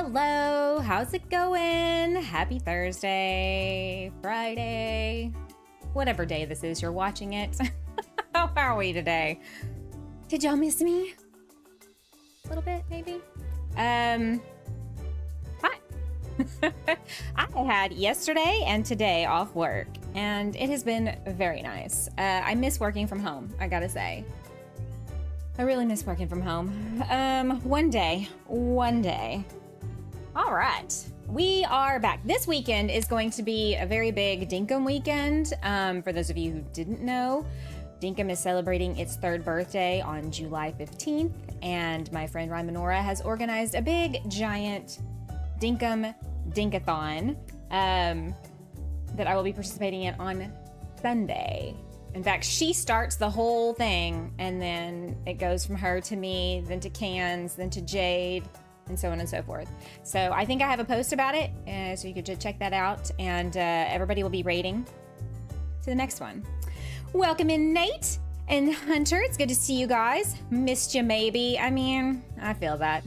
Hello, how's it going? Happy Thursday, Friday, whatever day this is you're watching it. How are we today? Did y'all miss me? A little bit, maybe? Hi. I had yesterday and today off work, and it has been very nice. I miss working from home, I gotta say. I really miss working from home. One day. All right, we are back. This weekend is going to be a very big Dinkum weekend. For those of you who didn't know, Dinkum is celebrating its 3rd birthday on July 15th, and my friend Rymanora has organized a big, giant Dinkum Dinkathon that I will be participating in on Sunday. In fact, she starts the whole thing, and then it goes from her to me, then to Cans, then to Jade, and so on and so forth. So I think I have a post about it, so you could just check that out, and everybody will be rating to the next one. Welcome in, Nate and Hunter. It's good to see you guys. Missed you, maybe. I mean, I feel that.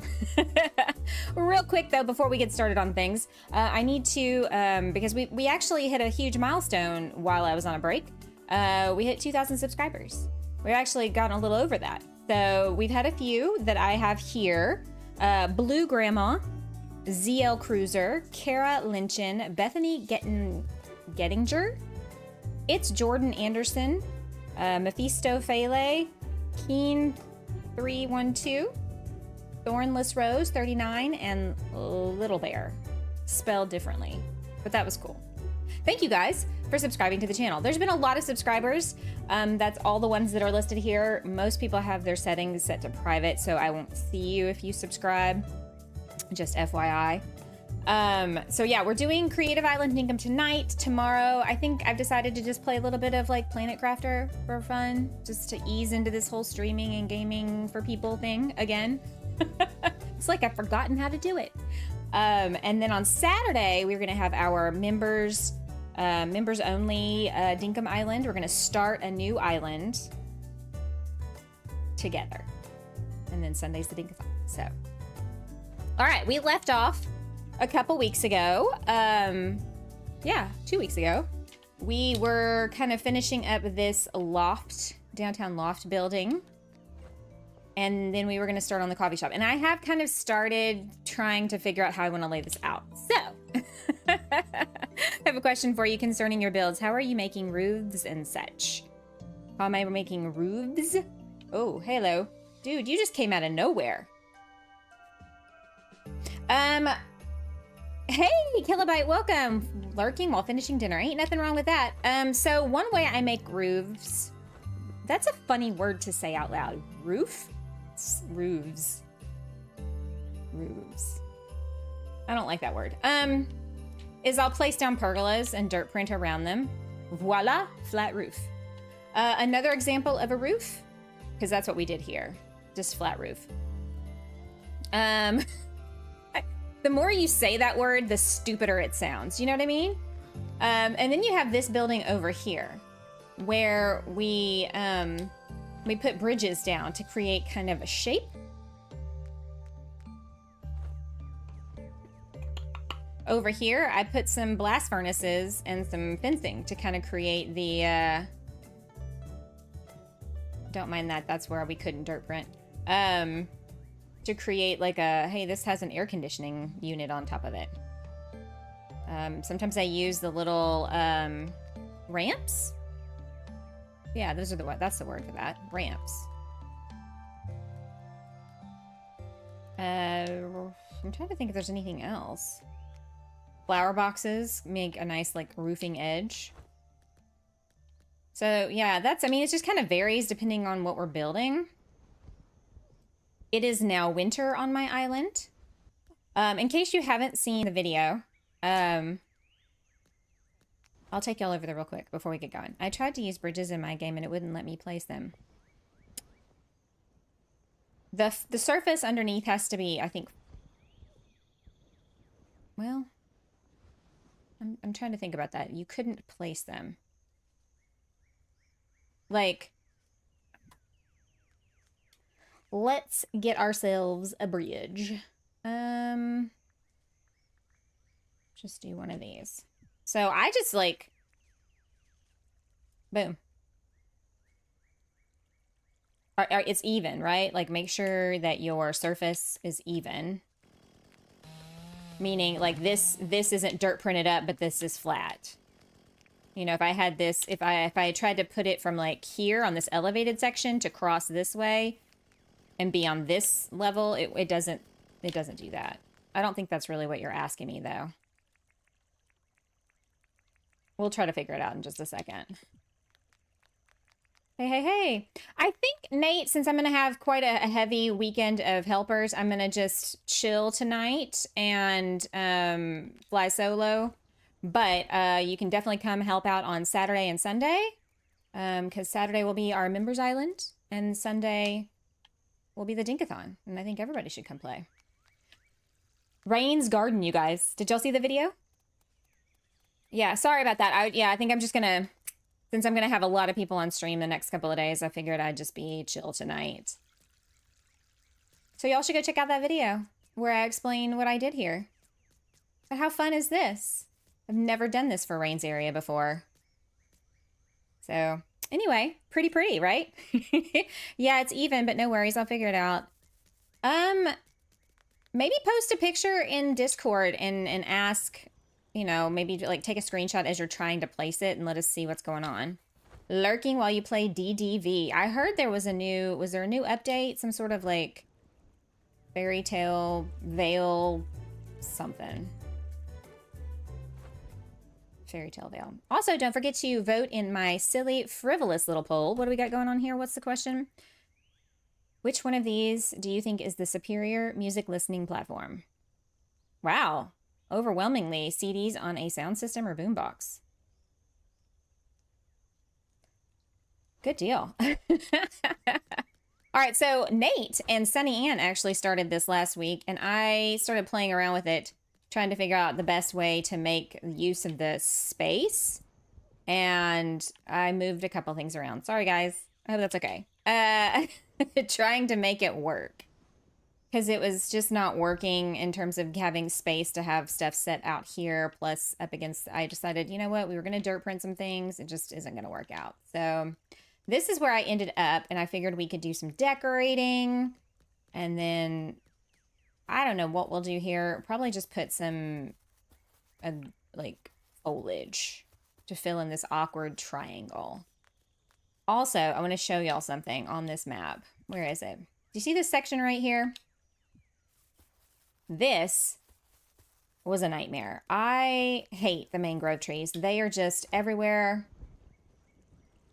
Real quick, though, before we get started on things, I need to, because we actually hit a huge milestone while I was on a break. We hit 2,000 subscribers. We've actually gotten a little over that. So we've had a few that I have here. Blue Grandma, ZL Cruiser, Kara Lynchen, Bethany Gettinger, It's Jordan Anderson, Mephisto Fele, Keen 312, Thornless Rose 39, and Little Bear, spelled differently, but that was cool. Thank you guys for subscribing to the channel. There's been a lot of subscribers. That's all the ones that are listed here. Most people have their settings set to private, so I won't see you if you subscribe, just FYI. So yeah, we're doing Creative Island Dinkum tonight. Tomorrow, I think I've decided to just play a little bit of like Planet Crafter for fun, just to ease into this whole streaming and gaming for people thing again. It's like I've forgotten how to do it. And then on Saturday, we're gonna have our members only Dinkum Island. We're gonna start a new island together. And then Sunday's the Dinkathon. So, all right, we left off a couple weeks ago. Yeah, 2 weeks ago. We were kind of finishing up this loft, downtown loft building. And then we were gonna start on the coffee shop. And I have kind of started trying to figure out how I wanna lay this out. So, I have a question for you concerning your builds. How are you making roofs and such? How am I making roofs? Oh, hello. Dude, you just came out of nowhere. Hey, Kilobyte, welcome. Lurking while finishing dinner. Ain't nothing wrong with that. So one way I make roofs, that's a funny word to say out loud. Roof? Roofs. Roofs. I don't like that word. Is I'll place down pergolas and dirt print around them. Voila, flat roof. Another example of a roof, because that's what we did here. Just flat roof. The more you say that word, the stupider it sounds. You know what I mean? And then you have this building over here, where we put bridges down to create kind of a shape. Over here, I put some blast furnaces and some fencing to kind of create the, don't mind that, that's where we couldn't dirt print. To create like a, hey, this has an air conditioning unit on top of it. Sometimes I use the little ramps. Yeah, those are that's the word for that, ramps. I'm trying to think if there's anything else. Flower boxes make a nice like roofing edge. So yeah, I mean, it just kind of varies depending on what we're building. It is now winter on my island. In case you haven't seen the video, I'll take y'all over there real quick before we get going. I tried to use bridges in my game and it wouldn't let me place them. The surface underneath has to be, I think, well, I'm trying to think about that. You couldn't place them. Like, let's get ourselves a bridge. just do one of these. So I just like, boom. It's even, right? Like make sure that your surface is even. Meaning like this isn't dirt printed up, but this is flat. You know, if I had this, if I tried to put it from like here on this elevated section to cross this way and be on this level, it doesn't do that. I don't think that's really what you're asking me though. We'll try to figure it out in just a second. Hey. I think, Nate, since I'm going to have quite a heavy weekend of helpers, I'm going to just chill tonight and fly solo. But you can definitely come help out on Saturday and Sunday. Because Saturday will be our members island. And Sunday will be the Dinkathon. And I think everybody should come play. Rain's Garden, you guys. Did y'all see the video? Yeah, sorry about that. I think I'm just going to... Since I'm going to have a lot of people on stream the next couple of days, I figured I'd just be chill tonight. So y'all should go check out that video where I explain what I did here. But how fun is this? I've never done this for Rain's area before. So anyway, pretty, right? Yeah, it's even, but no worries. I'll figure it out. Maybe post a picture in Discord and ask... You know, maybe like take a screenshot as you're trying to place it and let us see what's going on. Lurking while you play DDV. I heard there was there a new update? Some sort of like fairy tale veil something. Fairy tale veil. Also, don't forget to vote in my silly, frivolous little poll. What do we got going on here? What's the question? Which one of these do you think is the superior music listening platform? Wow. Overwhelmingly, CDs on a sound system or boombox. Good deal. All right, so Nate and SunnyAnn actually started this last week, and I started playing around with it, trying to figure out the best way to make use of the space. And I moved a couple things around. Sorry, guys. I hope that's okay. Trying to make it work. Because it was just not working in terms of having space to have stuff set out here, plus up against, I decided, you know what, we were going to dirt print some things. It just isn't going to work out. So this is where I ended up, and I figured we could do some decorating. And then, I don't know what we'll do here. Probably just put some, like, foliage to fill in this awkward triangle. Also, I want to show y'all something on this map. Where is it? Do you see this section right here? This was a nightmare. I hate the mangrove trees. They are just everywhere,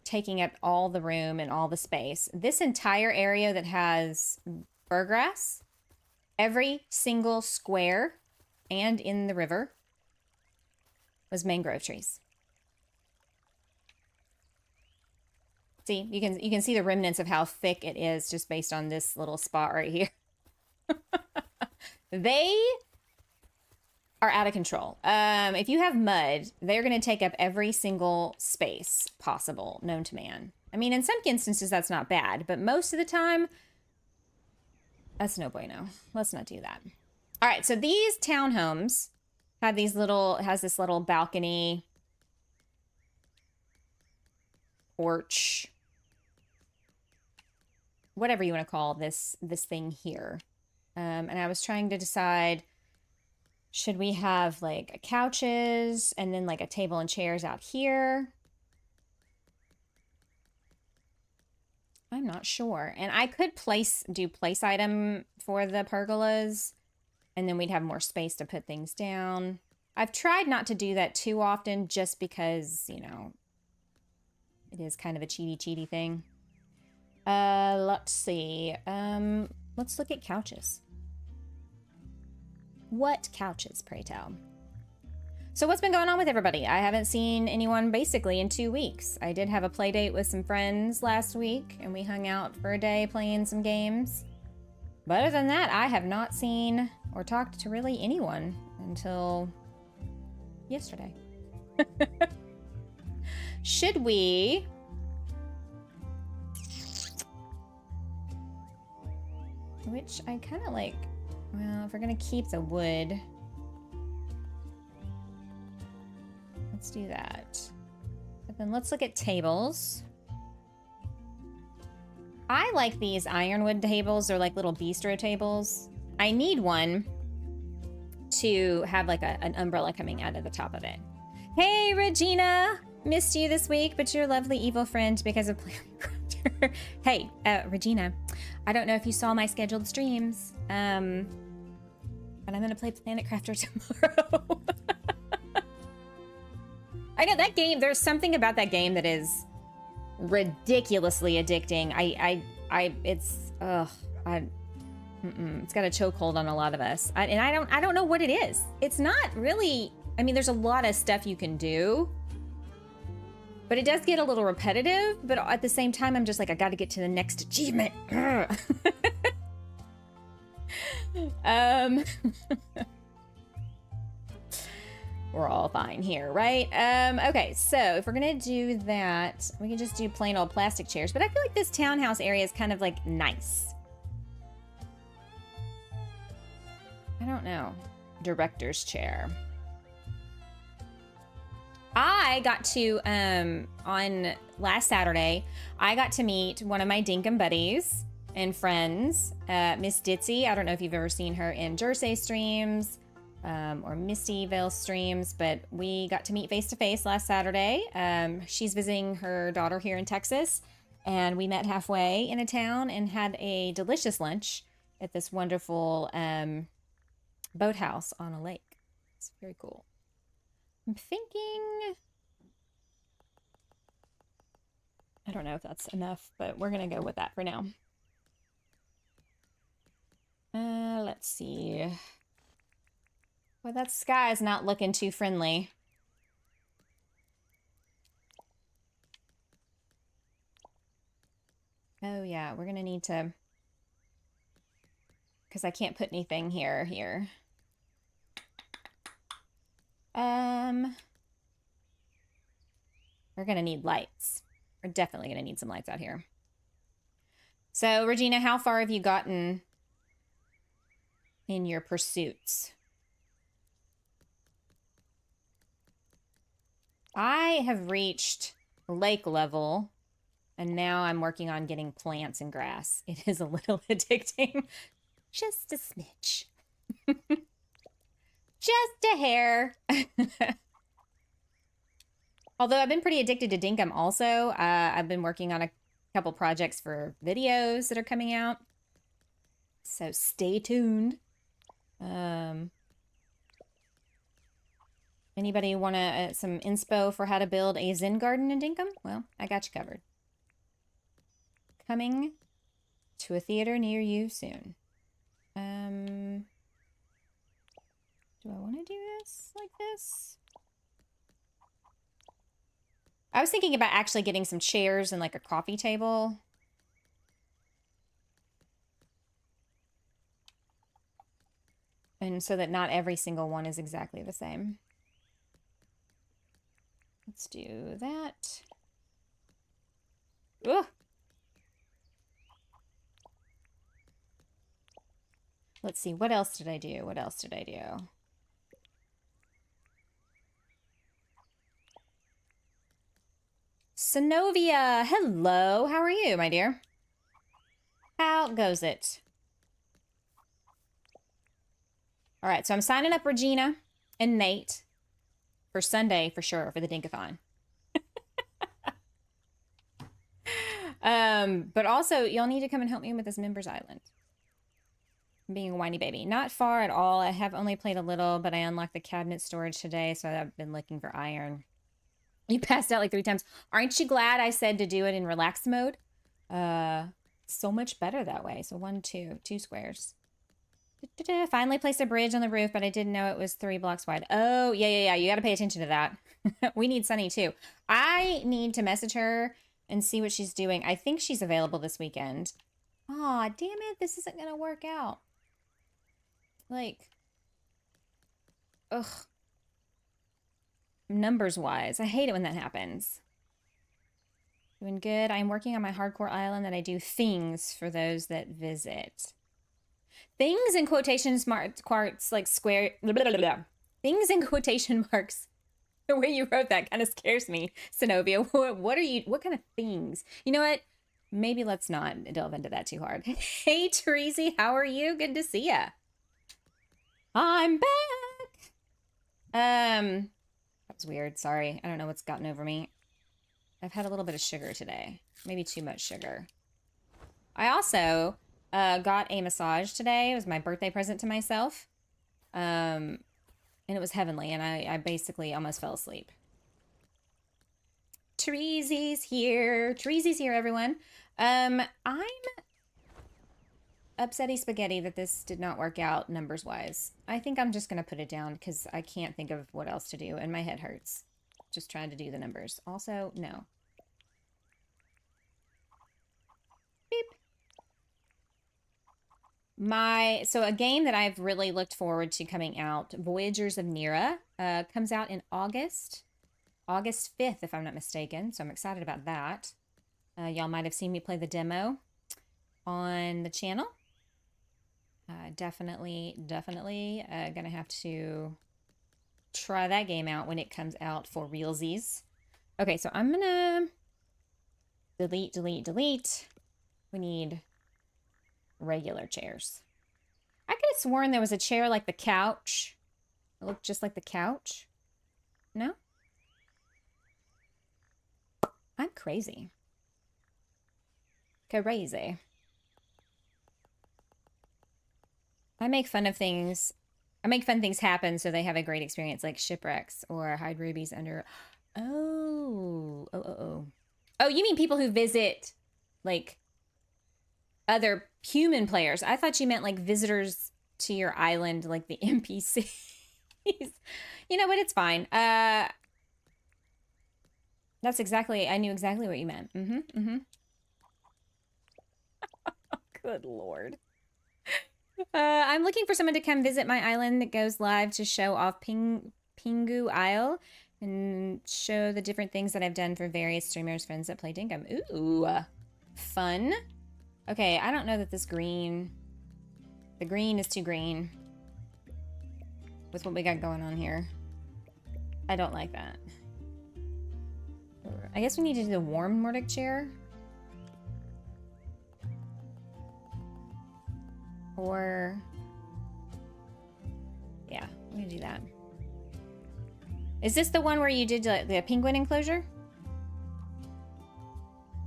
taking up all the room and all the space. This entire area that has burgrass, every single square and in the river was mangrove trees. See, you can see the remnants of how thick it is just based on this little spot right here. They are out of control. If you have mud, they're going to take up every single space possible known to man. I mean, in some instances, that's not bad, but most of the time, that's no bueno. Let's not do that. All right, so these townhomes have these has this little balcony, porch, whatever you want to call this thing here. And I was trying to decide, should we have like couches and then like a table and chairs out here? I'm not sure. And I could do place item for the pergolas, and then we'd have more space to put things down. I've tried not to do that too often just because, you know, it is kind of a cheaty thing. Let's see. Let's look at couches. What couches, pray tell? So what's been going on with everybody? I haven't seen anyone basically in 2 weeks. I did have a play date with some friends last week, and we hung out for a day playing some games. But other than that, I have not seen or talked to really anyone until yesterday. Should we... Which I kind of like... Well, if we're going to keep the wood... let's do that. But then let's look at tables. I like these ironwood tables. They're like little bistro tables. I need one to have like an umbrella coming out of the top of it. Hey, Regina! Missed you this week, but your lovely evil friend because of Planet. Hey, Regina, I don't know if you saw my scheduled streams, but I'm gonna play Planet Crafter tomorrow. I know that game, there's something about that game that is ridiculously addicting. It's got a chokehold on a lot of us. I don't know what it is. It's not really, I mean, there's a lot of stuff you can do, but it does get a little repetitive, but at the same time, I'm just like, I gotta get to the next achievement. We're all fine here, right? Okay, so if we're gonna do that, we can just do plain old plastic chairs, but I feel like this townhouse area is kind of like nice. I don't know. Director's chair. I got to, on last Saturday, I got to meet one of my Dinkum buddies and friends, Miss Ditzy. I don't know if you've ever seen her in Jersey streams or Mistyville streams, but we got to meet face to face last Saturday. She's visiting her daughter here in Texas, and we met halfway in a town and had a delicious lunch at this wonderful boathouse on a lake. It's very cool. I'm thinking, I don't know if that's enough, but we're gonna go with that for now. Let's see. Well, that sky's not looking too friendly. Oh yeah, we're gonna need to, because I can't put anything here. We're gonna need lights. We're definitely gonna need some lights out here. So, Regina, how far have you gotten in your pursuits? I have reached lake level, and now I'm working on getting plants and grass. It is a little addicting. Just a smidge. Just a hair. Although I've been pretty addicted to Dinkum also. I've been working on a couple projects for videos that are coming out. So stay tuned. Anybody want some inspo for how to build a Zen garden in Dinkum? Well, I got you covered. Coming to a theater near you soon. Do I want to do this like this? I was thinking about actually getting some chairs and like a coffee table. And so that not every single one is exactly the same. Let's do that. Ugh. Let's see, what else did I do? What else did I do? Synovia, hello. How are you, my dear? How goes it? All right, so I'm signing up Regina and Nate for Sunday for sure for the Dinkathon. But also, y'all need to come and help me with this Members Island. I'm being a whiny baby. Not far at all. I have only played a little, but I unlocked the cabinet storage today, so I've been looking for iron. You passed out like 3 times. Aren't you glad I said to do it in relaxed mode? So much better that way. So 1, 2 squares. Finally placed a bridge on the roof, but I didn't know it was 3 blocks wide. Oh, yeah. You got to pay attention to that. We need Sunny too. I need to message her and see what she's doing. I think she's available this weekend. Aw, damn it. This isn't going to work out. Like, ugh. Numbers wise, I hate it when that happens. Doing good. I'm working on my hardcore island that I do things for those that visit. Things in quotation marks, like square, blah, blah, blah, blah. Things in quotation marks. The way you wrote that kind of scares me, Synovia. What kind of things? You know what? Maybe let's not delve into that too hard. Hey, Teresi, how are you? Good to see ya. I'm back. That was weird. Sorry. I don't know what's gotten over me. I've had a little bit of sugar today. Maybe too much sugar. I also got a massage today. It was my birthday present to myself. And it was heavenly, and I basically almost fell asleep. Teresy's here. Teresy's here, everyone. I'm upsetty spaghetti that this did not work out numbers-wise. I think I'm just going to put it down because I can't think of what else to do, and my head hurts. Just trying to do the numbers. Also, no. Beep. So a game that I've really looked forward to coming out, Voyagers of Nira, comes out in August 5th, if I'm not mistaken. So I'm excited about that. Y'all might have seen me play the demo on the channel. Definitely gonna have to try that game out when it comes out for realsies. Okay, so I'm gonna delete. We need regular chairs. I could have sworn there was a chair like the couch. It looked just like the couch. No? I'm crazy. Crazy. I make fun of things. I make fun things happen so they have a great experience, like shipwrecks or hide rubies under. Oh, you mean people who visit, like, other human players? I thought you meant like visitors to your island, like the NPCs. You know what? It's fine. That's exactly. I knew exactly what you meant. Good Lord. I'm looking for someone to come visit my island that goes live to show off Pingu Isle and show the different things that I've done for various streamers, friends that play Dinkum. Ooh, fun. Okay, I don't know that this green... The green is too green with what we got going on here. I don't like that. I guess we need to do the warm Nordic chair. Or... Yeah, I'm gonna do that. Is this the one where you did the penguin enclosure?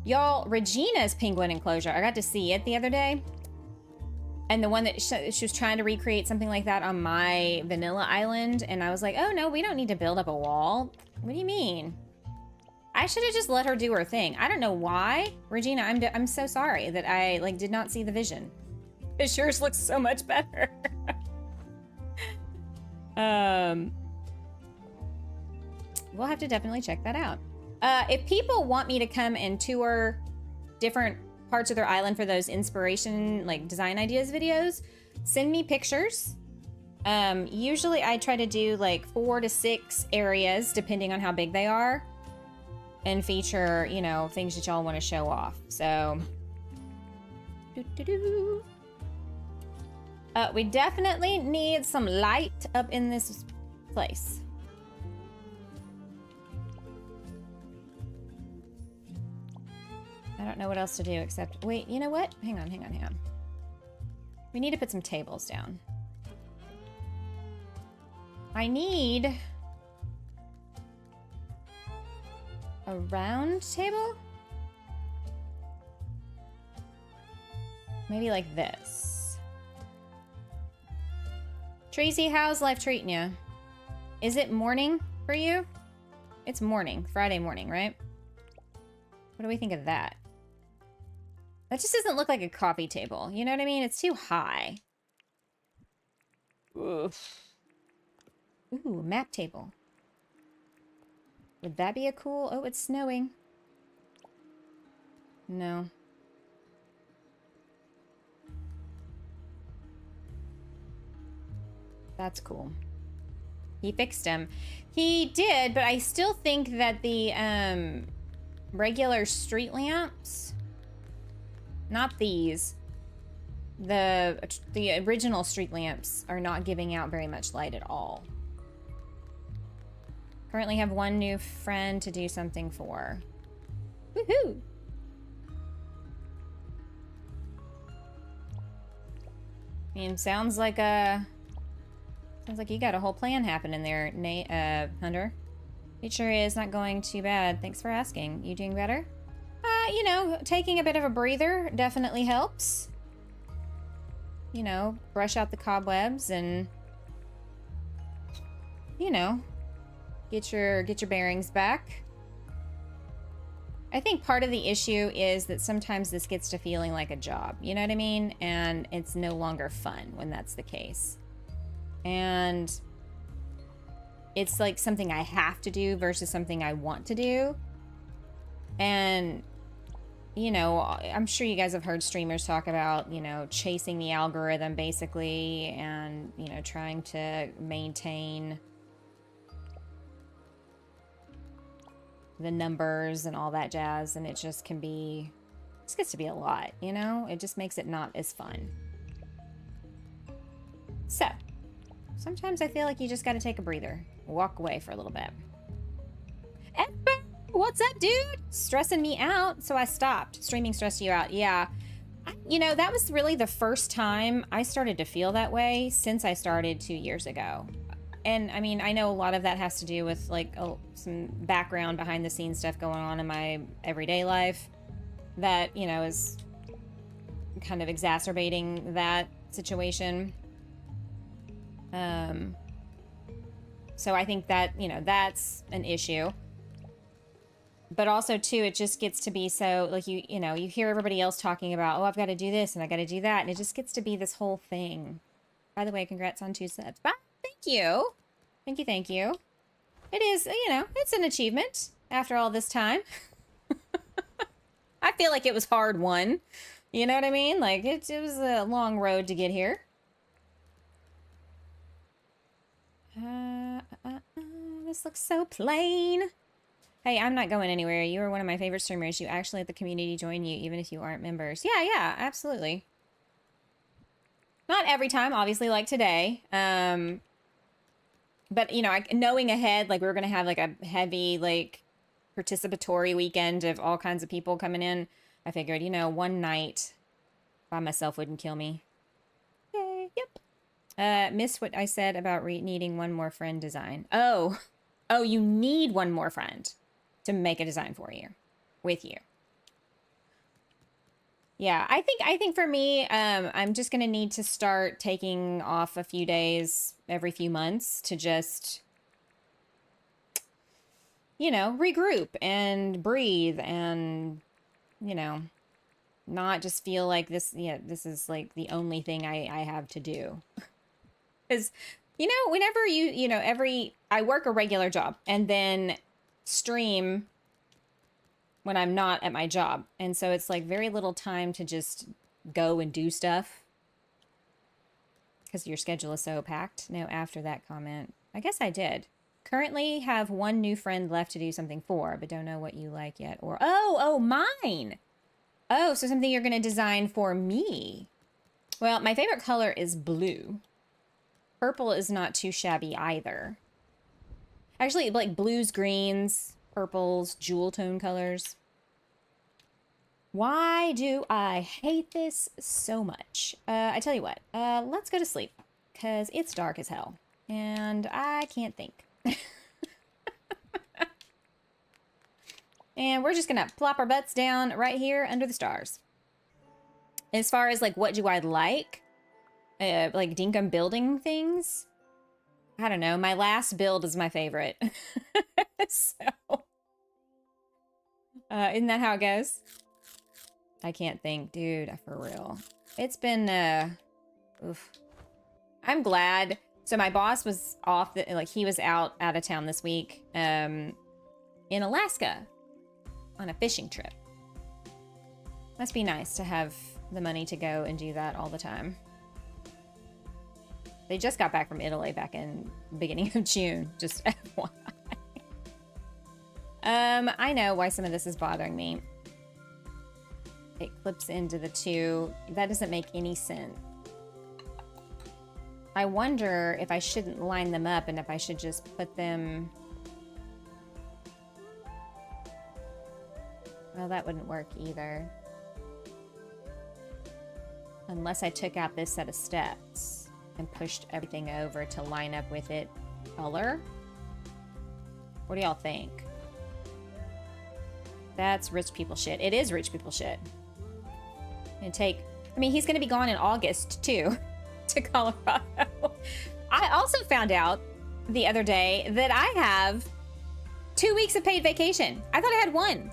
Y'all, Regina's penguin enclosure, I got to see it the other day. And the one that she was trying to recreate something like that on my vanilla island. And I was like, oh no, we don't need to build up a wall. What do you mean? I should have just let her do her thing. I don't know why. Regina, I'm so sorry that I like did not see the vision. It yours looks so much better. We'll have to definitely check that out. If people want me to come and tour different parts of their island for those inspiration, like design ideas videos, send me pictures. Usually I try to do like 4 to 6 areas, depending on how big they are, and feature, you know, things that y'all want to show off. So, we definitely need some light up in this place. I don't know what else to do except... Wait, you know what? Hang on. We need to put some tables down. I need... a round table? Maybe like this. Tracy, how's life treating you? Is it morning for you? It's morning. Friday morning, right? What do we think of that? That just doesn't look like a coffee table. You know what I mean? It's too high. Oof. Ooh, map table. Would that be a cool... Oh, it's snowing. No. That's cool. He fixed him. He did, but I still think that the regular street lamps... Not these. The original street lamps are not giving out very much light at all. Currently have one new friend to do something for. Woohoo! I mean, sounds like you got a whole plan happening there, Hunter. It sure is not going too bad. Thanks for asking. You doing better? You know, taking a bit of a breather definitely helps. You know, brush out the cobwebs and, you know, get your bearings back. I think part of the issue is that sometimes this gets to feeling like a job, you know what I mean? And it's no longer fun when that's the case. And it's like something I have to do versus something I want to do. And, you know, I'm sure you guys have heard streamers talk about, you know, chasing the algorithm basically, and, you know, trying to maintain the numbers and all that jazz, and it just can be, it just gets to be a lot, you know? It just makes it not as fun. So, sometimes I feel like you just gotta take a breather. Walk away for a little bit. Edgar, what's up, dude? Stressing me out, so I stopped. Streaming stressed you out, yeah. You know, that was really the first time I started to feel that way since I started 2 years ago. And I mean, I know a lot of that has to do with like some background behind the scenes stuff going on in my everyday life that, you know, is kind of exacerbating that situation. So I think that, you know, that's an issue. But also too, it just gets to be so like, you know, you hear everybody else talking about, oh, I've got to do this and I got to do that. And it just gets to be this whole thing. By the way, congrats on 2 subs. Bye. Thank you. Thank you, thank you. It is, you know, it's an achievement after all this time. I feel like it was hard won. You know what I mean? Like, it was a long road to get here. This looks so plain. Hey, I'm not going anywhere. You are one of my favorite streamers. You actually let the community join you, even if you aren't members. Yeah, absolutely. Not every time, obviously, like today. But, you know, knowing ahead, like, we were going to have, like, a heavy, like, participatory weekend of all kinds of people coming in, I figured, you know, one night by myself wouldn't kill me. Yay, yep. Missed what I said about needing one more friend design. Oh, you need one more friend to make a design for you, with you. Yeah, I think for me, I'm just gonna need to start taking off a few days every few months to just, you know, regroup and breathe and, you know, not just feel like this, yeah, this is like the only thing I have to do. Because, you know, whenever you know, I work a regular job and then stream when I'm not at my job. And so it's like very little time to just go and do stuff because your schedule is so packed. No, after that comment, I guess I did. Currently have one new friend left to do something for, but don't know what you like yet. Or, oh, mine. Oh, so something you're going to design for me. Well, my favorite color is blue. Purple is not too shabby either. Actually, like blues, greens, purples, jewel tone colors. Why do I hate this so much? I tell you what, let's go to sleep because it's dark as hell and I can't think. And we're just gonna plop our butts down right here under the stars. As far as like, what do I like Dinkum building things? I don't know. My last build is my favorite. So, isn't that how it goes? I can't think, dude, for real. It's been, oof. I'm glad. So my boss was off, like he was out of town this week, in Alaska on a fishing trip. Must be nice to have the money to go and do that all the time. They just got back from Italy back in the beginning of June, just FYI. I know why some of this is bothering me. It clips into the 2. That doesn't make any sense. I wonder if I shouldn't line them up and if I should just put them Well, that wouldn't work either. Unless I took out this set of steps and pushed everything over to line up with it color. What do y'all think? That's rich people shit. It is rich people shit. And take, I mean, he's gonna be gone in August too, to Colorado. I also found out the other day that I have 2 weeks of paid vacation. I thought I had one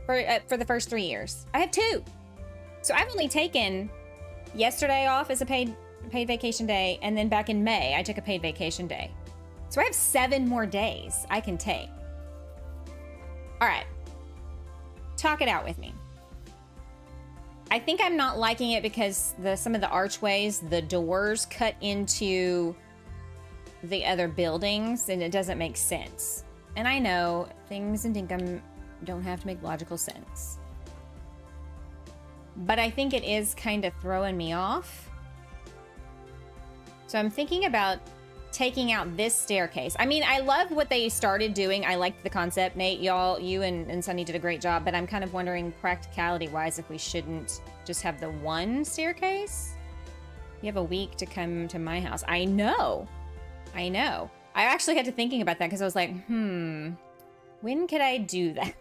for the first 3 years. I have 2. So I've only taken yesterday off as a paid vacation day, and then back in May, I took a paid vacation day. So I have 7 more days I can take. All right. Talk it out with me. I think I'm not liking it because some of the archways, the doors cut into the other buildings, and it doesn't make sense. And I know things in Dinkum don't have to make logical sense. But I think it is kind of throwing me off. So I'm thinking about taking out this staircase. I mean, I love what they started doing. I liked the concept. Nate, you and Sunny did a great job, but I'm kind of wondering practicality-wise if we shouldn't just have the one staircase. You have a week to come to my house. I know. I actually got to thinking about that because I was like, when could I do that?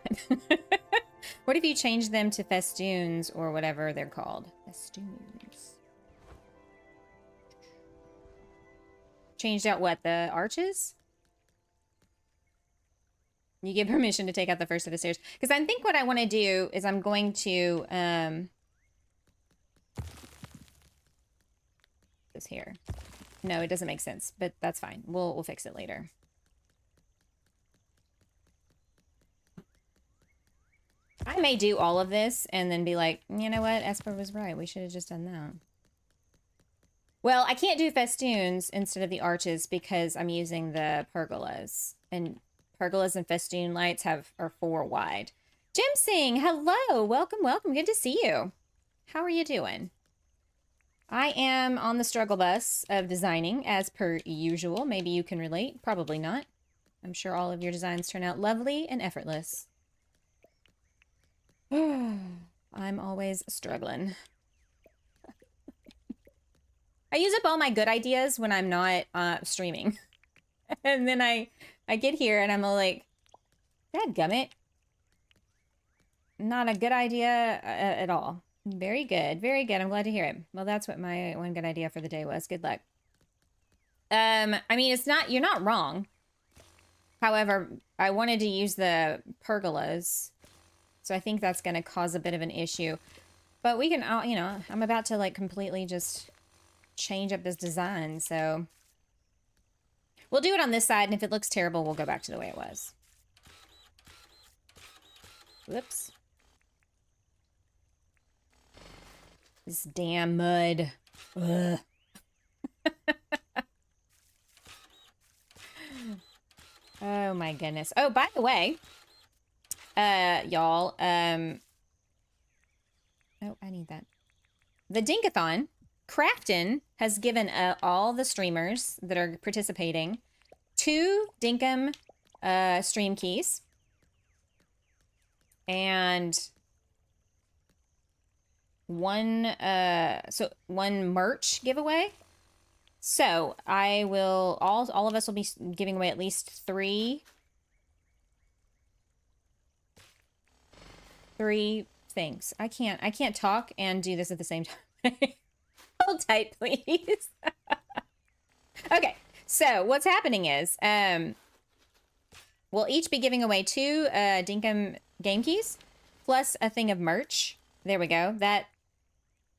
What if you change them to festoons or whatever they're called? Festoons. Changed out what? The arches? You give permission to take out the first set of stairs. Because I think what I want to do is I'm going to... this here. No, it doesn't make sense, but that's fine. We'll fix it later. I may do all of this and then be like, you know what? Esper was right. We should have just done that. Well, I can't do festoons instead of the arches because I'm using the pergolas. And pergolas and festoon lights are 4 wide. Jim Singh, hello. Welcome, welcome. Good to see you. How are you doing? I am on the struggle bus of designing as per usual. Maybe you can relate. Probably not. I'm sure all of your designs turn out lovely and effortless. I'm always struggling. I use up all my good ideas when I'm not streaming. And then I get here and I'm like, dadgummit. Not a good idea at all. Very good. Very good. I'm glad to hear it. Well, that's what my one good idea for the day was. Good luck. I mean, you're not wrong. However, I wanted to use the pergolas. So I think that's going to cause a bit of an issue. But we can, you know, I'm about to like completely just change up this design. So we'll do it on this side. And if it looks terrible, we'll go back to the way it was. Whoops. This damn mud. Ugh. Oh my goodness. Oh, by the way, y'all, oh, I need that. The Dinkathon, Crafton has given all the streamers that are participating 2 Dinkum stream keys and one merch giveaway. So I will all of us will be giving away at least 3 things. I can't talk and do this at the same time. Hold tight, please. Okay, so what's happening is we'll each be giving away 2 Dinkum game keys plus a thing of merch. There we go.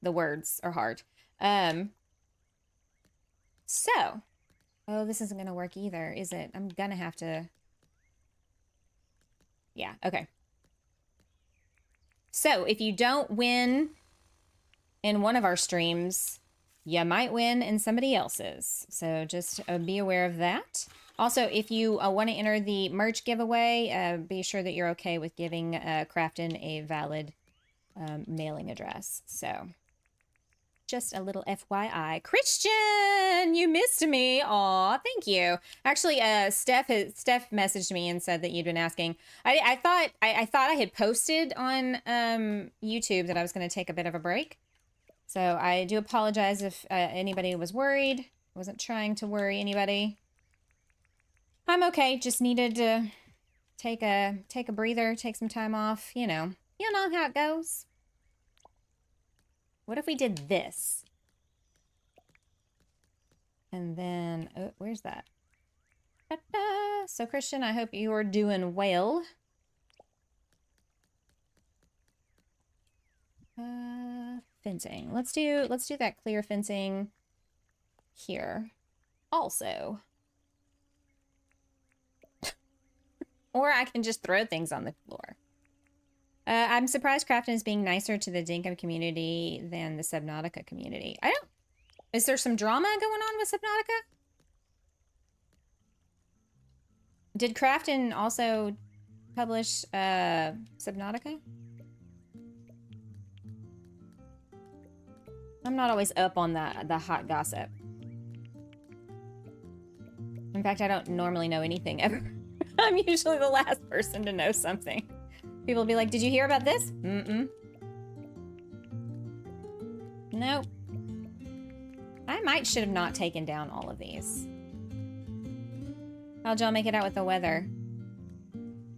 The words are hard. So, oh, this isn't going to work either, is it? I'm going to have to... Yeah, okay. So, if you don't win in one of our streams, you might win in somebody else's. So, just be aware of that. Also, if you want to enter the merch giveaway, be sure that you're okay with giving Crafton a valid mailing address. So... Just a little FYI. Christian, you missed me. Aw, thank you. Actually, Steph messaged me and said that you'd been asking. I thought I had posted on YouTube that I was going to take a bit of a break. So I do apologize if anybody was worried. I wasn't trying to worry anybody. I'm okay. Just needed to take a breather, take some time off. You know how it goes. What if we did this? And then, oh, where's that? Ta-da! So Christian, I hope you are doing well. Fencing. Let's do that clear fencing here. Also. Or I can just throw things on the floor. I'm surprised Crafton is being nicer to the Dinkum community than the Subnautica community. Is there some drama going on with Subnautica? Did Crafton also publish Subnautica? I'm not always up on the hot gossip. In fact, I don't normally know anything ever. I'm usually the last person to know something. People will be like, did you hear about this? Mm-mm. Nope. I should have not taken down all of these. How'd y'all make it out with the weather?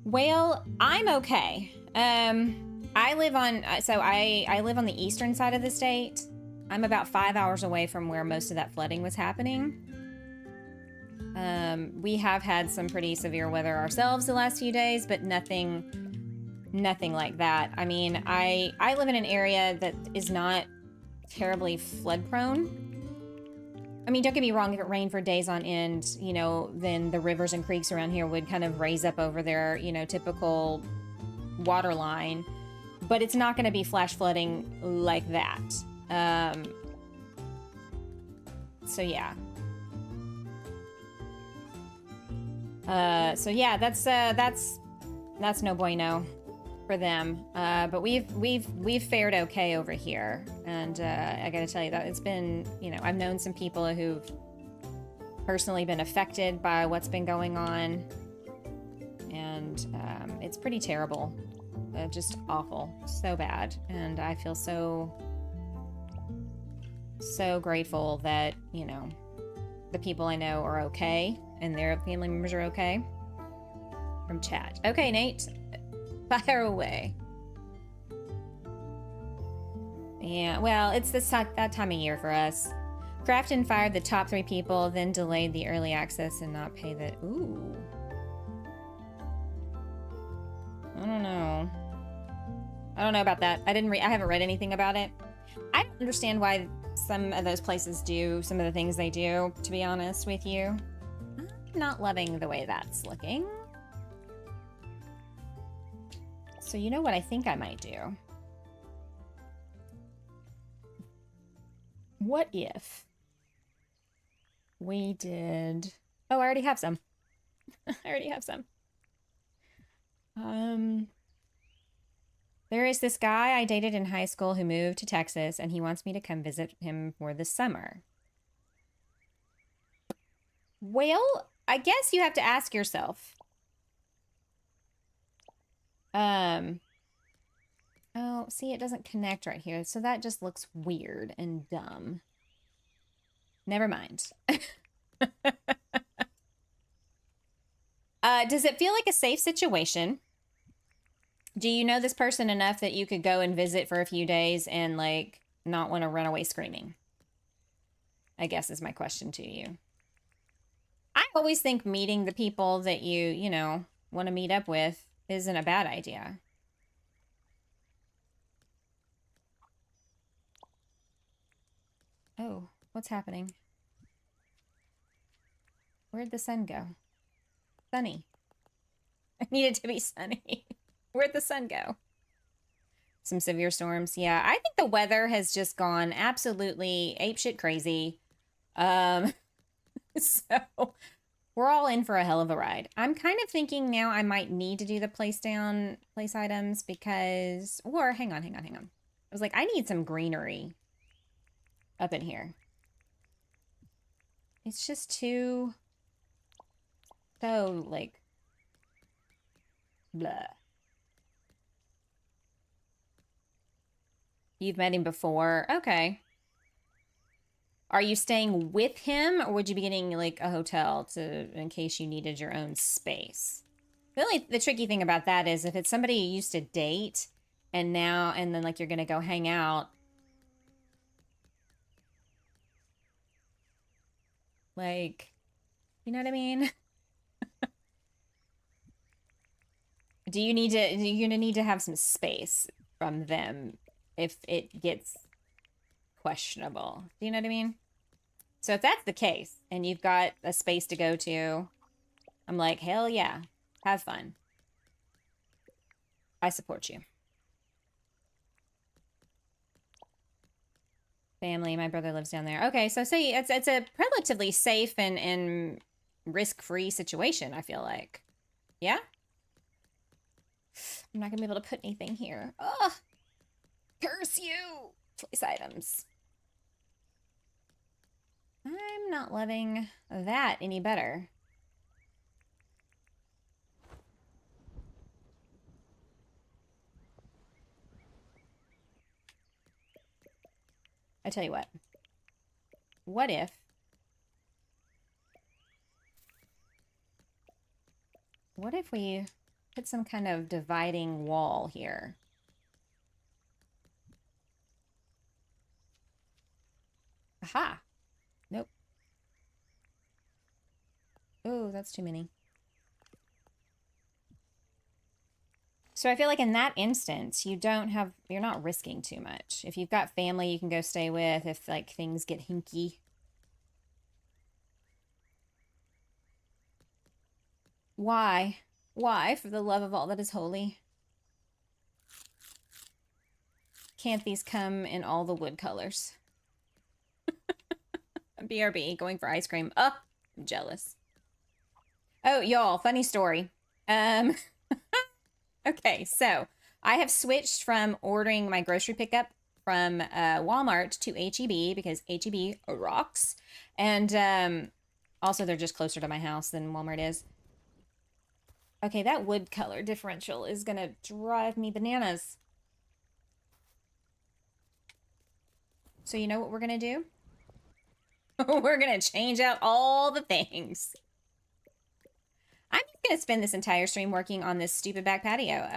Well, I'm okay. I live on the eastern side of the state. I'm about 5 hours away from where most of that flooding was happening. We have had some pretty severe weather ourselves the last few days, but nothing like that. I mean, I live in an area that is not terribly flood prone. I mean, don't get me wrong, if it rained for days on end, you know, then the rivers and creeks around here would kind of raise up over their, you know, typical water line, but it's not going to be flash flooding like that. So yeah. So yeah, that's no bueno for them. But we've fared okay over here, and I gotta tell you that it's been, you know, I've known some people who've personally been affected by what's been going on, and it's pretty terrible, just awful, so bad, and I feel so grateful that, you know, the people I know are okay and their family members are okay. From chat. Okay, Nate. Fire away. Yeah, well, it's that time of year for us. Crafton fired the top 3 people, then delayed the early access and not pay the... Ooh. I don't know. I don't know about that. I haven't read anything about it. I don't understand why some of those places do some of the things they do, to be honest with you. I'm not loving the way that's looking. So you know what I think I might do? What if we did... Oh, I already have some. I already have some. There is this guy I dated in high school who moved to Texas, and he wants me to come visit him for the summer. Well, I guess you have to ask yourself. Oh, see, it doesn't connect right here, so that just looks weird and dumb. Never mind. Does it feel like a safe situation? Do you know this person enough that you could go and visit for a few days and, like, not want to run away screaming? I guess is my question to you. I always think meeting the people that you know, want to meet up with isn't a bad idea. Oh, what's happening? Where'd the sun go? Sunny. I need it to be sunny. Where'd the sun go? Some severe storms. Yeah, I think the weather has just gone absolutely apeshit crazy. So we're all in for a hell of a ride. I'm kind of thinking now I might need to do the place items because, or hang on. I was like, I need some greenery. up in here. It's just too... so, like... blah. You've met him before? Okay. Are you staying with him, or would you be getting, like, a hotel to in case you needed your own space? The tricky thing about that is if it's somebody you used to date, and then, like, you're gonna go hang out... like, you know what I mean? You're gonna need to have some space from them if it gets questionable. Do you know what I mean? So if that's the case, and you've got a space to go to, I'm like, hell yeah, have fun. I support you. Family, my brother lives down there. Okay, so say it's a relatively safe and risk-free situation, I feel like. Yeah? I'm not gonna be able to put anything here. Ugh! Curse you! Place items. I'm not loving that any better. I tell you what. What if we put some kind of dividing wall here? Aha! Nope. Oh, that's too many. So I feel like in that instance, you're not risking too much. If you've got family you can go stay with, if like things get hinky. Why? Why, for the love of all that is holy? Can't these come in all the wood colors? BRB, going for ice cream. Oh, I'm jealous. Oh, y'all, funny story. Okay, so I have switched from ordering my grocery pickup from Walmart to HEB because HEB rocks. And also they're just closer to my house than Walmart is. Okay, that wood color differential is gonna drive me bananas. So you know what we're gonna do? We're gonna change out all the things. I'm gonna spend this entire stream working on this stupid back patio.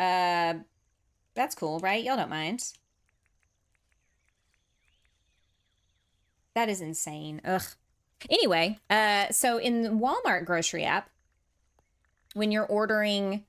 That's cool, right? Y'all don't mind. That is insane. Ugh. Anyway, so in the Walmart grocery app, when you're ordering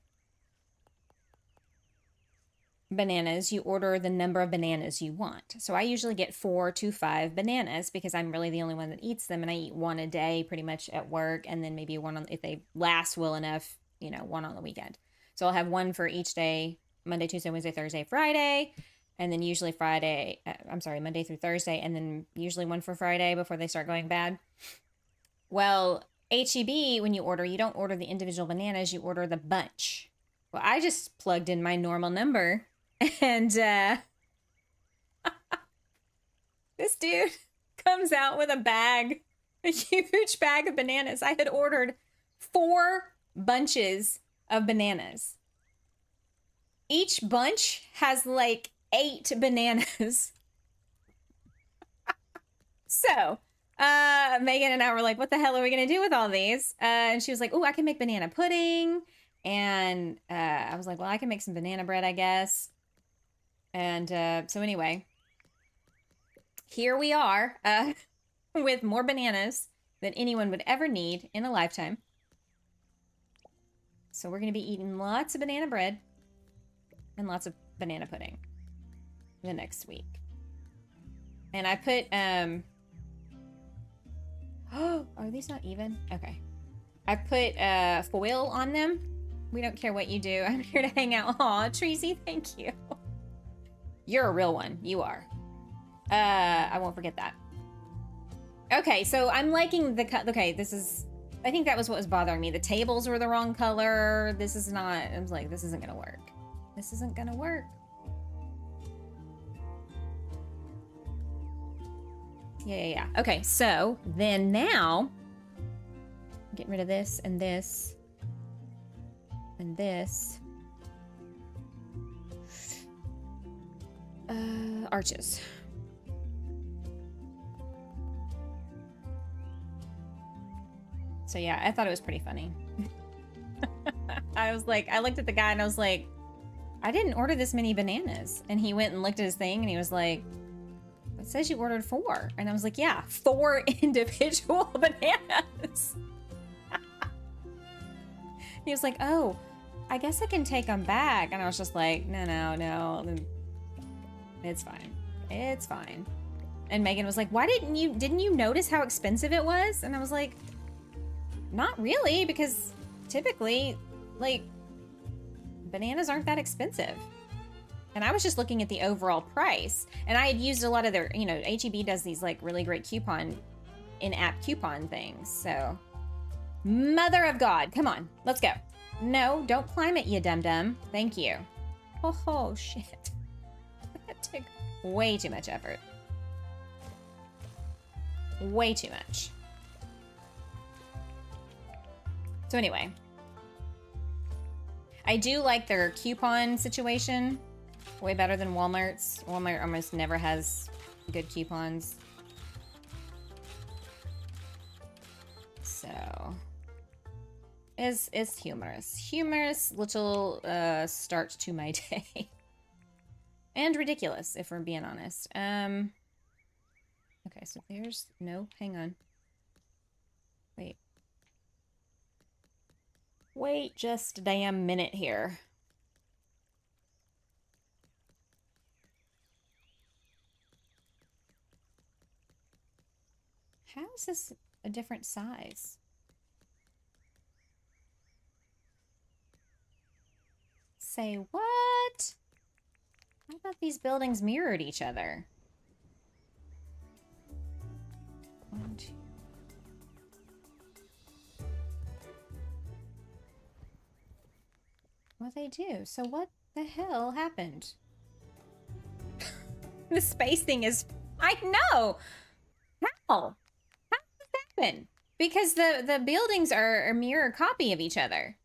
bananas, you order the number of bananas you want. So I usually get 4 to 5 bananas because I'm really the only one that eats them, and I eat one a day pretty much at work, and then maybe one if they last well enough, you know, one on the weekend. So I'll have one for each day, Monday, Tuesday, Wednesday, Thursday, Friday, and then usually Monday through Thursday, and then usually one for Friday before they start going bad. Well, HEB, when you order, you don't order the individual bananas, you order the bunch. Well, I just plugged in my normal number, and this dude comes out with a huge bag of bananas. I had ordered 4 bunches of bananas. Each bunch has like 8 bananas. So, Megan and I were like, what the hell are we going to do with all these? And she was like, oh, I can make banana pudding. And I was like, well, I can make some banana bread, I guess. And so anyway, here we are with more bananas than anyone would ever need in a lifetime. So we're going to be eating lots of banana bread and lots of banana pudding the next week. And I put, oh, are these not even? Okay. I put foil on them. We don't care what you do. I'm here to hang out. Aw, Tracy, thank you. You're a real one. You are. I won't forget that. Okay, so I'm liking the okay, this is... I think that was what was bothering me. The tables were the wrong color. This is not... I was like, this isn't gonna work. This isn't gonna work. Yeah. Okay, so then now, get rid of this and this and this. Arches. So yeah, I thought it was pretty funny. I was like, I looked at the guy and I was like, I didn't order this many bananas. And he went and looked at his thing and he was like, it says you ordered 4. And I was like, yeah, 4 individual bananas. He was like, oh, I guess I can take them back. And I was just like, no. It's fine. It's fine. And Megan was like, why didn't you notice how expensive it was? And I was like, not really, because typically, like, bananas aren't that expensive. And I was just looking at the overall price. And I had used a lot of their, you know, H-E-B does these like really great in-app coupon things. So, mother of God, come on, let's go. No, don't climb it, you dum-dum. Thank you. Oh, shit. That took way too much effort. Way too much. So anyway, I do like their coupon situation way better than Walmart's. Walmart almost never has good coupons. So it's humorous. Humorous little start to my day. And ridiculous, if we're being honest. Okay, so there's no, hang on. Wait just a damn minute here. How is this a different size? Say what? I thought these buildings mirrored each other. 1, 2. Well, they do. So what the hell happened? The spacing is... I know! How? How did this happen? Because the buildings are a mirror copy of each other.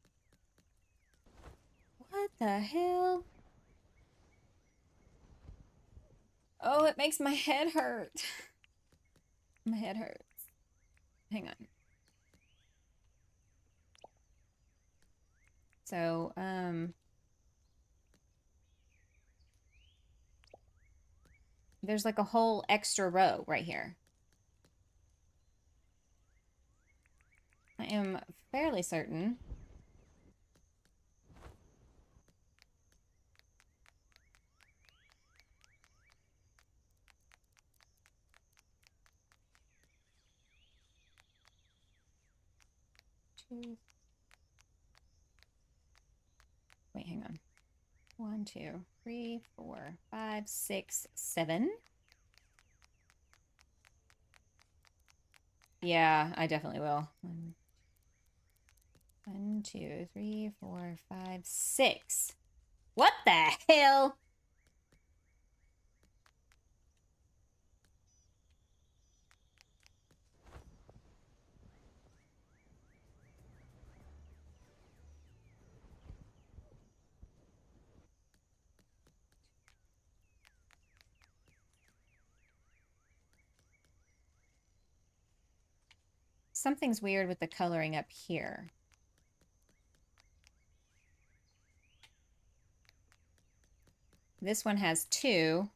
What the hell? Oh, it makes my head hurt. My head hurts. Hang on. So, there's like a whole extra row right here. I am fairly certain. Wait, hang on. 1, 2, 3, 4, 5, 6, 7. Yeah, I definitely will. 1, 2, 3, 4, 5, 6. What the hell? Something's weird with the coloring up here. This one has 2.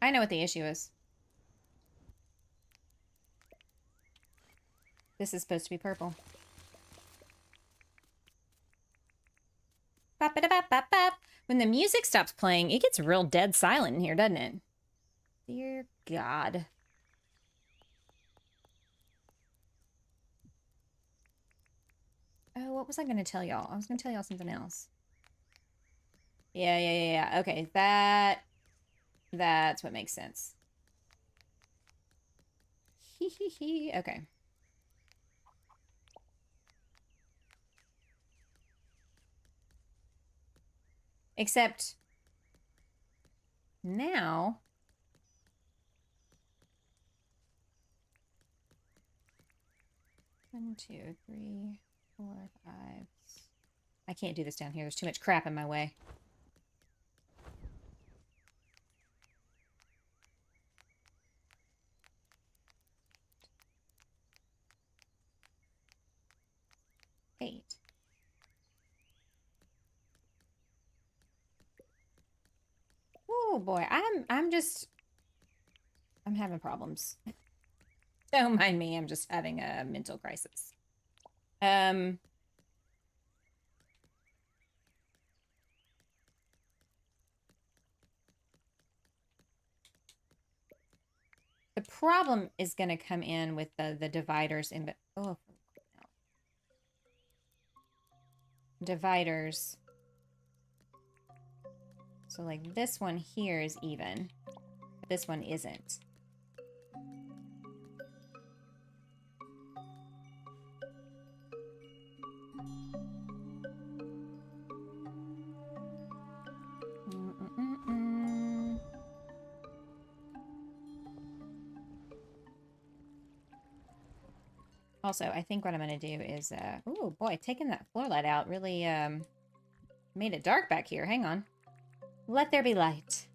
I know what the issue is. This is supposed to be purple. Bop, bop, bop, bop, bop. When the music stops playing, it gets real dead silent in here, doesn't it? Dear God. Oh, what was I going to tell y'all? I was going to tell y'all something else. Yeah. Okay, that's what makes sense. Okay. Except now... One, two, three, four, five. I can't do this down here. There's too much crap in my way. Eight. Oh boy, I'm having problems. Don't mind me, I'm just having a mental crisis. The problem is going to come in with the dividers in, oh, no. Dividers. So like this one here is even, but this one isn't. Also, I think what I'm going to do is, oh boy, taking that floor light out really made it dark back here. Hang on. Let there be light.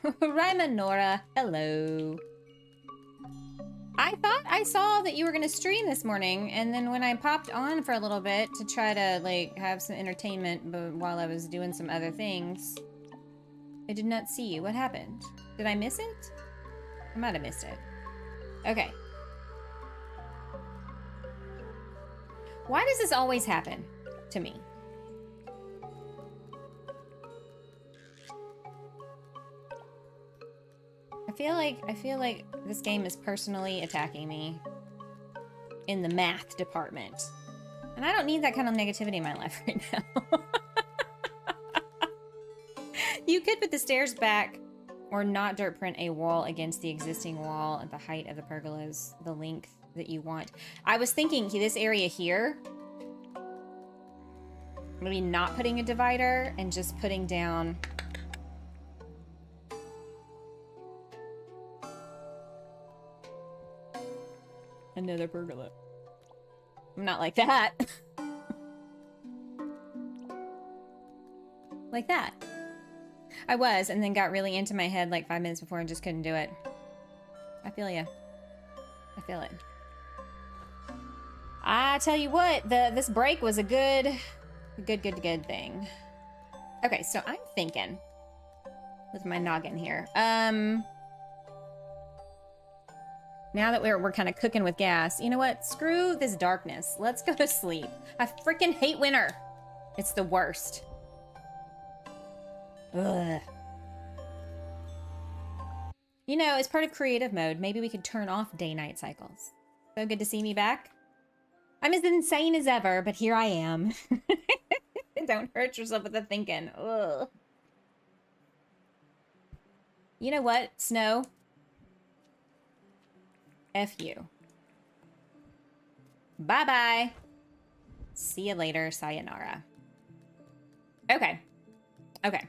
Rymanora, hello. I thought I saw that you were going to stream this morning, and then when I popped on for a little bit to try to, like, have some entertainment but while I was doing some other things, I did not see you. What happened? Did I miss it? I might have missed it. Okay. Why does this always happen to me? I feel like this game is personally attacking me in the math department. And I don't need that kind of negativity in my life right now. You could put the stairs back or not dirt print a wall against the existing wall at the height of the pergolas, the length that you want. I was thinking this area here, maybe not putting a divider and just putting down another pergola. I'm not like that. Like that. I was, and then got really into my head like 5 minutes before and just couldn't do it. I feel ya. I feel it. I tell you what, this break was a good thing. Okay, so I'm thinking with my noggin here. Now that we're kind of cooking with gas, you know what? Screw this darkness. Let's go to sleep. I freaking hate winter. It's the worst. Ugh. You know, as part of creative mode, maybe we could turn off day-night cycles. So good to see me back. I'm as insane as ever, but here I am. Don't hurt yourself with the thinking. Ugh. You know what, Snow? F you. Bye-bye. See you later. Sayonara. Okay. Okay.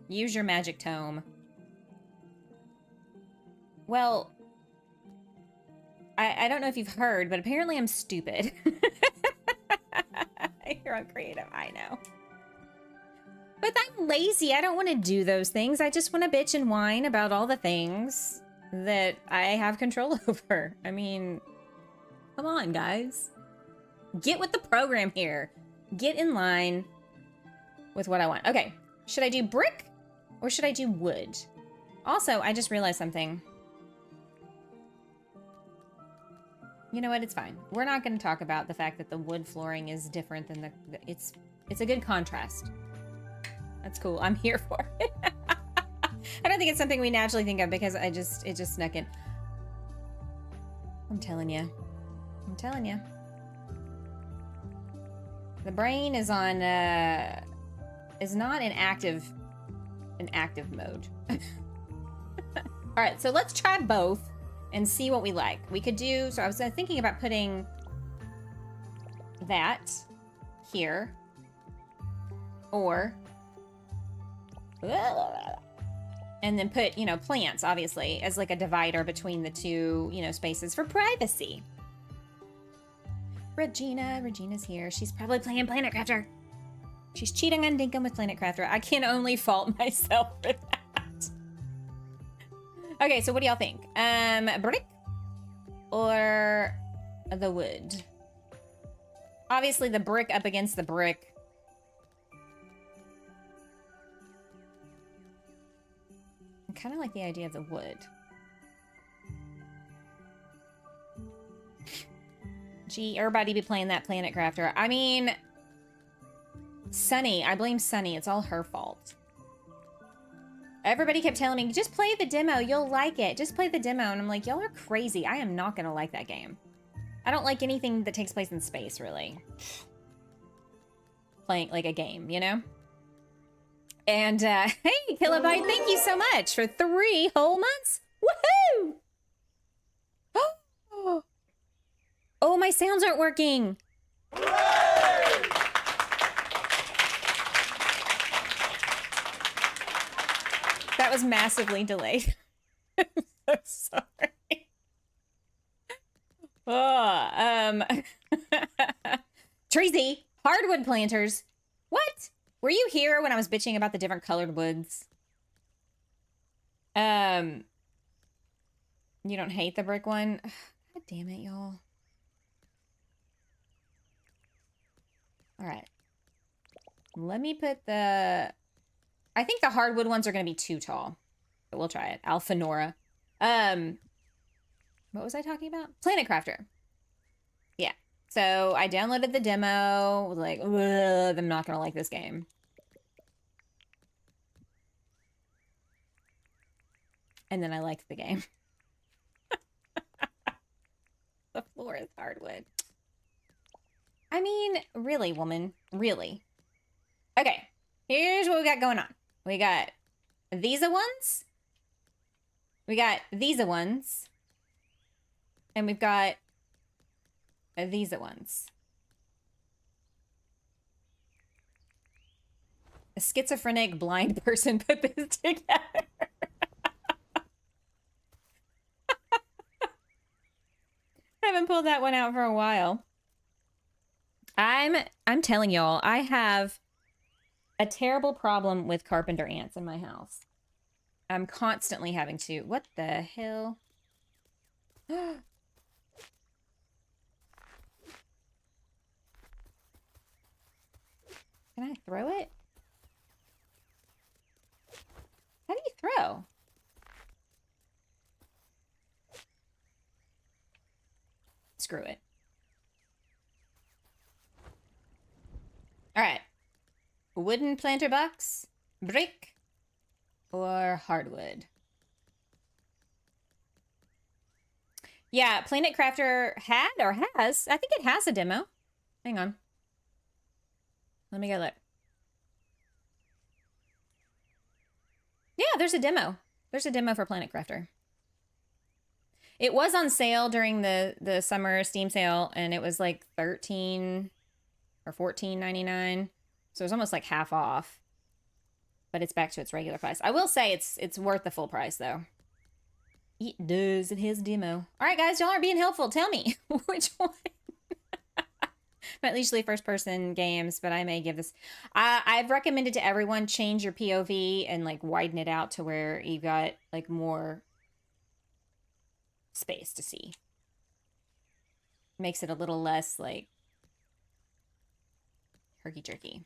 Use your magic tome. Well, I don't know if you've heard, but apparently I'm stupid. You're on creative, I know. But I'm lazy. I don't want to do those things. I just want to bitch and whine about all the things that I have control over. I mean, come on, guys. Get with the program here. Get in line with what I want. Okay, should I do brick or should I do wood? Also, I just realized something. You know what? It's fine. We're not going to talk about the fact that the wood flooring is different than it's a good contrast. That's cool. I'm here for it. I don't think it's something we naturally think of because it just snuck in. I'm telling you. I'm telling you. The brain is on is not in active mode. All right, so let's try both and see what we like. We could do, so I was thinking about putting that here. Or... And then put, you know, plants, obviously, as like a divider between the two, you know, spaces for privacy. Regina's here. She's probably playing Planet Crafter. She's cheating on Dinkum with Planet Crafter. I can only fault myself for that. Okay, so what do y'all think? Brick or the wood? Obviously the brick up against the brick. I kind of like the idea of the wood. Gee, everybody be playing that Planet Crafter. I mean, Sunny. I blame Sunny. It's all her fault. Everybody kept telling me, just play the demo. You'll like it. Just play the demo. And I'm like, y'all are crazy. I am not going to like that game. I don't like anything that takes place in space, really. Playing like a game, you know? And, hey, Kilobyte, thank you so much for 3 whole months. Woohoo! Oh, my sounds aren't working. That was massively delayed. I'm so sorry. Oh, Tracy, hardwood planters. What? Were you here when I was bitching about the different colored woods? You don't hate the brick one? God damn it, y'all. All right. Let me put the... I think the hardwood ones are going to be too tall. But we'll try it. Alphanora. What was I talking about? Planet Crafter. Yeah. So I downloaded the demo. Was like, I'm not going to like this game. And then I liked the game. The floor is hardwood. I mean, really, woman. Really. Okay. Here's what we got going on. We got these ones. We got these ones. And we've got these ones. A schizophrenic blind person put this together. I haven't pulled that one out for a while. I'm telling y'all, I have a terrible problem with carpenter ants in my house. I'm constantly having to... What the hell? Can I throw it? How do you throw? Screw it. All right. Wooden planter box, brick, or hardwood? Yeah, Planet Crafter had or has. I think it has a demo. Hang on. Let me go look. Yeah, there's a demo. There's a demo for Planet Crafter. It was on sale during the summer Steam sale, and it was like $13 or $14.99. So it's almost like half off. But it's back to its regular price. I will say it's worth the full price, though. It does. It has a demo. All right, guys, y'all are being helpful. Tell me which one. At least first-person games, but I may give this... I've recommended to everyone, change your POV and, like, widen it out to where you've got, like, more space to see. Makes it a little less, like, herky-jerky.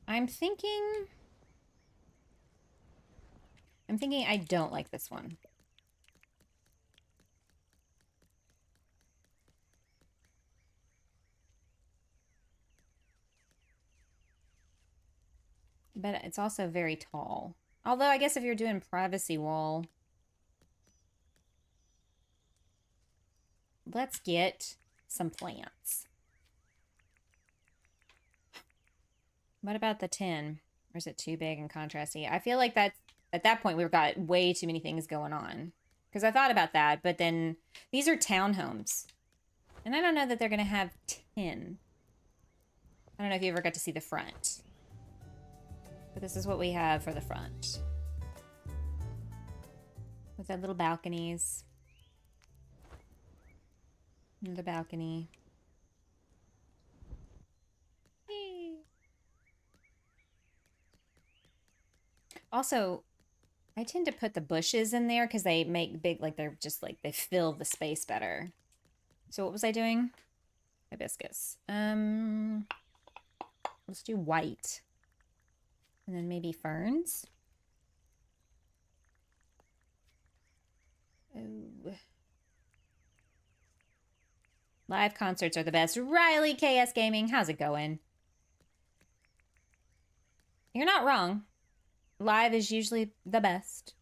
I'm thinking I don't like this one. But it's also very tall. Although I guess if you're doing privacy wall, let's get some plants. What about the 10? Or is it too big and contrasty? I feel like that at that point we've got way too many things going on. Because I thought about that, but then these are townhomes. And I don't know that they're gonna have tin. I don't know if you ever got to see the front. But this is what we have for the front. With that little balconies. Another balcony. Hey. Also, I tend to put the bushes in there because they make big, like they're just like, they fill the space better. So what was I doing? Hibiscus. Let's do white. And then maybe ferns. Oh. Live concerts are the best. RileyKSGaming, how's it going? You're not wrong. Live is usually the best.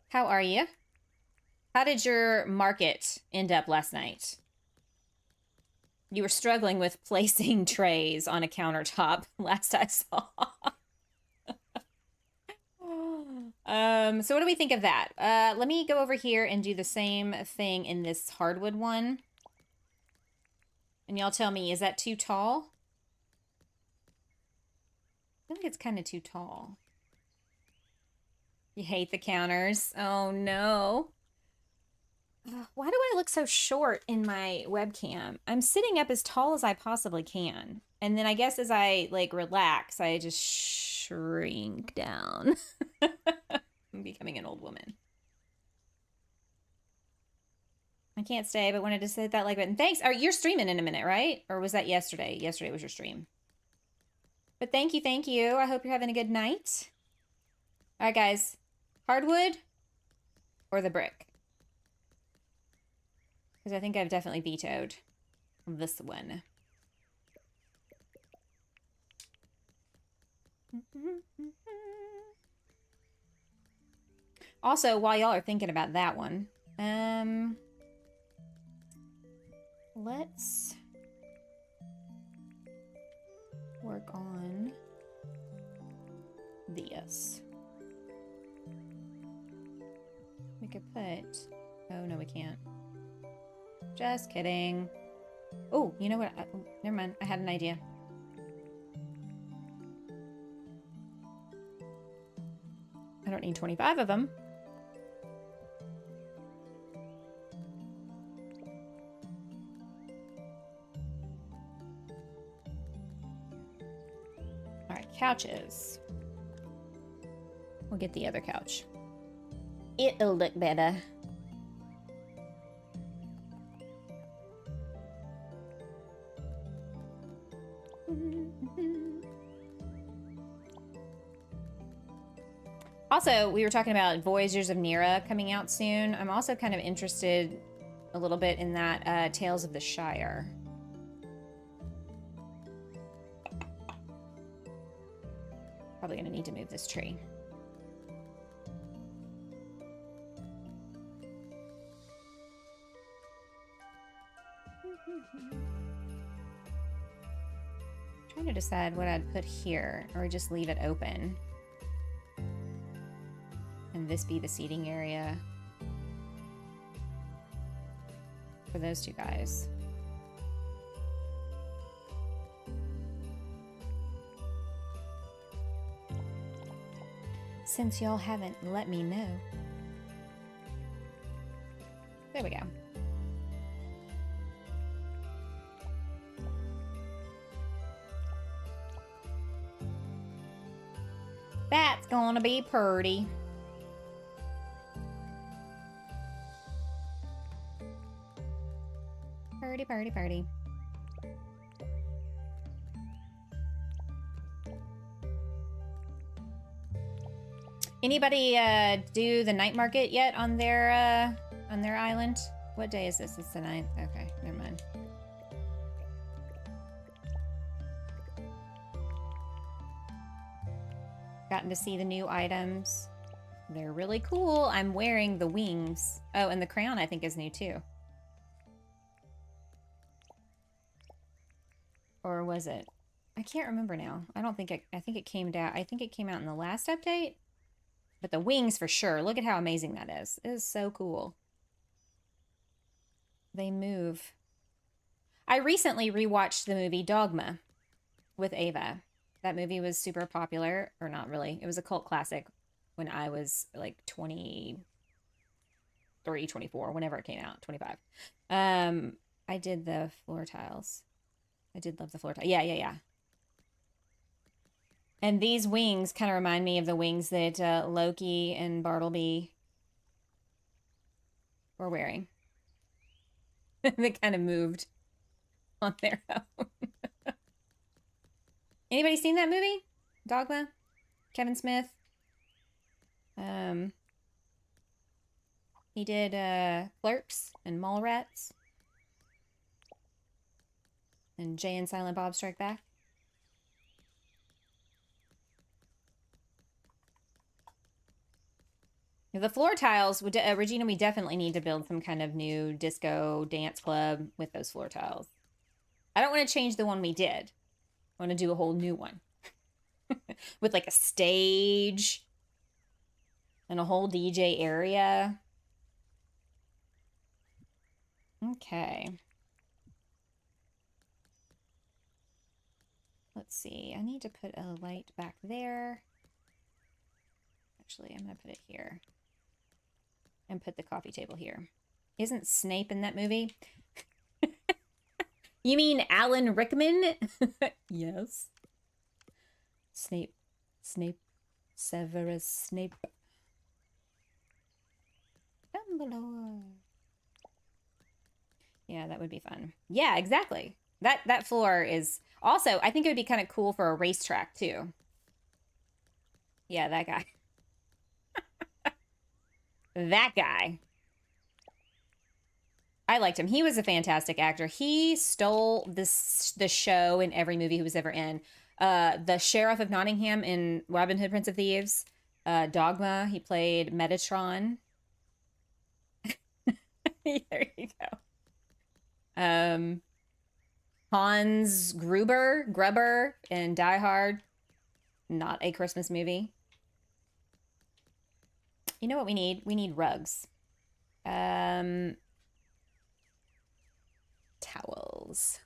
How are you? How did your market end up last night? You were struggling with placing trays on a countertop last I saw. So what do we think of that? Let me go over here and do the same thing in this hardwood one. And y'all tell me, is that too tall? I feel like it's kind of too tall. You hate the counters? Oh no. Why do I look so short in my webcam? I'm sitting up as tall as I possibly can. And then I guess as I like relax, I just shrink down. I'm becoming an old woman. I can't stay, but wanted to hit that like button. Thanks. You're streaming in a minute, right? Or was that yesterday? Yesterday was your stream. But thank you, thank you. I hope you're having a good night. All right, guys. Hardwood or the brick? Because I think I've definitely vetoed this one. Also, while y'all are thinking about that one, let's work on this. We could put... Oh, no, we can't. Just kidding. Oh, you know what? Never mind. I had an idea. I don't need 25 of them. All right, couches. We'll get the other couch. It'll look better. Also, we were talking about Voyagers of Nira coming out soon. I'm also kind of interested a little bit in that Tales of the Shire. Probably gonna need to move this tree. Trying to decide what I'd put here, or just leave it open. And this be the seating area for those two guys. Since y'all haven't let me know. There we go. That's gonna be pretty. Party, party. Anybody do the night market yet on their island? What day is this? It's the 9th. Okay, never mind. Gotten to see the new items. They're really cool. I'm wearing the wings. Oh, and the crown I think is new too. Or was it? I can't remember now. I don't think I think it came down. I think it came out in the last update. But the wings for sure. Look at how amazing that is. It is so cool. They move. I recently rewatched the movie Dogma with Ava. That movie was super popular, or not really. It was a cult classic when I was like 23, 24, whenever it came out, 25. I did the floor tiles. I did love the floor tiles. Yeah. And these wings kind of remind me of the wings that Loki and Bartleby were wearing. They kind of moved on their own. Anybody seen that movie? Dogma? Kevin Smith? He did Clerks and Mallrats. And Jay and Silent Bob Strike Back. The floor tiles, Regina, we definitely need to build some kind of new disco dance club with those floor tiles. I don't want to change the one we did. I want to do a whole new one. With like a stage and a whole DJ area. Okay. Let's see. I need to put a light back there. Actually, I'm going to put it here. And put the coffee table here. Isn't Snape in that movie? You mean Alan Rickman? Yes. Snape. Severus Snape. Dumbledore. Yeah, that would be fun. Yeah, exactly. That floor is... Also, I think it would be kind of cool for a racetrack, too. Yeah, that guy. That guy. I liked him. He was a fantastic actor. He stole the show in every movie he was ever in. The Sheriff of Nottingham in Robin Hood, Prince of Thieves. Dogma, he played Metatron. There you go. Hans Gruber in Die Hard. Not a Christmas movie. You know what we need? We need rugs. Towels.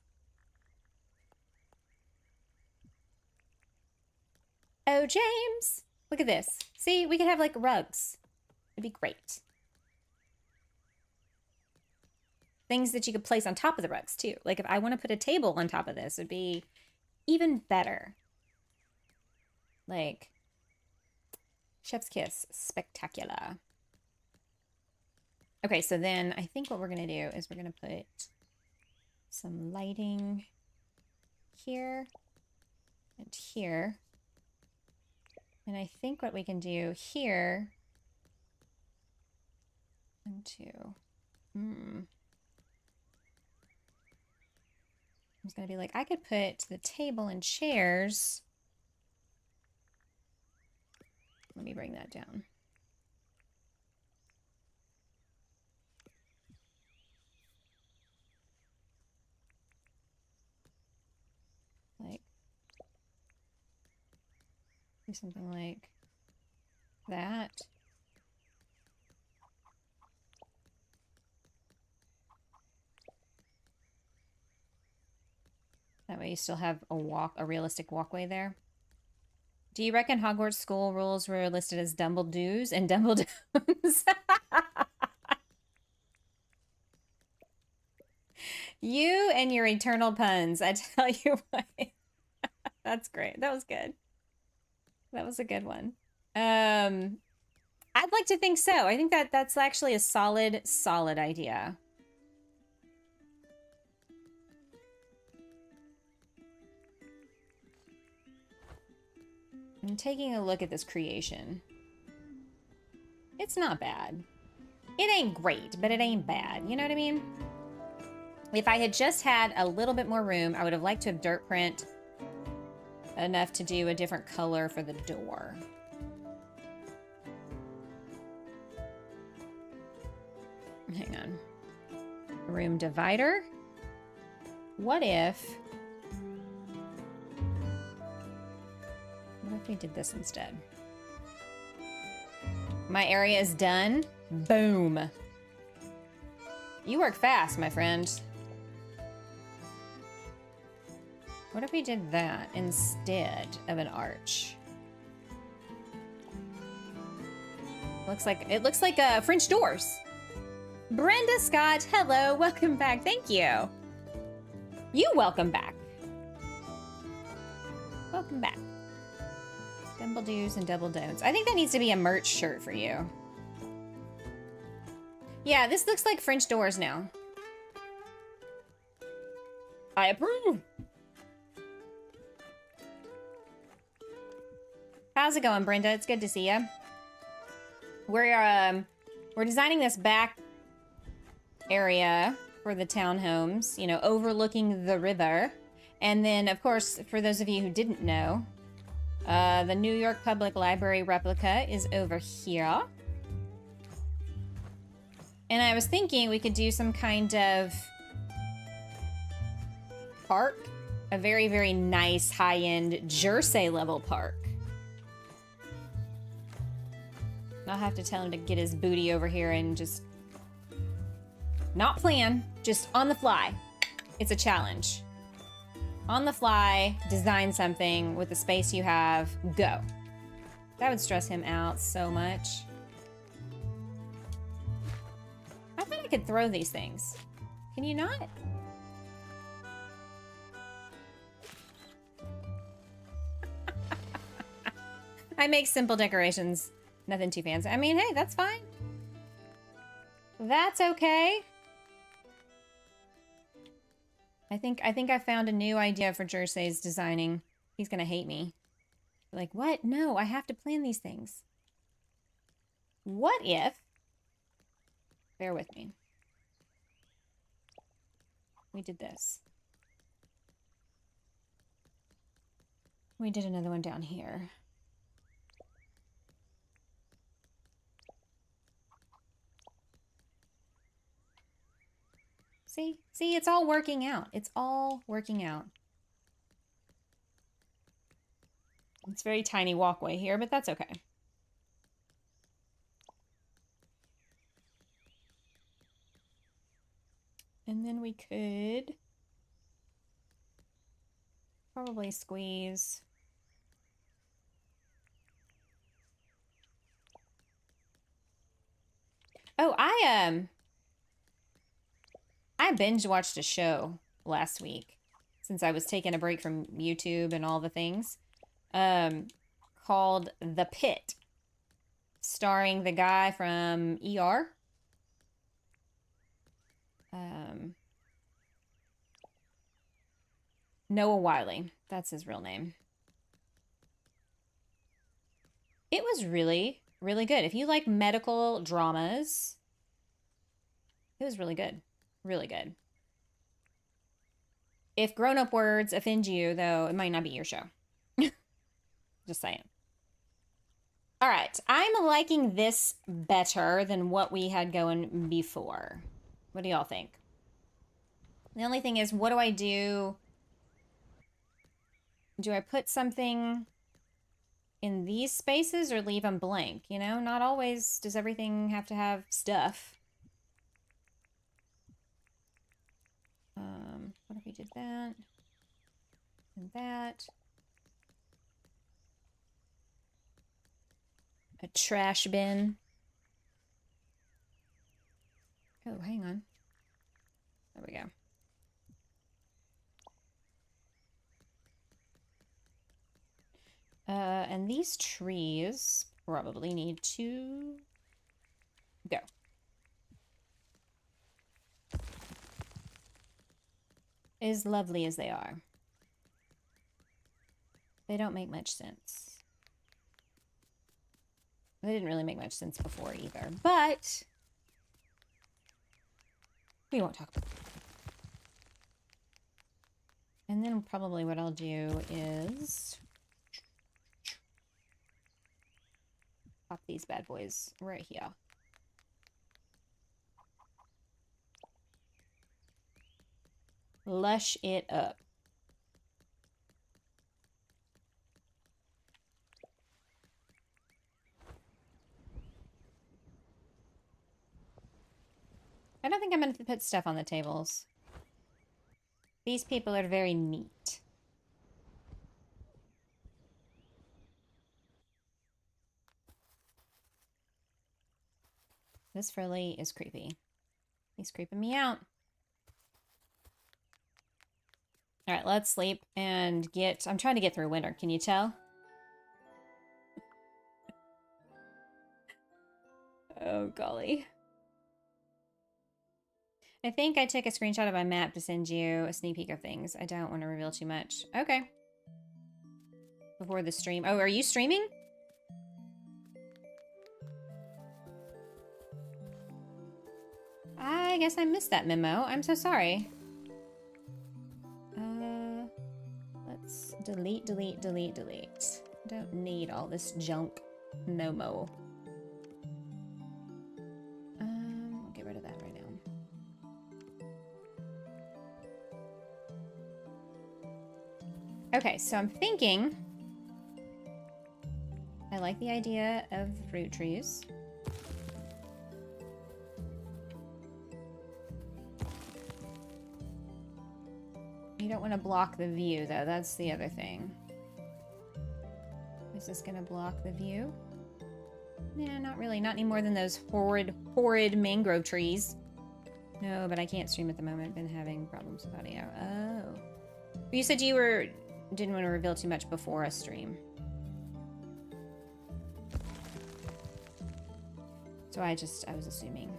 Oh, James! Look at this. See, we could have like rugs. It'd be great. Things that you could place on top of the rugs too. Like if I want to put a table on top of this, it'd be even better. Like, chef's kiss. Spectacular. Okay, so then I think what we're going to do is we're going to put some lighting here and here. And I think what we can do here... 1, 2... I was going to be like, I could put the table and chairs... Let me bring that down. Like, do something like that. That way you still have a realistic walkway there. Do you reckon Hogwarts school rules were listed as Dumbledoos and Dumbledoons? You and your eternal puns, I tell you what. That's great. That was good. That was a good one. I'd like to think so. I think that's actually a solid idea. I'm taking a look at this creation. It's not bad. It ain't great, but it ain't bad. You know what I mean? If I had just had a little bit more room, I would have liked to have dirt print enough to do a different color for the door. Hang on. Room divider? What if we did this instead? My area is done. Boom. You work fast, my friend. What if we did that instead of an arch? It looks like French doors. Brenda Scott, hello, welcome back. Thank you. You welcome back. Welcome back. Double do's and double don'ts. I think that needs to be a merch shirt for you. Yeah, this looks like French doors now. I approve. How's it going, Brenda? It's good to see you. We're designing this back area for the townhomes, you know, overlooking the river. And then, of course, for those of you who didn't know, the New York Public Library replica is over here. And I was thinking we could do some kind of park, a very, very nice high-end Jersey level park. I'll have to tell him to get his booty over here and just not plan, just on the fly. It's a challenge. On the fly, design something with the space you have, go. That would stress him out so much. I thought I could throw these things. Can you not? I make simple decorations. Nothing too fancy. I mean, hey, that's fine. That's okay. I think I found a new idea for Jersey's designing. He's gonna hate me. Like, what? No, I have to plan these things. What if... Bear with me. We did this. We did another one down here. See, it's all working out. It's all working out. It's a very tiny walkway here, but that's okay. And then we could probably squeeze. Oh, I binge watched a show last week since I was taking a break from YouTube and all the things, called The Pit, starring the guy from ER. Noah Wiley, that's his real name. It was really, really good. If you like medical dramas, it was really good. Really good. If grown-up words offend you, though, it might not be your show. Just saying. All right, I'm liking this better than what we had going before. What do y'all think? The only thing is, what do I do? Do I put something in these spaces or leave them blank? You know, not always does everything have to have stuff. What if we did that and that? A trash bin. Oh, hang on. There we go. And these trees probably need to go. As lovely as they are, they don't make much sense. They didn't really make much sense before either, but we won't talk about it. And then probably what I'll do is pop these bad boys right here. Lush it up. I don't think I'm going to put stuff on the tables. These people are very neat. This frilly is creepy. He's creeping me out. All right, let's sleep and get... I'm trying to get through winter. Can you tell? Oh, golly. I think I took a screenshot of my map to send you a sneak peek of things. I don't want to reveal too much. Okay. Before the stream. Oh, are you streaming? I guess I missed that memo. I'm so sorry. Let's delete. Don't need all this junk. No mo. I'll get rid of that right now. Okay, so I'm thinking I like the idea of fruit trees. You don't want to block the view, though. That's the other thing. Is this going to block the view? Nah, not really. Not any more than those horrid mangrove trees. No, but I can't stream at the moment. Been having problems with audio. Oh. You said you didn't want to reveal too much before a stream. So I was assuming.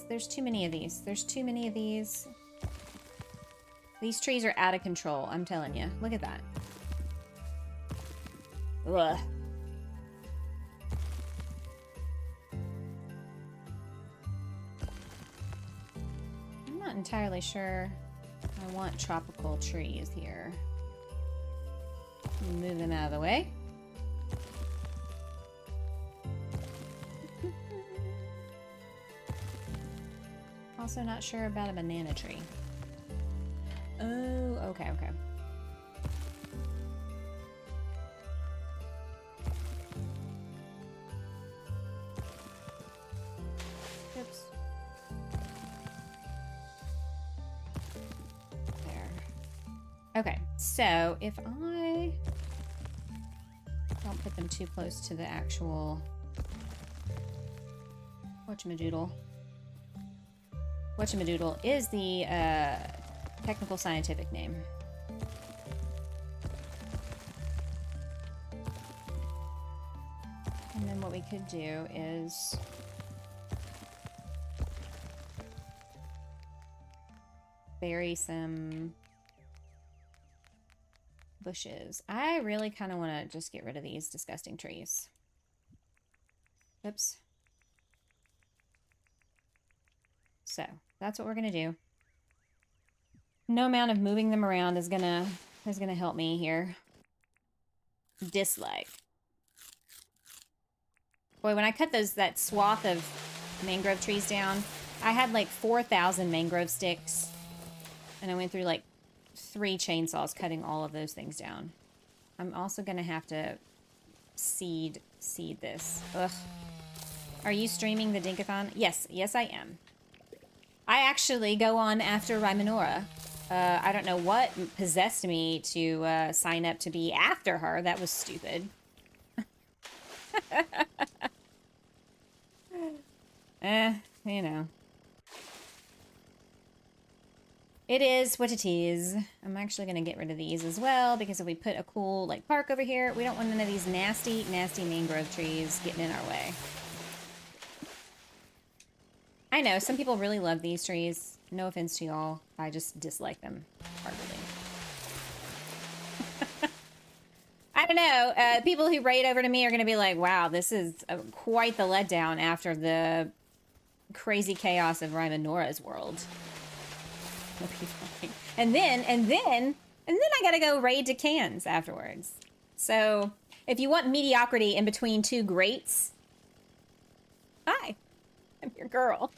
There's too many of these. There's too many of these. These trees are out of control, I'm telling you. Look at that. Ugh. I'm not entirely sure I want tropical trees here. Move them out of the way. Also not sure about a banana tree. Oh, okay. Oops. There. Okay, so if I don't put them too close to the actual whatchamadoodle. Whatchamadoodle is the technical scientific name. And then what we could do is bury some bushes. I really kind of want to just get rid of these disgusting trees. Oops. So that's what we're gonna do. No amount of moving them around is gonna help me here. Dislike. Boy, when I cut that swath of mangrove trees down, I had like 4,000 mangrove sticks, and I went through like 3 chainsaws cutting all of those things down. I'm also gonna have to seed this. Ugh. Are you streaming the Dinkathon? Yes, I am. I actually go on after Rymanora. I don't know what possessed me to sign up to be after her. That was stupid. You know. It is what it is. I'm actually going to get rid of these as well, because if we put a cool like park over here, we don't want none of these nasty mangrove trees getting in our way. I know, some people really love these trees. No offense to y'all. I just dislike them heartily. I don't know. People who raid over to me are going to be like, wow, this is quite the letdown after the crazy chaos of Rymanora's world. And then I got to go raid to cans afterwards. So if you want mediocrity in between 2 greats, hi. I'm your girl.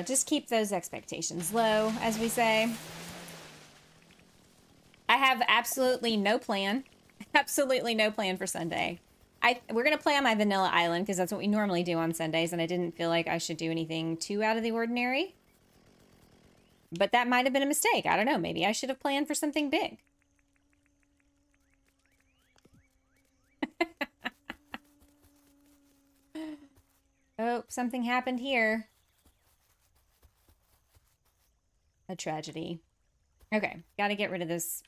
Just keep those expectations low, as we say. I have absolutely no plan. Absolutely no plan for Sunday. We're gonna play on my vanilla island because that's what we normally do on Sundays, and I didn't feel like I should do anything too out of the ordinary. But that might have been a mistake. I don't know. Maybe I should have planned for something big. Oh, something happened here. A tragedy. Okay, gotta get rid of this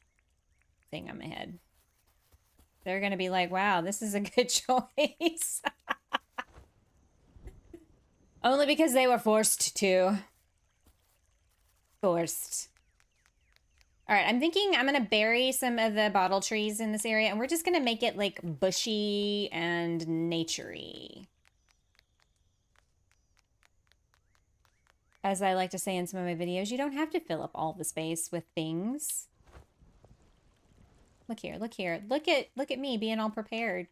thing on my head. They're gonna be like, wow, this is a good choice. Only because they were forced to. Forced. All right, I'm thinking I'm gonna bury some of the bottle trees in this area, and we're just gonna make it like bushy and naturey. As I like to say in some of my videos, you don't have to fill up all the space with things. Look here, look here. Look at me being all prepared.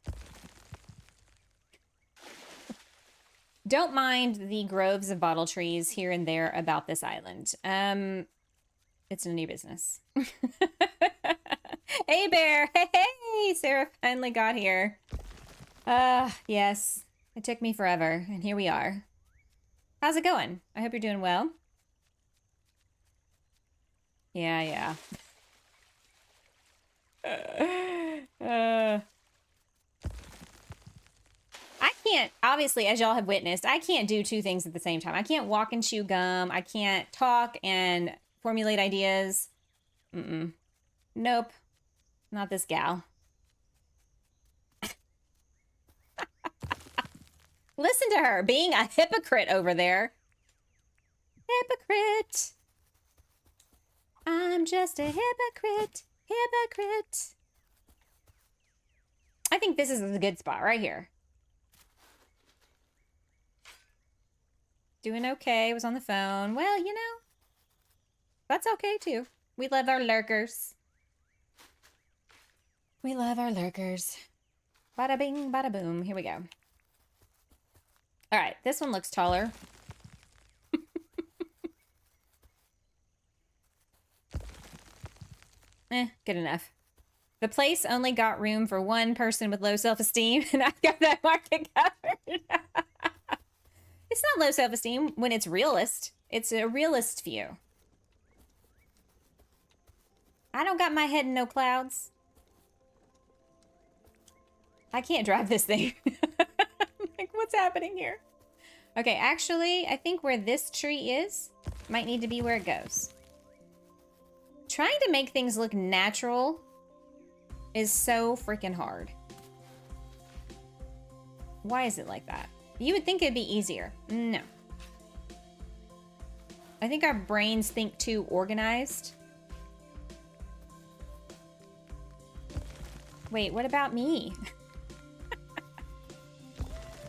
Don't mind the groves of bottle trees here and there about this island. It's none of your business. Hey, Bear. Hey, Sarah finally got here. Yes. It took me forever, and here we are. How's it going? I hope you're doing well. Yeah. I can't, obviously, as y'all have witnessed, I can't do two things at the same time. I can't walk and chew gum. I can't talk and formulate ideas. Nope. Not this gal. Listen to her being a hypocrite over there. Hypocrite. I'm just a hypocrite. Hypocrite. I think this is a good spot right here. Doing okay. Was on the phone. Well, you know, that's okay too. We love our lurkers. We love our lurkers. Bada bing, bada boom. Here we go. All right, this one looks taller. Good enough. The place only got room for one person with low self-esteem, and I got that market covered. It's not low self-esteem when it's realist. It's a realist view. I don't got my head in no clouds. I can't drive this thing. Like, what's happening here? Okay, actually, I think where this tree is might need to be where it goes. Trying to make things look natural is so freaking hard. Why is it like that? You would think it'd be easier. No. I think our brains think too organized. Wait, what about me?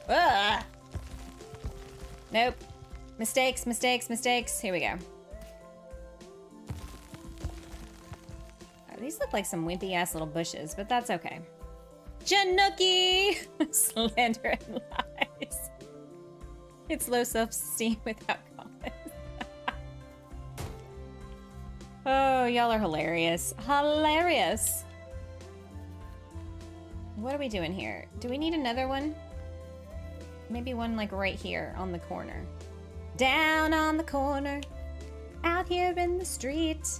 Ugh. Nope. Mistakes, mistakes, mistakes. Here we go. These look like some wimpy ass little bushes, but that's okay. Januki! Slander and lies. It's low self-esteem without comment. Oh, y'all are hilarious. Hilarious. What are we doing here? Do we need another one? Maybe one like right here on the corner. Down on the corner. Out here in the street.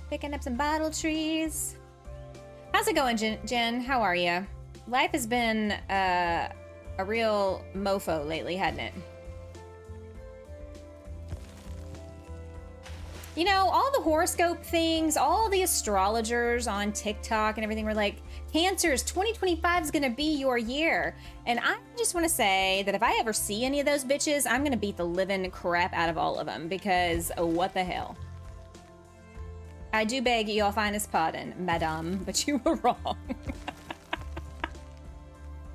Picking up some bottle trees. How's it going, Jen? How are you? Life has been a real mofo lately, hasn't it? You know, all the horoscope things, all the astrologers on TikTok and everything were like, Cancers, 2025 is gonna be your year. And I just wanna say that if I ever see any of those bitches, I'm gonna beat the living crap out of all of them because what the hell? I do beg your finest pardon, madame, but you were wrong.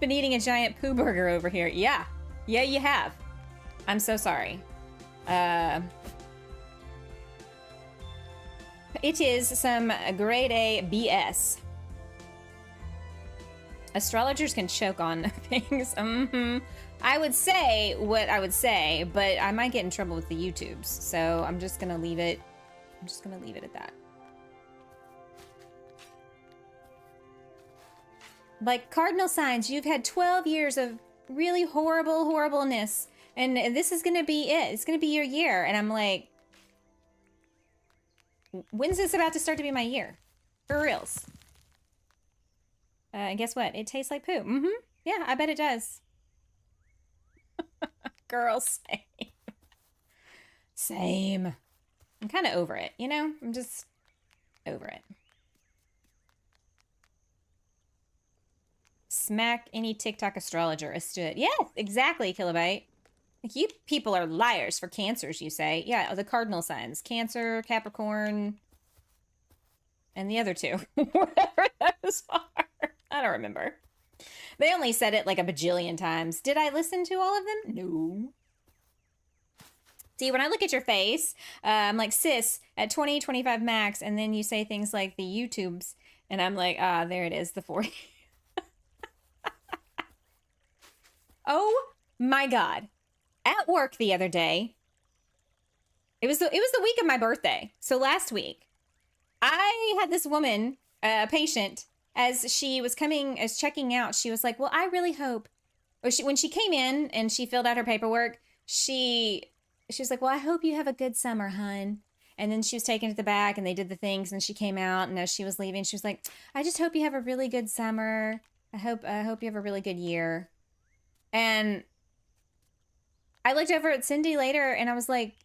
Been eating a giant poo burger over here. Yeah, you have. I'm so sorry. It is some grade A BS. Astrologers can choke on things. I would say what I would say, but I might get in trouble with the YouTubes. So I'm just gonna leave it. I'm just gonna leave it at that. Like, cardinal signs, you've had 12 years of really horribleness, and this is gonna be it. It's gonna be your year. And I'm like, when's this about to start to be my year? For reals. And guess what? It tastes like poo. Mm-hmm. Yeah, I bet it does. Girl, same. Same. I'm kind of over it, you know? I'm just over it. Smack any TikTok astrologer as to it. Yes, exactly, Kilobyte. Like, you people are liars for cancers, you say. Yeah, the cardinal signs. Cancer, Capricorn, and the other two. Whatever those are. I don't remember. They only said it like a bajillion times. Did I listen to all of them? No. See, when I look at your face, I'm like, sis, at 20, 25 max, and then you say things like the YouTubes, and I'm like, ah, there it is, the 40. Oh my God. At work the other day, it was the week of my birthday. So last week, I had this woman, a patient, as she was checking out, she was like, well, I really hope, when she came in and she filled out her paperwork, she was like, well, I hope you have a good summer, hun. And then she was taken to the back and they did the things and she came out, and as she was leaving, she was like, I just hope you have a really good summer. I hope you have a really good year. And I looked over at Cindy later and I was like,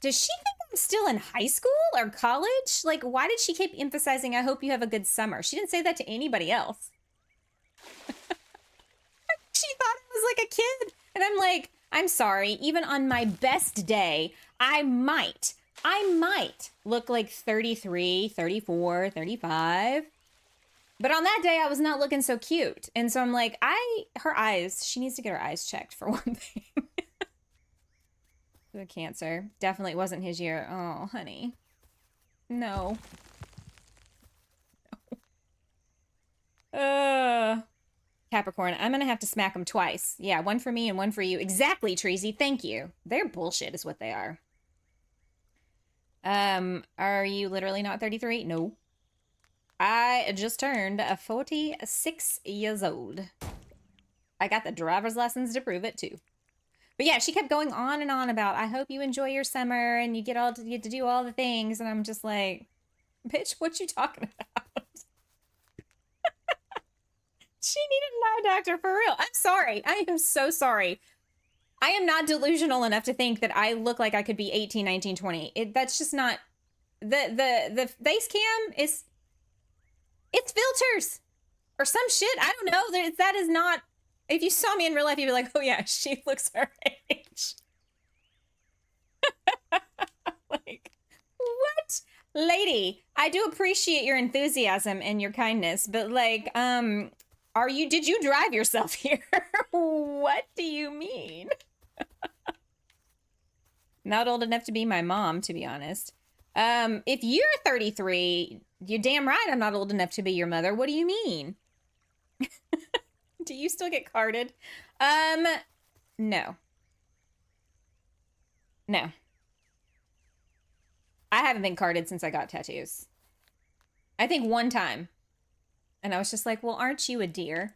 does she think I'm still in high school or college? Like, why did she keep emphasizing, I hope you have a good summer? She didn't say that to anybody else. She thought I was like a kid. And I'm like, I'm sorry, even on my best day, I might look like 33, 34, 35. But on that day, I was not looking so cute. And so I'm like, her eyes, she needs to get her eyes checked for one thing. The Cancer. Definitely wasn't his year. Oh, honey. No. Capricorn, I'm gonna have to smack them twice. Yeah, one for me and one for you. Exactly, Treasy. Thank you. They're bullshit is what they are. Are you literally not 33? No. I just turned 46 years old. I got the driver's lessons to prove it too. But yeah, she kept going on and on about, I hope you enjoy your summer and you get to do all the things. And I'm just like, bitch, what you talking about? She needed an eye doctor for real. I'm sorry. I am so sorry. I am not delusional enough to think that I look like I could be 18, 19, 20. That's just not, the face cam is, it's filters or some shit. I don't know. That is not, if you saw me in real life, you'd be like, oh yeah, she looks her age. Like, what? Lady, I do appreciate your enthusiasm and your kindness, but like, did you drive yourself here? What do you mean? Not old enough to be my mom, to be honest. If you're 33, you're damn right I'm not old enough to be your mother. What do you mean? Do you still get carded? No. No. I haven't been carded since I got tattoos. I think one time. And I was just like, well, aren't you a dear?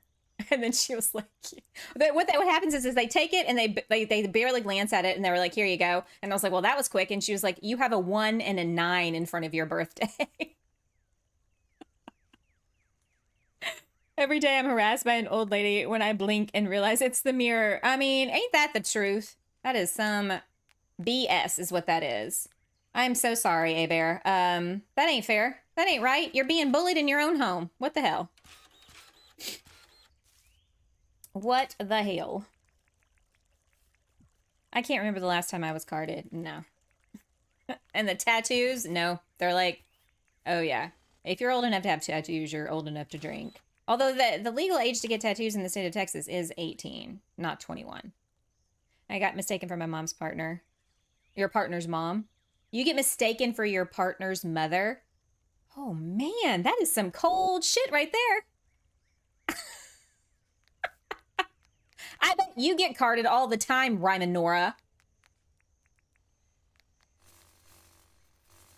And then she was like, what happens is they take it and they barely glance at it and they were like, here you go. And I was like, well, that was quick. And she was like, you have a 1 and a 9 in front of your birthday. Every day I'm harassed by an old lady when I blink and realize it's the mirror. I mean, ain't that the truth? That is some BS is what that is. I'm so sorry, A-Bear. That ain't fair. That ain't right. You're being bullied in your own home. What the hell? What the hell? I can't remember the last time I was carded. No. And the tattoos? No. They're like, oh yeah. If you're old enough to have tattoos, you're old enough to drink. Although the legal age to get tattoos in the state of Texas is 18, not 21. I got mistaken for my mom's partner. Your partner's mom. You get mistaken for your partner's mother. Oh man, that is some cold shit right there. I bet you get carded all the time, Rymanora.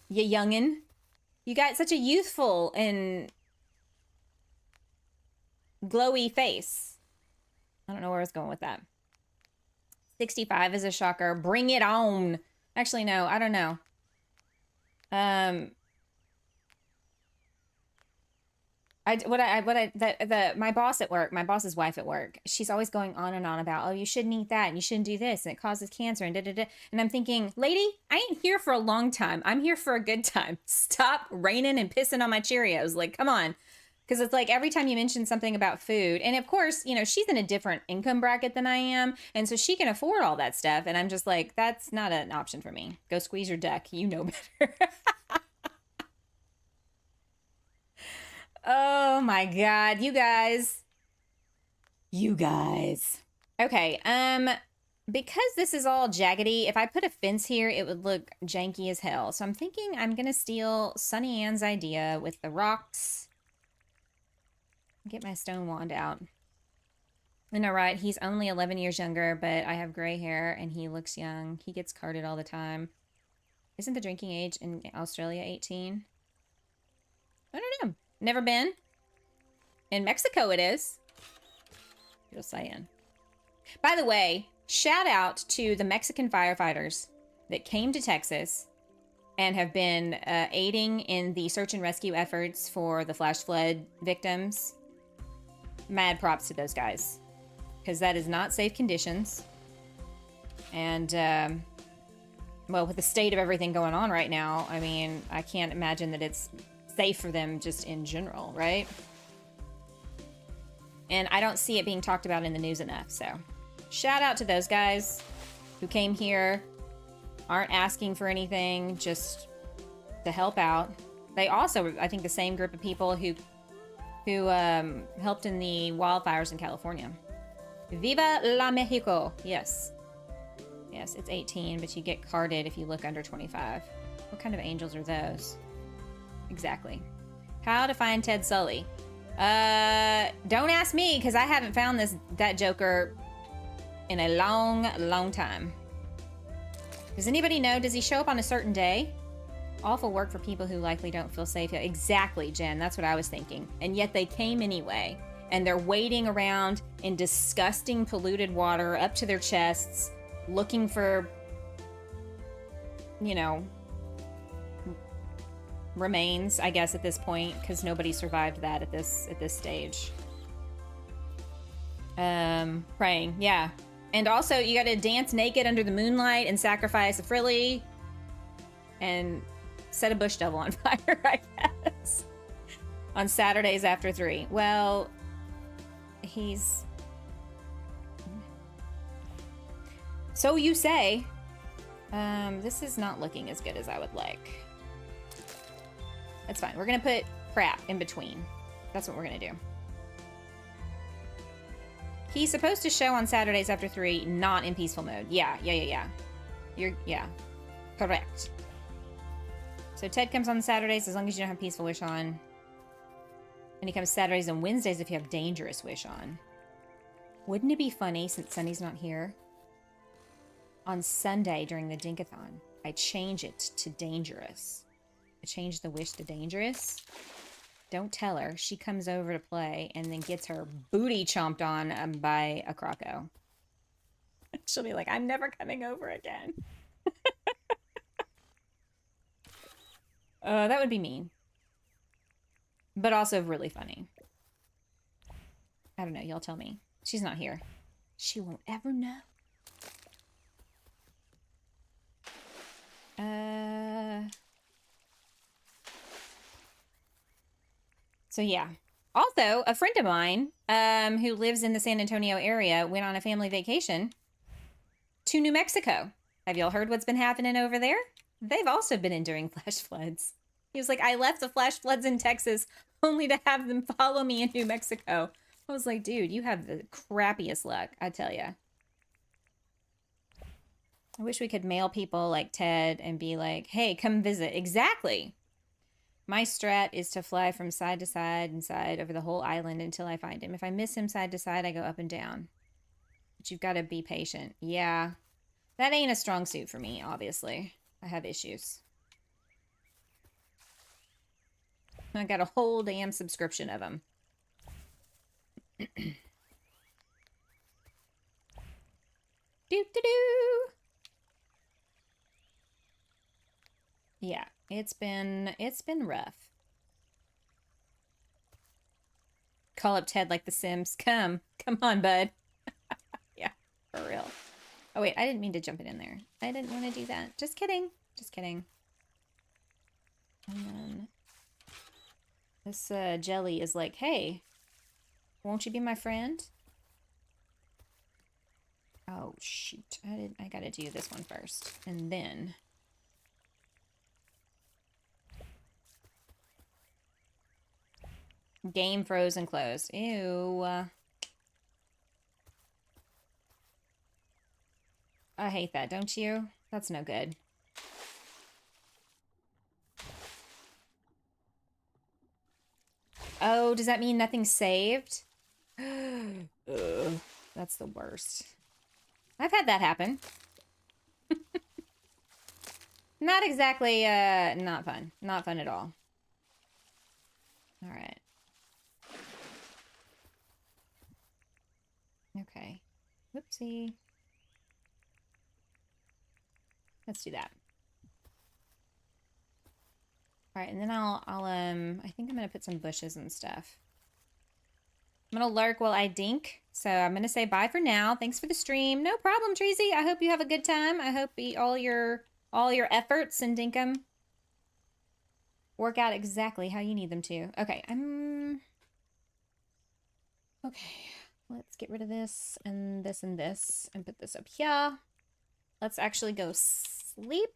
You youngin'. You got such a youthful and glowy face. I don't know where I was going with that. 65 is a shocker. Bring it on. Actually, no, I don't know. My boss at work, my boss's wife at work, she's always going on and on about, oh, you shouldn't eat that and you shouldn't do this and it causes cancer and da da da. And I'm thinking, lady, I ain't here for a long time. I'm here for a good time. Stop raining and pissing on my Cheerios. Like, come on. Because it's like every time you mention something about food, and of course, you know, she's in a different income bracket than I am, and so she can afford all that stuff. And I'm just like, that's not an option for me. Go squeeze your duck. You know better. Oh my God, you guys. You guys. Okay, because this is all jaggedy, if I put a fence here, it would look janky as hell. So I'm thinking I'm gonna steal SunnyAnn's idea with the rocks. Get my stone wand out. And all right, he's only 11 years younger, but I have gray hair and he looks young. He gets carded all the time. Isn't the drinking age in Australia 18? I don't know. Never been. In Mexico it is. Just saying. By the way, shout out to the Mexican firefighters that came to Texas and have been aiding in the search and rescue efforts for the flash flood victims. Mad props to those guys. Because that is not safe conditions. And, well, with the state of everything going on right now, I mean, I can't imagine that it's safe for them just in general, right? And I don't see it being talked about in the news enough, so shout out to those guys who came here, aren't asking for anything, just to help out. They also, I think, the same group of people who helped in the wildfires in California. Viva la Mexico! Yes. Yes, it's 18, but you get carded if you look under 25. What kind of angels are those? Exactly. How to find Ted Sully. Don't ask me, because I haven't found that Joker in a long, long time. Does anybody know? Does he show up on a certain day? Awful work for people who likely don't feel safe. Exactly, Jen. That's what I was thinking. And yet they came anyway. And they're wading around in disgusting polluted water up to their chests, looking for, you know, remains, I guess, at this point, because nobody survived that at this stage. Praying, yeah. And also, you gotta dance naked under the moonlight and sacrifice a frilly and set a bush devil on fire, I guess. On Saturdays after 3. Well, he's... So you say. This is not looking as good as I would like. That's fine. We're gonna put crap in between. That's what we're gonna do. He's supposed to show on Saturdays after 3, not in peaceful mode. Yeah. Yeah. Correct. So Ted comes on Saturdays as long as you don't have Peaceful Wish on. And he comes Saturdays and Wednesdays if you have Dangerous Wish on. Wouldn't it be funny, since Sunny's not here, on Sunday during the Dinkathon, I change it to Dangerous. I change the wish to Dangerous. Don't tell her. She comes over to play and then gets her booty chomped on by a croco. She'll be like, I'm never coming over again. That would be mean. But also really funny. I don't know. Y'all tell me. She's not here. She won't ever know. So yeah. Also, a friend of mine who lives in the San Antonio area went on a family vacation to New Mexico. Have y'all heard what's been happening over there? They've also been enduring flash floods. He was like, I left the flash floods in Texas only to have them follow me in New Mexico. I was like, dude, you have the crappiest luck, I tell ya. I wish we could mail people like Ted and be like, hey, come visit. Exactly. My strat is to fly from side to side and side over the whole island until I find him. If I miss him side to side, I go up and down. But you've got to be patient. Yeah. That ain't a strong suit for me, obviously. I have issues. I got a whole damn subscription of them. Do-do-do! Yeah, it's been rough. Call up Ted like the Sims. Come on, bud. Yeah, for real. Oh wait, I didn't mean to jump it in there. I didn't want to do that. Just kidding. Just kidding. And then this jelly is like, hey, won't you be my friend? Oh shoot, I gotta do this one first, and then game froze and closed. Ew. I hate that, don't you? That's no good. Oh, does that mean nothing's saved? Ugh, that's the worst. I've had that happen. Not exactly, not fun. Not fun at all. All right. Okay. Whoopsie. Let's do that. All right, and then I think I'm gonna put some bushes and stuff. I'm gonna lurk while I dink. So I'm gonna say bye for now. Thanks for the stream. No problem, Tracy. I hope you have a good time. I hope all your efforts in Dinkum work out exactly how you need them to. Okay, okay. Let's get rid of this and this and this and put this up here. Let's actually go sleep.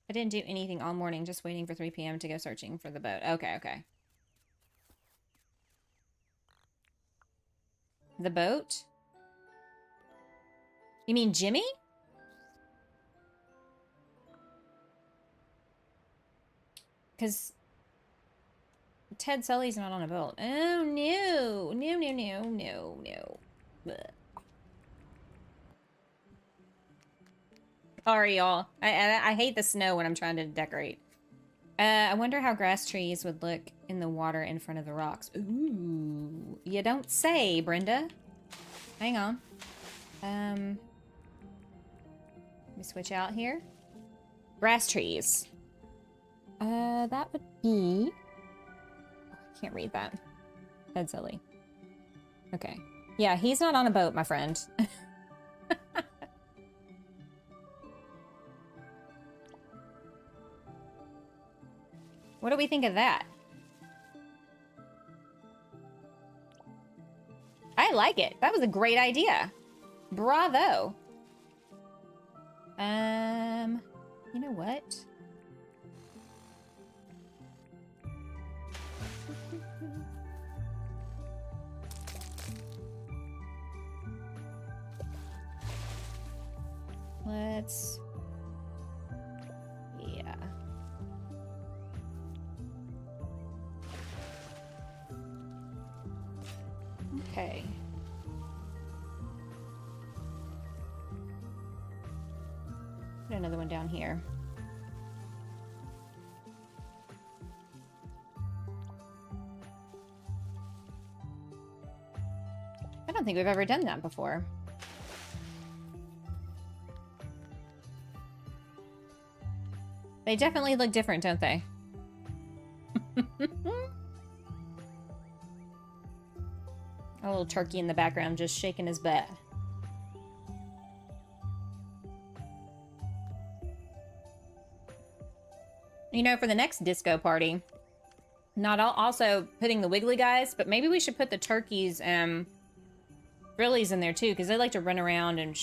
I didn't do anything all morning, just waiting for 3 p.m. to go searching for the boat. Okay, okay. The boat? You mean Jimmy? Because Ted Sully's not on a boat. Oh, no. No, no, no, no, no. Blech. Sorry, y'all. I hate the snow when I'm trying to decorate. I wonder how grass trees would look in the water in front of the rocks. Ooh. You don't say, Brenda. Hang on. Let me switch out here. Grass trees. That would be... Oh, I can't read that. That's silly. Okay. Yeah, he's not on a boat, my friend. What do we think of that? I like it. That was a great idea. Bravo. You know what? Let's... Yeah. Okay. Put another one down here. I don't think we've ever done that before. They definitely look different, don't they? A little turkey in the background just shaking his butt. You know, for the next disco party, not also putting the wiggly guys, but maybe we should put the turkeys and frillies in there too, because they like to run around and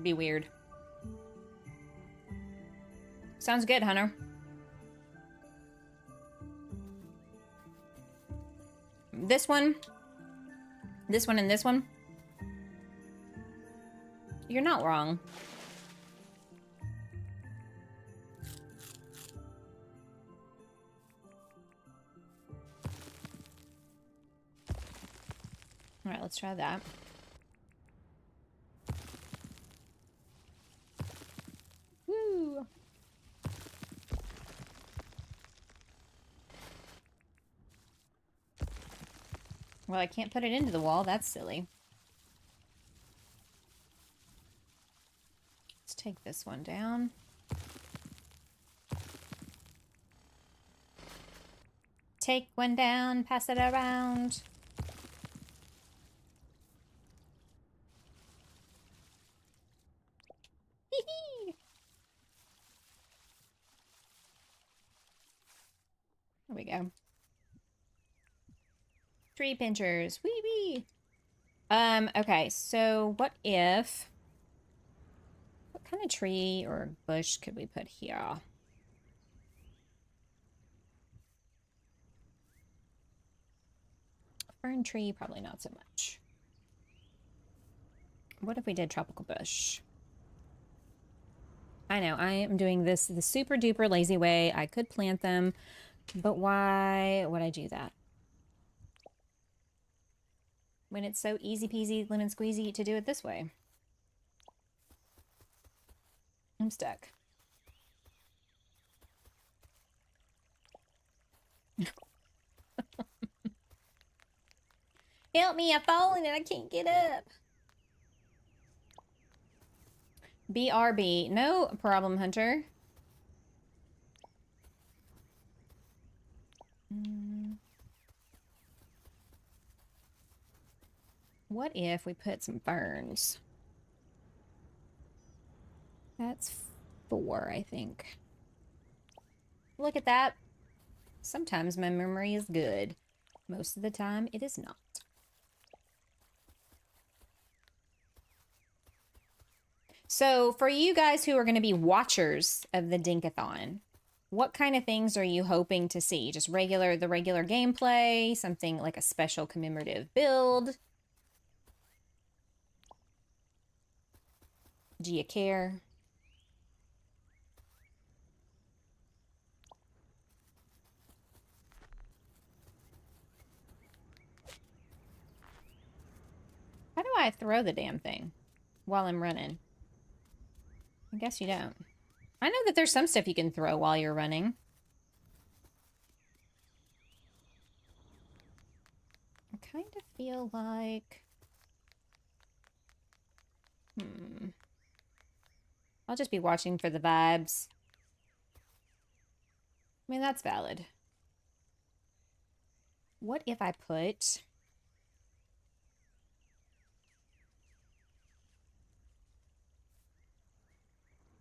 be weird. Sounds good, Hunter. This one, and this one. You're not wrong. All right, let's try that. Woo! Well, I can't put it into the wall. That's silly. Let's take this one down. Take one down, pass it around. Hee-hee. There we go. Tree pinchers. Wee wee. Okay, so what kind of tree or bush could we put here? Fern tree, probably not so much. What if we did tropical bush? I know, I am doing this the super duper lazy way. I could plant them, but why would I do that? When it's so easy peasy lemon squeezy to do it this way. I'm stuck. Help me, I've fallen and I can't get up. BRB, no problem, Hunter. What if we put some ferns? That's 4, I think. Look at that. Sometimes my memory is good. Most of the time, it is not. So, for you guys who are going to be watchers of the Dinkathon, what kind of things are you hoping to see? Just the regular gameplay? Something like a special commemorative build? Do you care? How do I throw the damn thing while I'm running? I guess you don't. I know that there's some stuff you can throw while you're running. I kind of feel like... I'll just be watching for the vibes. I mean, that's valid. What if I put...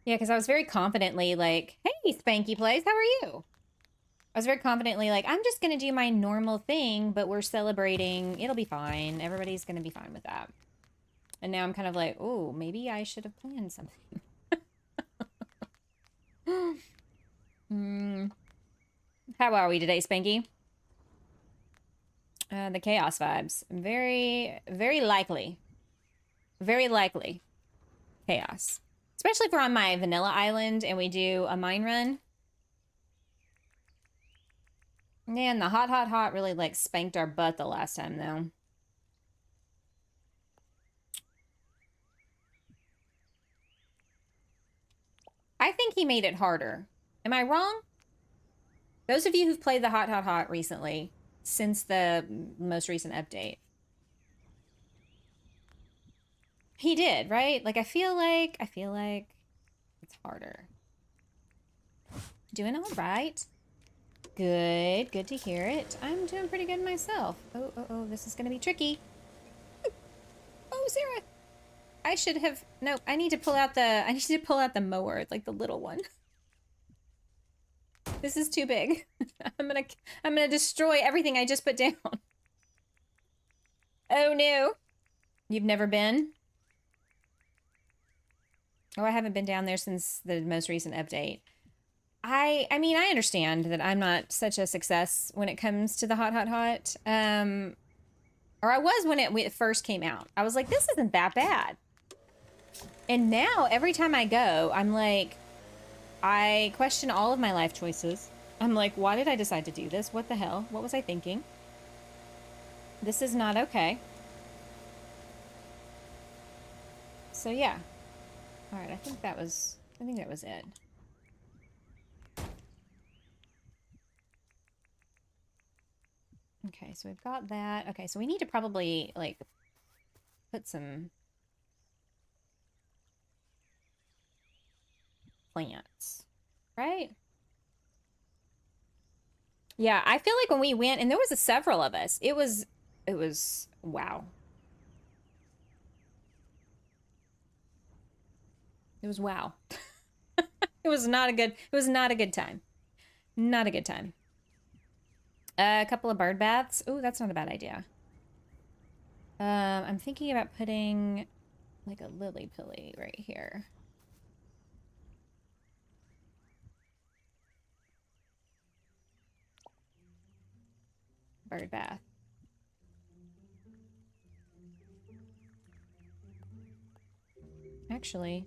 Yeah, because I was very confidently like, hey, Spanky Place, how are you? I was very confidently like, I'm just going to do my normal thing, but we're celebrating. It'll be fine. Everybody's going to be fine with that. And now I'm kind of like, oh, maybe I should have planned something. How are we today, Spanky? The chaos vibes. Very, very likely. Very likely. Chaos. Especially if we're on my vanilla island and we do a mine run. Man, the hot really like spanked our butt the last time though. I think he made it harder. Am I wrong? Those of you who've played the hot recently, since the most recent update. He did, right? Like I feel like it's harder. Doing all right. Good to hear it. I'm doing pretty good myself. Oh, this is gonna be tricky. Oh, Sarah. I should have, no, I need to pull out the mower, like the little one. This is too big. I'm gonna destroy everything I just put down. Oh no. You've never been? Oh, I haven't been down there since the most recent update. I mean, I understand that I'm not such a success when it comes to the hot. Or I was when it first came out. I was like, this isn't that bad. And now, every time I go, I'm like, I question all of my life choices. I'm like, why did I decide to do this? What the hell? What was I thinking? This is not okay. So yeah. All right, I think that was it. Okay, so we've got that. Okay, so we need to probably, like, put some plants, right? Yeah, I feel like when we went, and there was several of us, it was, wow. It was wow. It was not a good time. Not a good time. A couple of bird baths. Oh, that's not a bad idea. I'm thinking about putting like a lily pilly right here. Bird bath. Actually,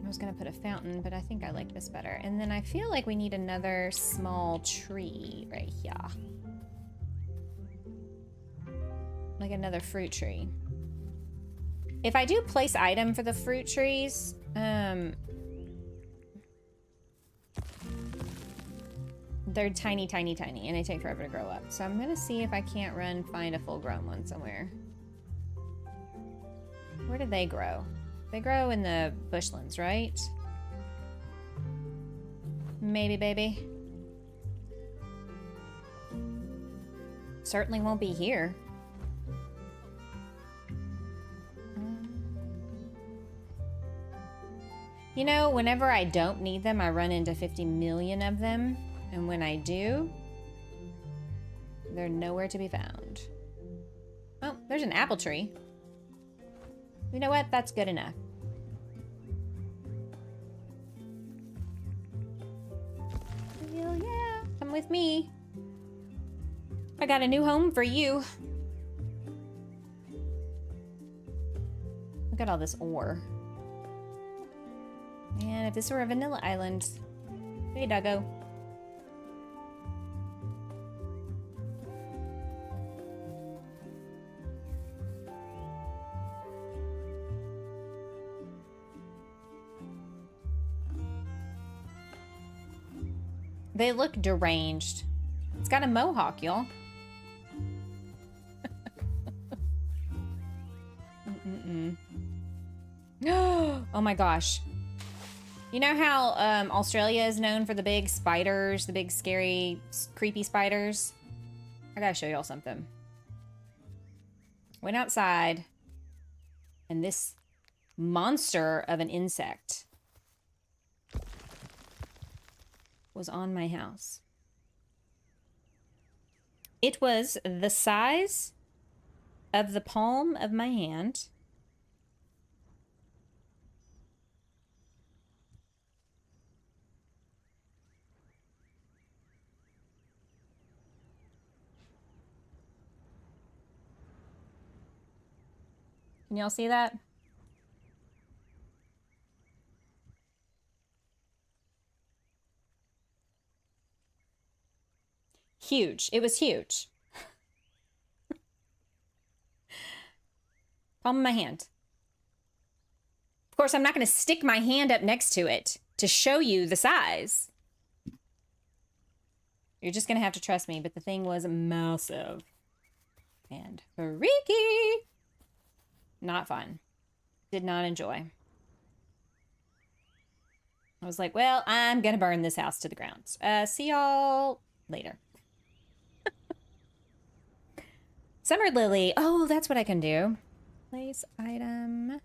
I was gonna put a fountain, but I think I like this better. And then I feel like we need another small tree right here. Like another fruit tree. If I do place item for the fruit trees, they're tiny, tiny, tiny, and they take forever to grow up. So I'm gonna see if I can't find a full-grown one somewhere. Where do they grow? They grow in the bushlands, right? Maybe, baby. Certainly won't be here. You know, whenever I don't need them, I run into 50 million of them. And when I do, they're nowhere to be found. Oh, there's an apple tree. You know what? That's good enough. Hell yeah, come with me. I got a new home for you. Look at all this ore. And if this were a vanilla island. Hey, doggo. They look deranged. It's got a mohawk, y'all. Oh my gosh. You know how Australia is known for the big spiders, the big scary, creepy spiders? I gotta show y'all something. Went outside, and this monster of an insect was on my house. It was the size of the palm of my hand. Can y'all see that? Huge. It was huge. Palm of my hand. Of course, I'm not going to stick my hand up next to it to show you the size. You're just going to have to trust me, but the thing was massive. And freaky. Not fun. Did not enjoy. I was like, well, I'm going to burn this house to the ground. See y'all later. Summer Lily. Oh, that's what I can do. Place item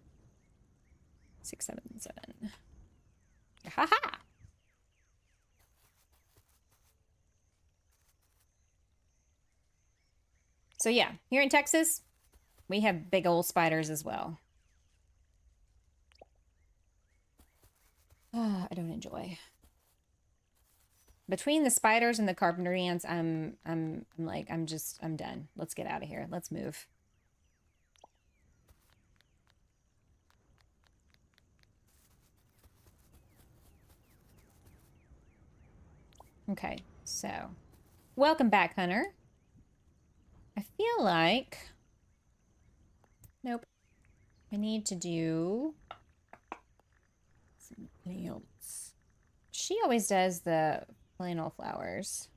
677. Haha. So yeah, here in Texas, we have big old spiders as well. Oh, I don't enjoy. Between the spiders and the carpenter ants, I'm done. Let's get out of here. Let's move. Okay, so welcome back, Hunter. I feel like, nope, I need to do Plants. She always does the flannel flowers.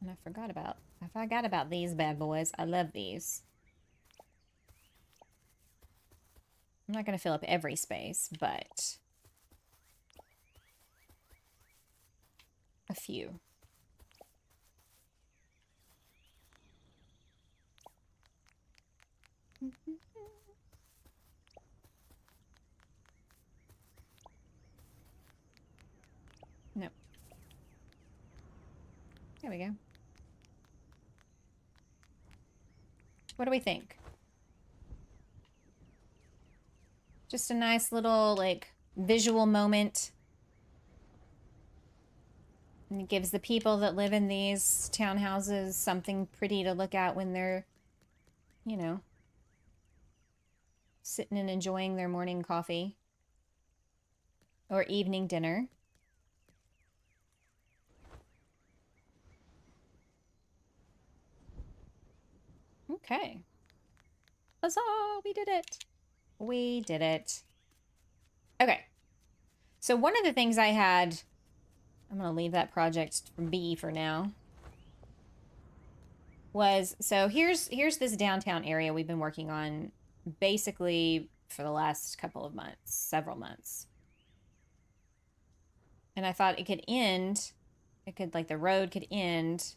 And I forgot about these bad boys. I love these. I'm not going to fill up every space, but a few. No. There we go. What do we think? Just a nice little, like, visual moment. And it gives the people that live in these townhouses something pretty to look at when they're, you know, sitting and enjoying their morning coffee or evening dinner. Okay. Huzzah! We did it. We did it. Okay. So one of the things I had, I'm going to leave that project be for now, was, so here's this downtown area we've been working on basically for the last couple of months, several months. And I thought it could end, like the road could end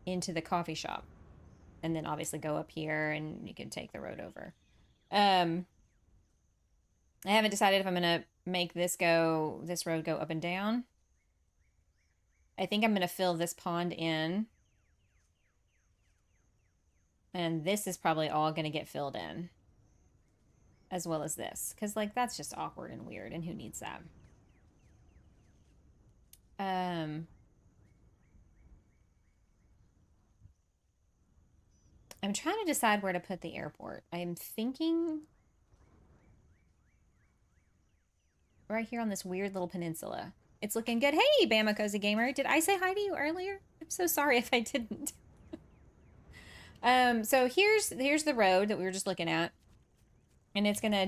into the coffee shop. And then obviously go up here and you can take the road over. I haven't decided if I'm going to make this road go up and down. I think I'm going to fill this pond in. And this is probably all going to get filled in. As well as this. Because, like, that's just awkward and weird. And who needs that? I'm trying to decide where to put the airport. I'm thinking right here on this weird little peninsula. It's looking good. Hey, BamaCozyGamer. Did I say hi to you earlier? I'm so sorry if I didn't. So here's the road that we were just looking at. And it's gonna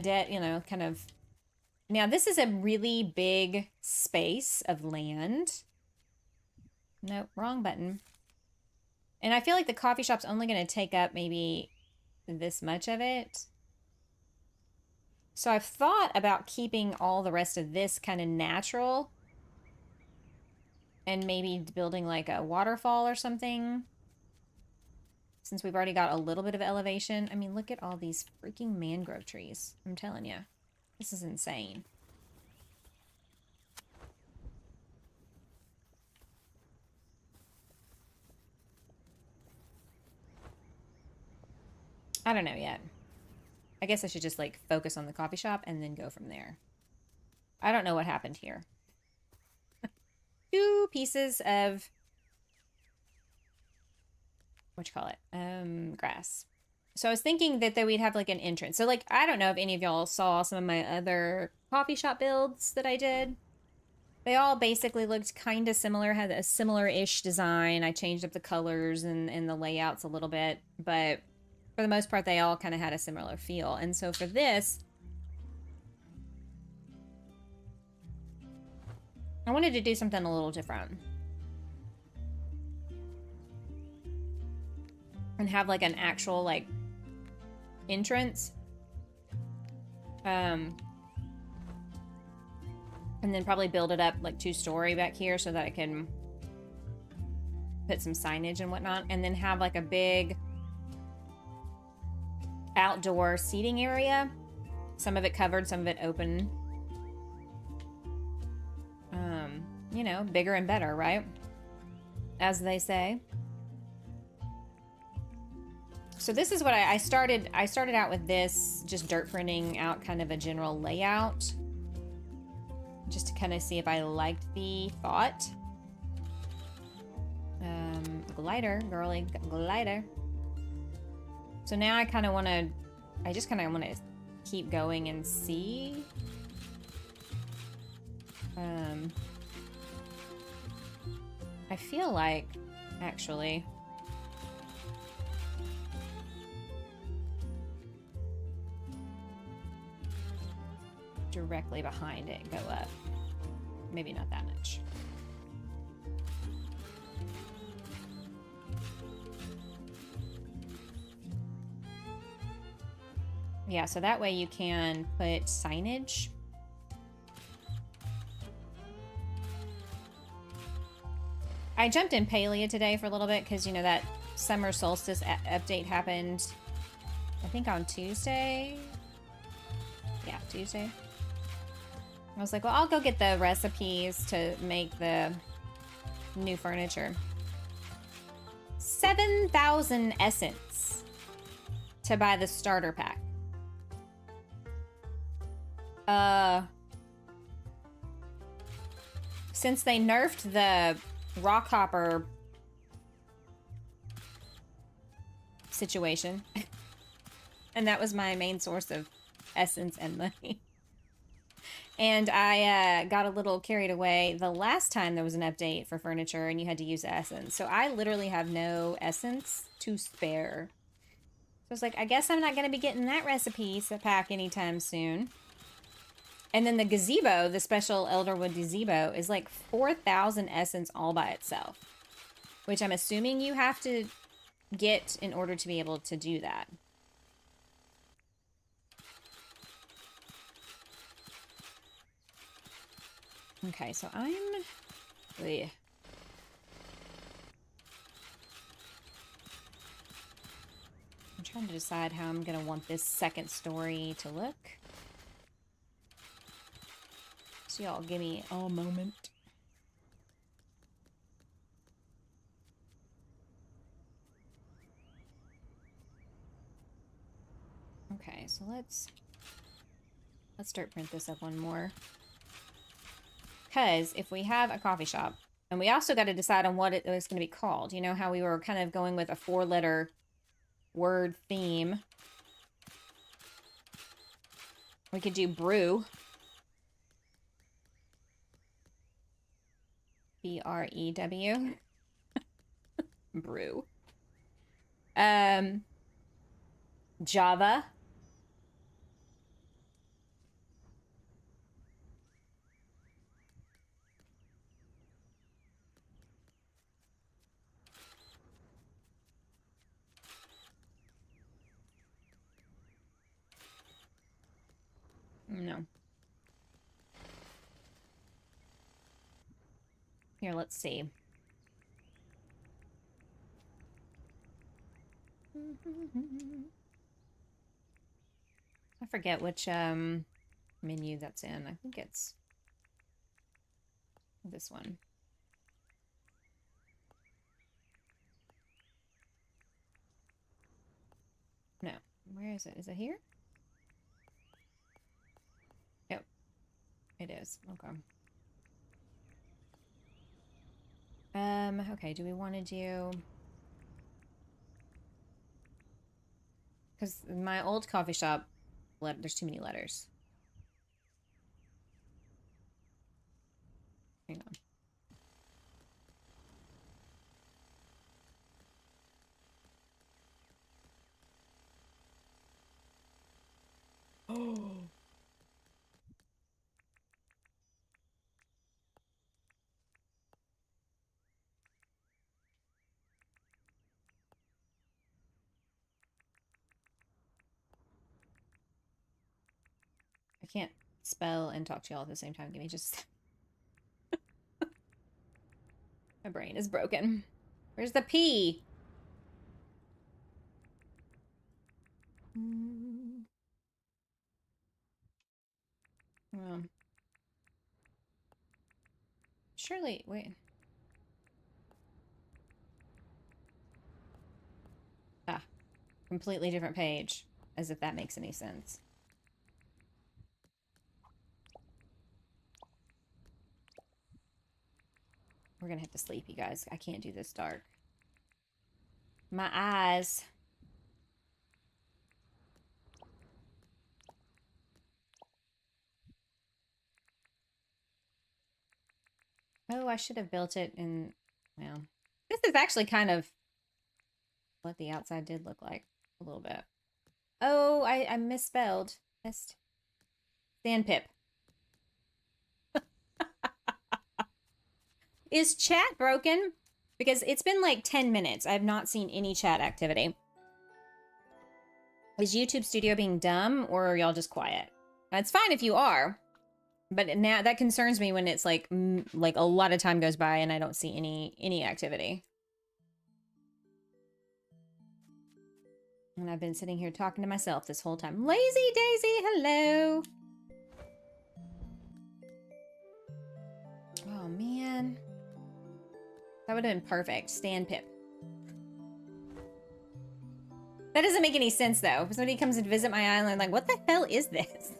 kind of... Now, this is a really big space of land. Nope, wrong button. And I feel like the coffee shop's only going to take up maybe this much of it. So I've thought about keeping all the rest of this kind of natural. And maybe building like a waterfall or something. Since we've already got a little bit of elevation. I mean, look at all these freaking mangrove trees. I'm telling you. This is insane. I don't know yet. I guess I should just like focus on the coffee shop and then go from there. I don't know what happened here. 2 pieces of grass. So I was thinking that we'd have like an entrance. So like, I don't know if any of y'all saw some of my other coffee shop builds that I did. They all basically looked kind of similar, had a similar-ish design. I changed up the colors and the layouts a little bit, but for the most part, they all kind of had a similar feel. And so for this, I wanted to do something a little different. And have like an actual like entrance. And then probably build it up like 2-story back here so that I can put some signage and whatnot. And then have like a big outdoor seating area. Some of it covered, some of it open. You know, bigger and better, right? As they say. So this is what I started out with this, just dirt printing out kind of a general layout. Just to kind of see if I liked the thought. Glider, girly, glider. So now I just kind of want to keep going and see. I feel like, actually, directly behind it go up. Maybe not that much. Yeah, so that way you can put signage. I jumped in Paleo today for a little bit because, you know, that summer solstice update happened, I think on Tuesday. Yeah, Tuesday. I was like, well, I'll go get the recipes to make the new furniture. 7,000 essence to buy the starter pack. Since they nerfed the rock hopper situation, and that was my main source of essence and money. And I got a little carried away the last time there was an update for furniture and you had to use essence. So I literally have no essence to spare. So I was like, I guess I'm not going to be getting that recipe pack anytime soon. And then the gazebo, the special Elderwood gazebo, is like 4,000 essence all by itself. Which I'm assuming you have to get in order to be able to do that. Okay, so I'm trying to decide how I'm going to want this second story to look. So y'all give me a moment. Okay, so let's start print this up one more. Because if we have a coffee shop, and we also got to decide on what it was going to be called. You know how we were kind of going with a 4-letter word theme. We could do brew. B-R-E-W. Brew. Java. No. Here, let's see. I forget which menu that's in. I think it's this one. No. Where is it? Is it here? Yep. It is. Okay. Okay, do we want to do... Because my old coffee shop, there's too many letters. Hang on. Oh. I can't spell and talk to y'all at the same time. Give me just... My brain is broken. Where's the P? Surely, wait. Ah, completely different page. As if that makes any sense. We're gonna have to sleep, you guys. I can't do this dark. My eyes. Oh, I should have built it in... Well, this is actually kind of what the outside did look like. A little bit. Oh, I misspelled. Sandpip. Is chat broken? Because it's been like 10 minutes. I have not seen any chat activity. Is YouTube Studio being dumb, or are y'all just quiet? It's fine if you are, but now that concerns me when it's like a lot of time goes by and I don't see any activity. And I've been sitting here talking to myself this whole time. Lazy Daisy, hello. Oh man, that would have been perfect. Stan Pip. That doesn't make any sense, though. If somebody comes and visit my island, like, what the hell is this?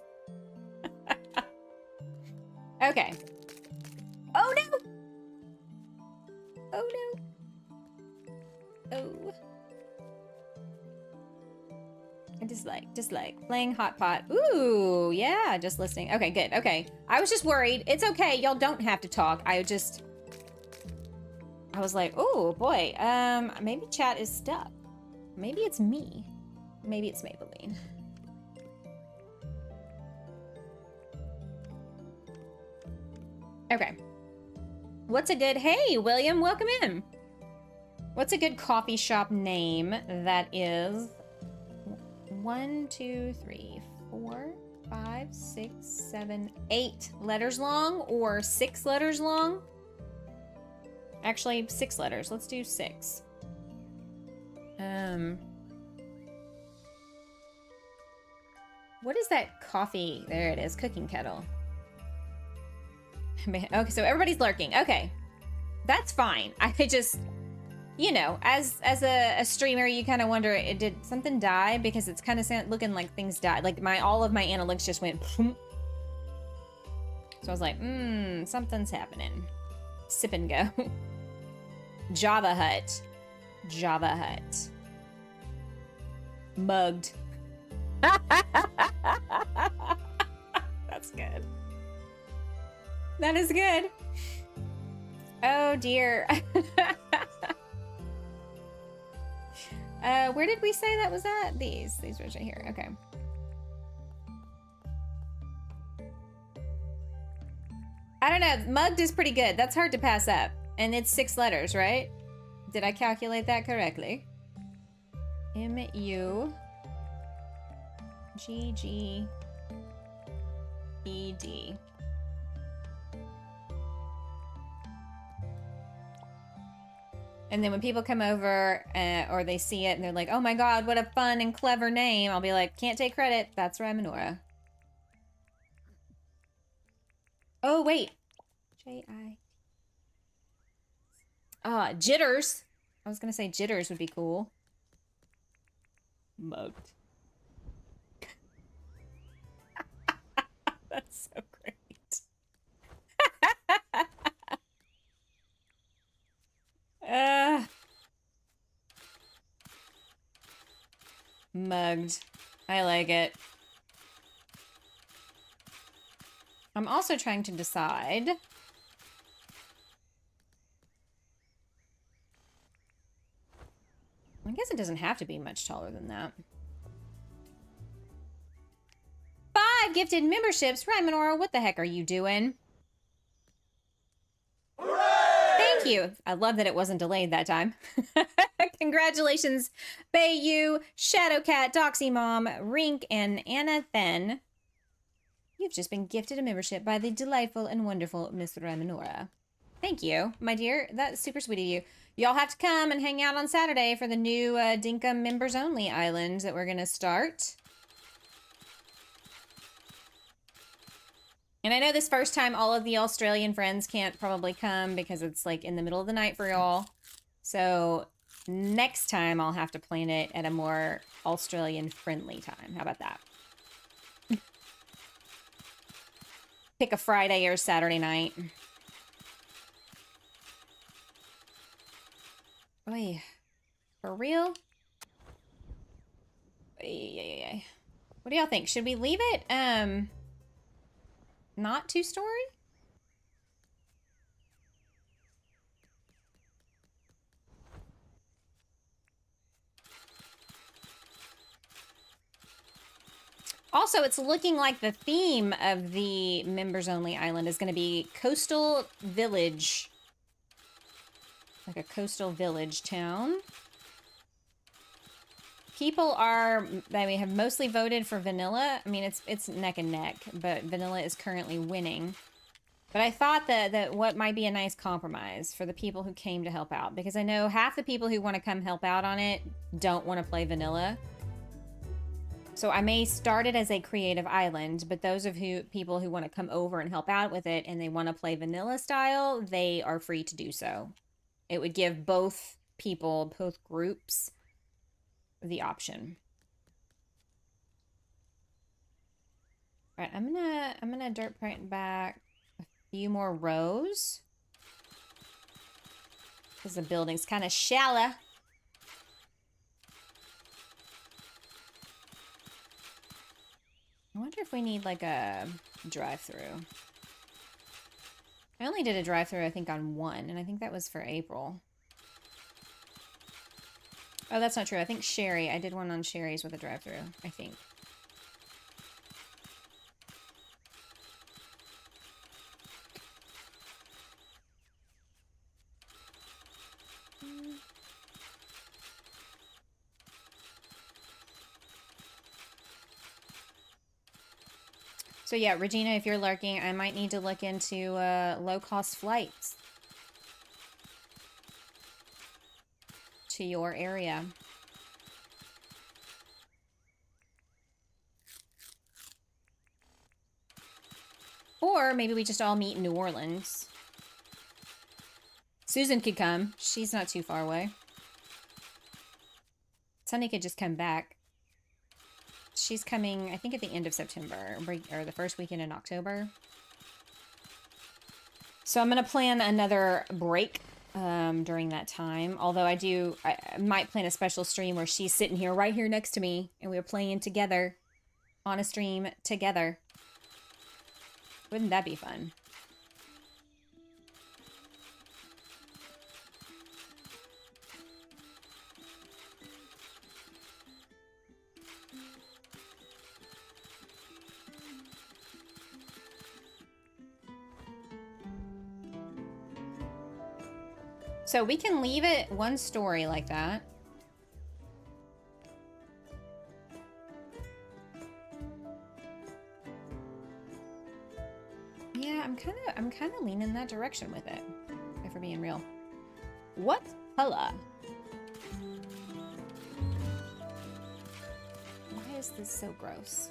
Okay. Oh, no! Oh, no. Oh. I dislike. Playing hot pot. Ooh, yeah, just listening. Okay, good. Okay. I was just worried. It's okay. Y'all don't have to talk. I was like, oh, boy. Maybe chat is stuck. Maybe it's me. Maybe it's Maybelline. Okay. What's a good... Hey, William, welcome in. What's a good coffee shop name that is 1, 2, 3, 4, 5, 6, 7, 8 letters long or 6 letters long? Actually, 6 letters. Let's do 6. What is that coffee? There it is, cooking kettle. Okay, so everybody's lurking. Okay, that's fine. I just, you know, as a streamer, you kind of wonder, did something die? Because it's kind of looking like things died. Like all of my analytics just went. So I was like, something's happening. Sip and go. Java Hut. Java Hut. Mugged. That's good. That is good. Oh dear. Where did we say that was at? These words right here. Okay. I don't know. Mugged is pretty good. That's hard to pass up. And it's 6 letters, right? Did I calculate that correctly? M-U-G-G-E-D. And then when people come over or they see it and they're like, oh my god, what a fun and clever name, I'll be like, can't take credit. That's Rymanora. Oh, wait. J-I... Jitters. I was gonna say Jitters would be cool. Mugged. That's so great. Mugged. I like it. I'm also trying to decide. I guess it doesn't have to be much taller than that. 5 gifted memberships. Rymanora, what the heck are you doing? Hooray! Thank you. I love that it wasn't delayed that time. Congratulations, Bayu, Shadowcat, Doxy Mom, Rink, and Anna Then. You've just been gifted a membership by the delightful and wonderful Miss Rymanora. Thank you, my dear. That's super sweet of you. Y'all have to come and hang out on Saturday for the new Dinkum members only island that we're going to start. And I know this first time all of the Australian friends can't probably come because it's like in the middle of the night for y'all. So next time I'll have to plan it at a more Australian friendly time. How about that? Pick a Friday or Saturday night. Oy, for real? Yeah. What do y'all think? Should we leave it, not 2-story? Also, it's looking like the theme of the members only island is going to be coastal village like a coastal village town. People are, I mean, have mostly voted for vanilla. I mean, it's neck and neck, but vanilla is currently winning. But I thought that what might be a nice compromise for the people who came to help out, because I know half the people who want to come help out on it don't want to play vanilla. So I may start it as a creative island, but those of people who want to come over and help out with it and they want to play vanilla style, they are free to do so. It would give both people, both groups, the option. All right, I'm gonna dirt print back a few more rows because the building's kind of shallow. I wonder if we need like a drive-through. I only did a drive-through, I think, on one, and I think that was for April. Oh, that's not true. I think Sherry. I did one on Sherry's with a drive-through, I think. So yeah, Regina, if you're lurking, I might need to look into low-cost flights to your area. Or maybe we just all meet in New Orleans. Susan could come. She's not too far away. Sunny could just come back. She's coming, I think, at the end of September, or the first weekend in October. So I'm going to plan another break during that time. Although I might plan a special stream where she's sitting here, right here next to me, and we're playing together on a stream together. Wouldn't that be fun? So we can leave it one story like that. Yeah, I'm kind of leaning that direction with it, if we're being real. What color? Why is this so gross?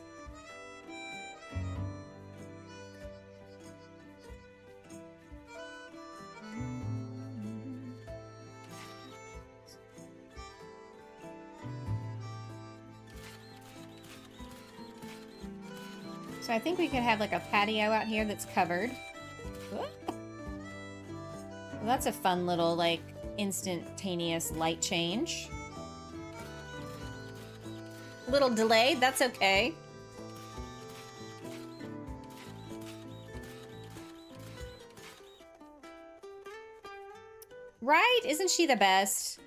So I think we could have like a patio out here that's covered. Well, that's a fun little like instantaneous light change. A little delayed, that's okay. Right? Isn't she the best?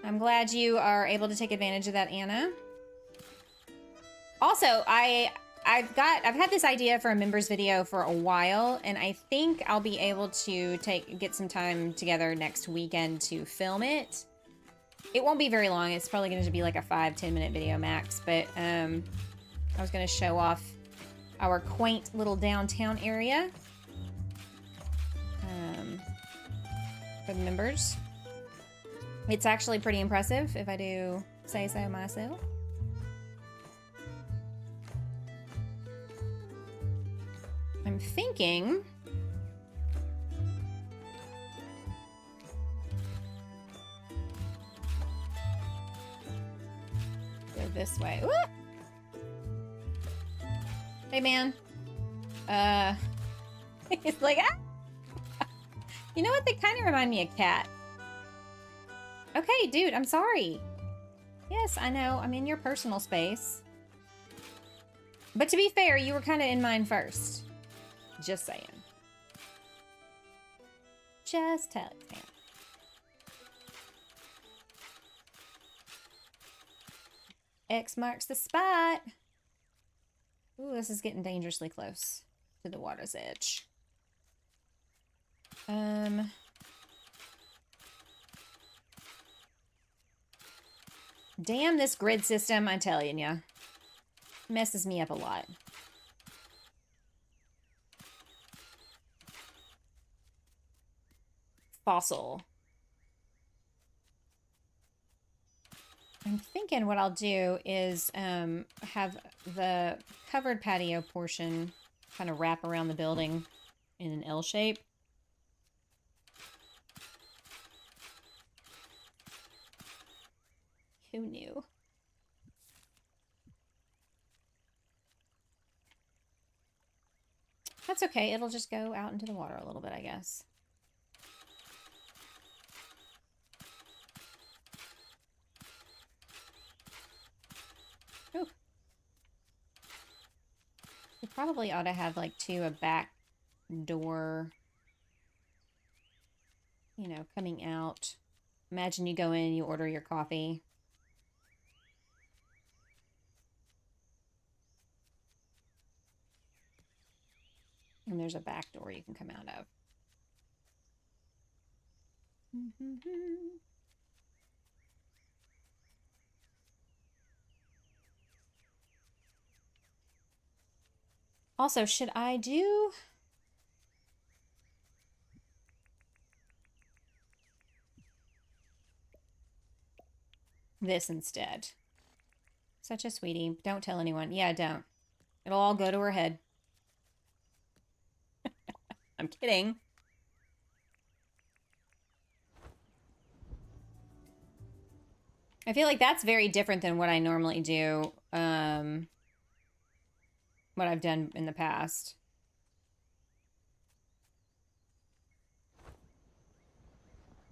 I'm glad you are able to take advantage of that, Anna. Also, I've had this idea for a members video for a while, and I think I'll be able to get some time together next weekend to film it. It won't be very long. It's probably going to be like a 5-10 minute video max, but I was going to show off our quaint little downtown area for the members. It's actually pretty impressive, if I do say so myself. I'm thinking go this way. Ooh! Hey, man. It's like, ah! You know what? They kind of remind me of Cat. Okay, dude, I'm sorry. Yes, I know. I'm in your personal space. But to be fair, you were kind of in mine first. Just saying. Just tell it, man. X marks the spot. Ooh, this is getting dangerously close to the water's edge. Damn this grid system, I'm telling ya. Messes me up a lot. Fossil. I'm thinking what I'll do is have the covered patio portion kind of wrap around the building in an L shape. Who knew? That's okay. It'll just go out into the water a little bit, I guess. Ooh. We probably ought to have like a back door, you know, coming out. Imagine you go in, you order your coffee. And there's a back door you can come out of. Also, should I do... this instead? Such a sweetie. Don't tell anyone. Yeah, don't. It'll all go to her head. I'm kidding. I feel like that's very different than what I normally do. What I've done in the past.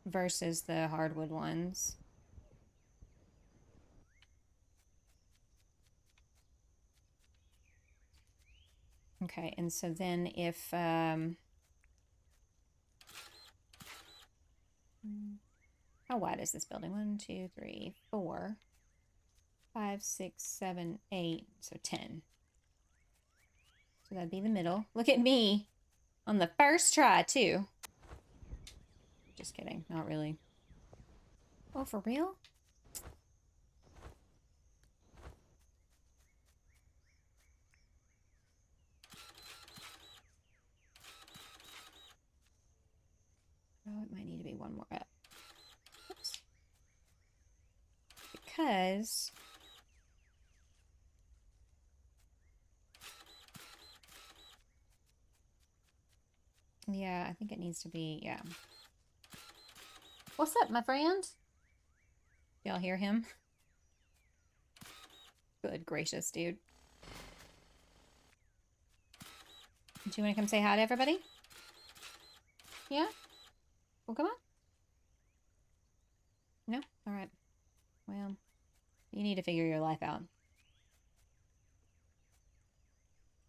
Versus the hardwood ones. Okay, and so then if... how wide is this building? 1, 2, 3, 4, 5, 6, 7, 8. So 10. So that'd be the middle. Look at me on the first try, too. Just kidding. Not really. Oh, for real? Oh, it might need to be one more up. Oops. Because... yeah, I think it needs to be, yeah. What's up, my friend? Y'all hear him? Good gracious, dude. Do you want to come say hi to everybody? Yeah? Well, come on. No? Alright. Well, you need to figure your life out.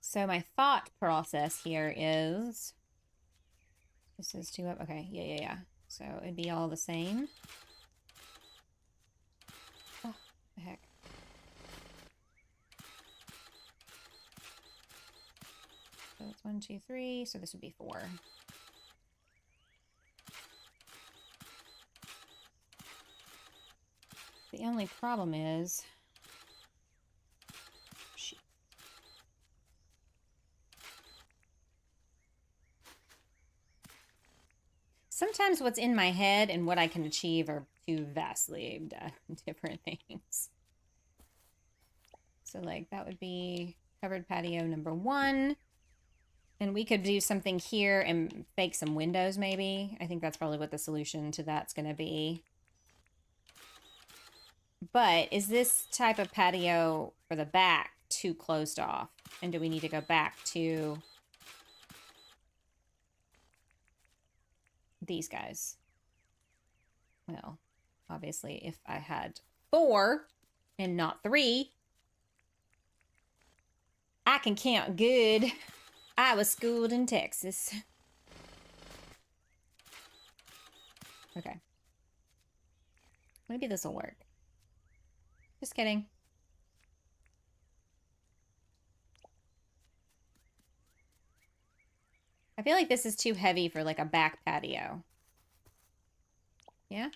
So my thought process here is... this is 2 up. Okay, yeah. So it'd be all the same. Oh, the heck. So it's 1, 2, 3. So this would be 4. The only problem is... shoot. Sometimes what's in my head and what I can achieve are two vastly different things. So like that would be covered patio number 1. And we could do something here and fake some windows maybe. I think that's probably what the solution to that's going to be. But is this type of patio for the back too closed off? And do we need to go back to these guys? Well, obviously, if I had 4 and not 3, I can count good. I was schooled in Texas. Okay. Maybe this will work. Just kidding. I feel like this is too heavy for like a back patio. Yeah?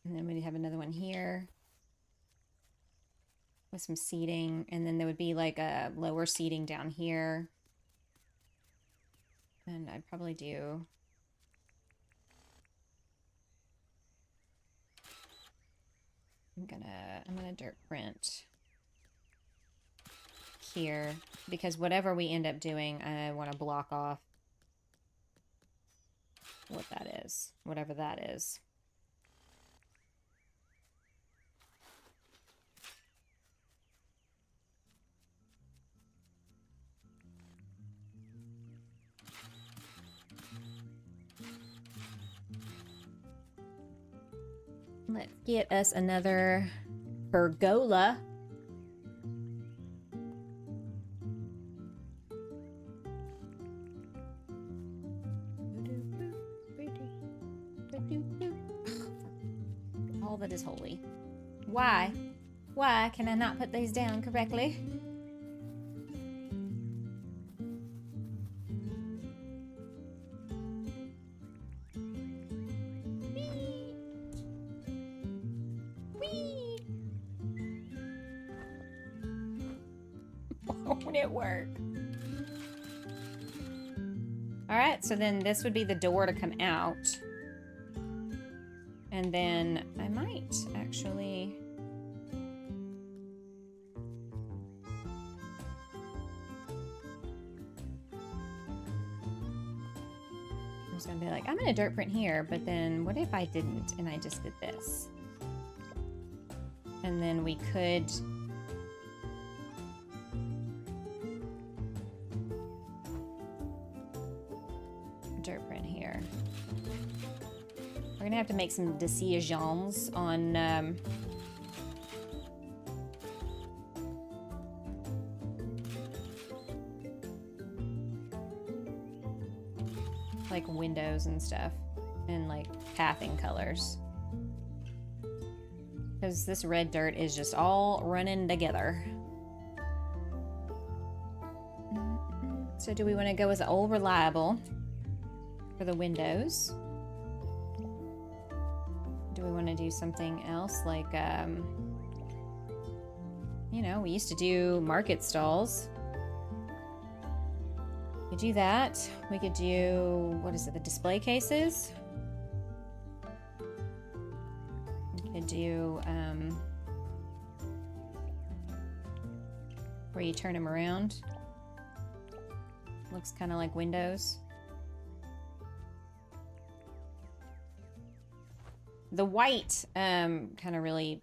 And then we'd have another one here with some seating. And then there would be like a lower seating down here. And I'd probably do... I'm gonna dirt print here because whatever we end up doing, I want to block off what that is, whatever that is. Let's get us another pergola. All that is holy. Why? Why can I not put these down correctly? Won't it work? Alright, so then this would be the door to come out. And then I might actually... I was gonna be like, I'm gonna dirt print here, but then what if I didn't and I just did this? And then we could... dirt print here. We're gonna have to make some decisions on like windows and stuff and like pathing colors, because this red dirt is just all running together. So do we want to go with the old reliable for the windows? Do we want to do something else like, you know, we used to do market stalls. We could do that. We could do, what is it, the display cases? We could do, where you turn them around. Looks kind of like windows. The white kind of really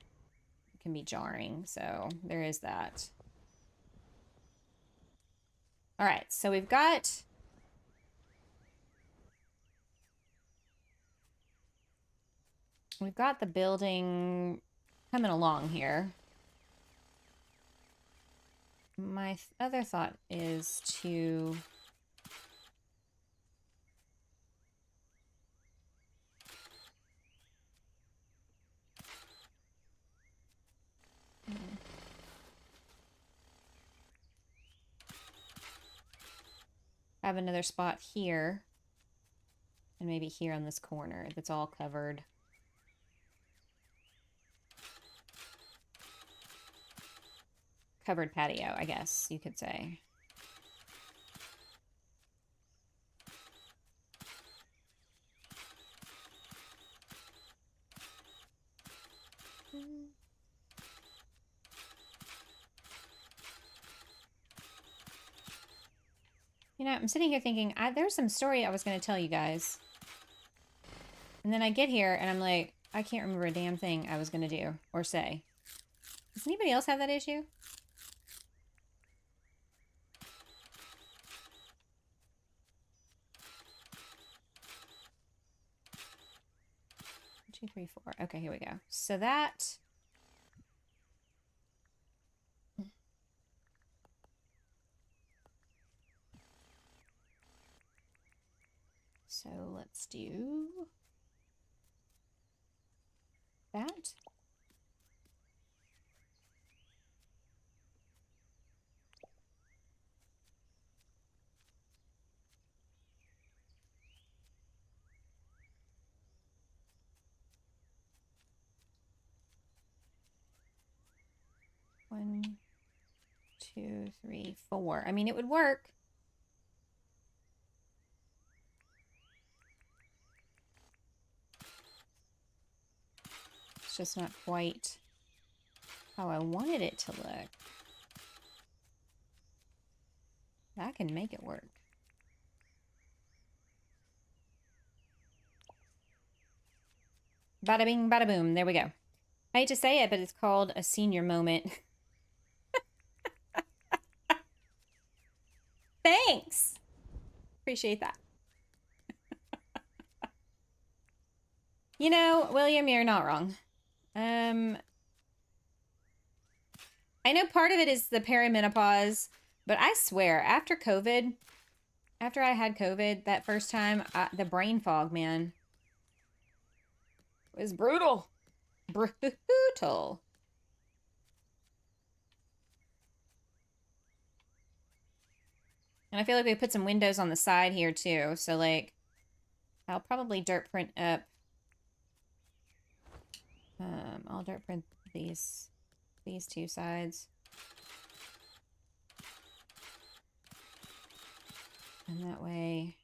can be jarring, so there is that. All right, so we've got the building coming along here. My other thought is to have another spot here and maybe here on this corner that's all covered. Covered patio, I guess you could say. You know, I'm sitting here thinking, there's some story I was going to tell you guys. And then I get here and I'm like, I can't remember a damn thing I was going to do or say. Does anybody else have that issue? Two, three, four. Okay, here we go. So that... So let's do that. 2, 3, 4. I mean, it would work. It's just not quite how I wanted it to look. I can make it work. Bada bing, bada boom. There we go. I hate to say it, but it's called a senior moment. Thanks. Appreciate that. You know, William, you're not wrong. I know part of it is the perimenopause, but I swear, after COVID, after I had COVID that first time, the brain fog, man, was brutal. Brutal. And I feel like we put some windows on the side here too. So like, I'll probably dirt print up. I'll dirt print these two sides. And that way.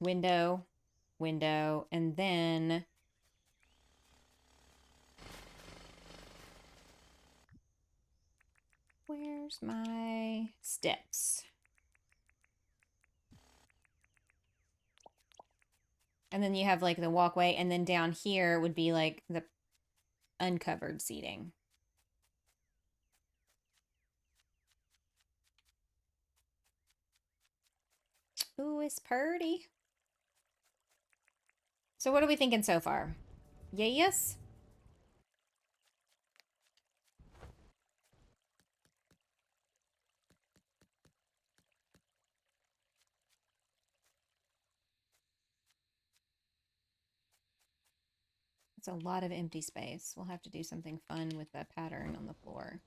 Window, window, and then where's my steps? And then you have like the walkway, and then down here would be like the uncovered seating. Ooh, it's pretty. So what are we thinking so far? Yes? It's a lot of empty space. We'll have to do something fun with the pattern on the floor.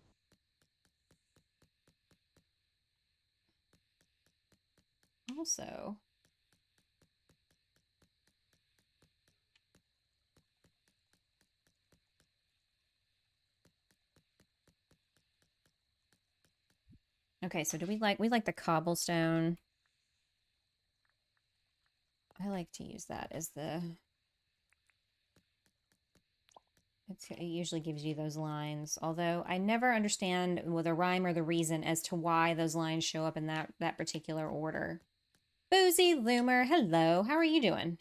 Also, okay, so do we like the cobblestone? I like to use that as the, it usually gives you those lines, although I never understand the rhyme or the reason as to why those lines show up in that particular order. Boozy Loomer, hello, how are you doing?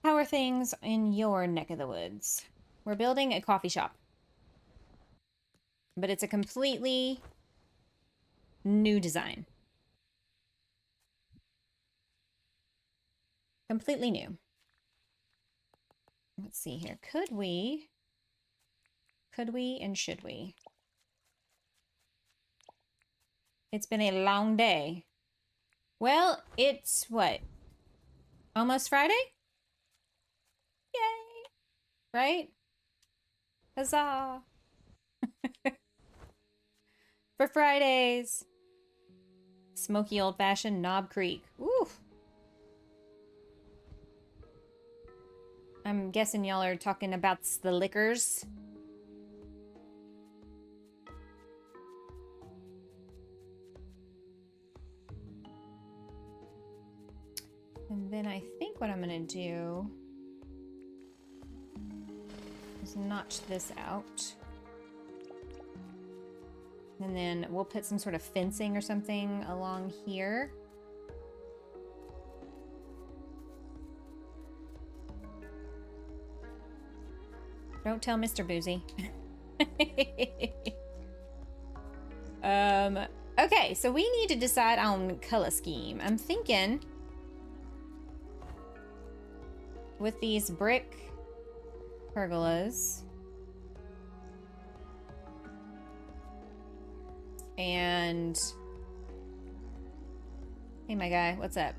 How are things in your neck of the woods? We're building a coffee shop, but it's a completely new design. Completely new. Let's see here. Could we and should we? It's been a long day. Well, it's what? Almost Friday? Yay! Right? Huzzah! For Fridays! Smoky old-fashioned Knob Creek. Ooh! I'm guessing y'all are talking about the liquors. And then I think what I'm gonna do is notch this out. And then we'll put some sort of fencing or something along here. Don't tell Mr. Boozy. Okay, so we need to decide on color scheme. I'm thinking with these brick pergolas and hey, my guy, what's up?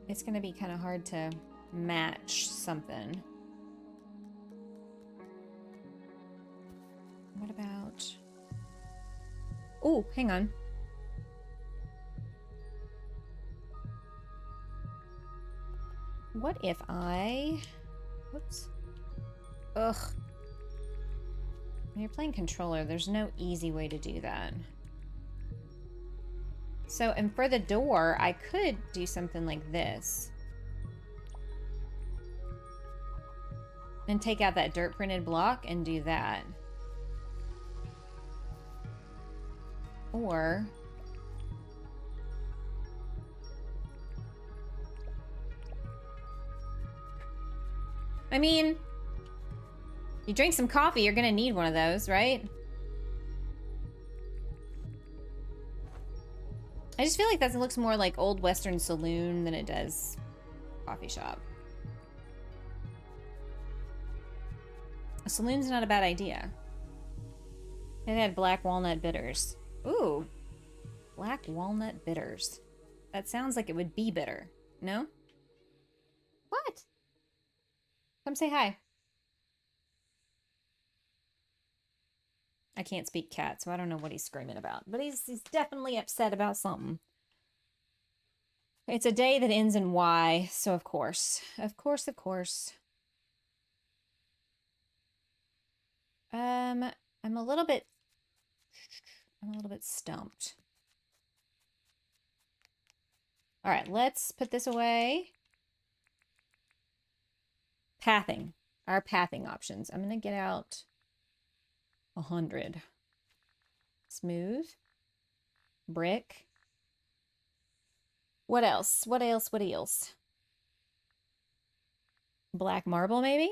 It's gonna be kind of hard to match something. What about... Oh, hang on. What if I... Whoops. Ugh. When you're playing controller, there's no easy way to do that. So, and for the door, I could do something like this. And take out that dirt printed block and do that. Or... I mean, you drink some coffee, you're gonna need one of those, right? I just feel like that looks more like old Western saloon than it does coffee shop. A saloon's not a bad idea. It had black walnut bitters. Ooh, black walnut bitters. That sounds like it would be bitter, no? What? Come say hi. I can't speak cat, so I don't know what he's screaming about. But he's definitely upset about something. It's a day that ends in Y, so of course. Of course, of course. I'm a little bit stumped. All right, let's put this away. Pathing. Our pathing options. I'm going to get out 100. Smooth. Brick. What else? What else? What else? Black marble, maybe?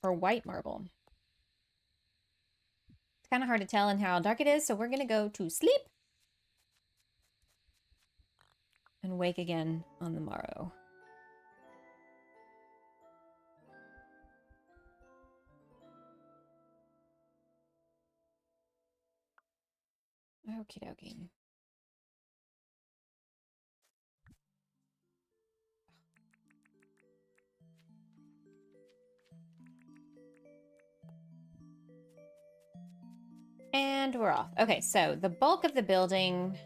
Or white marble. It's kind of hard to tell in how dark it is, so we're going to go to sleep. And wake again on the morrow. Okie dokie. And we're off. Okay, so the bulk of the building...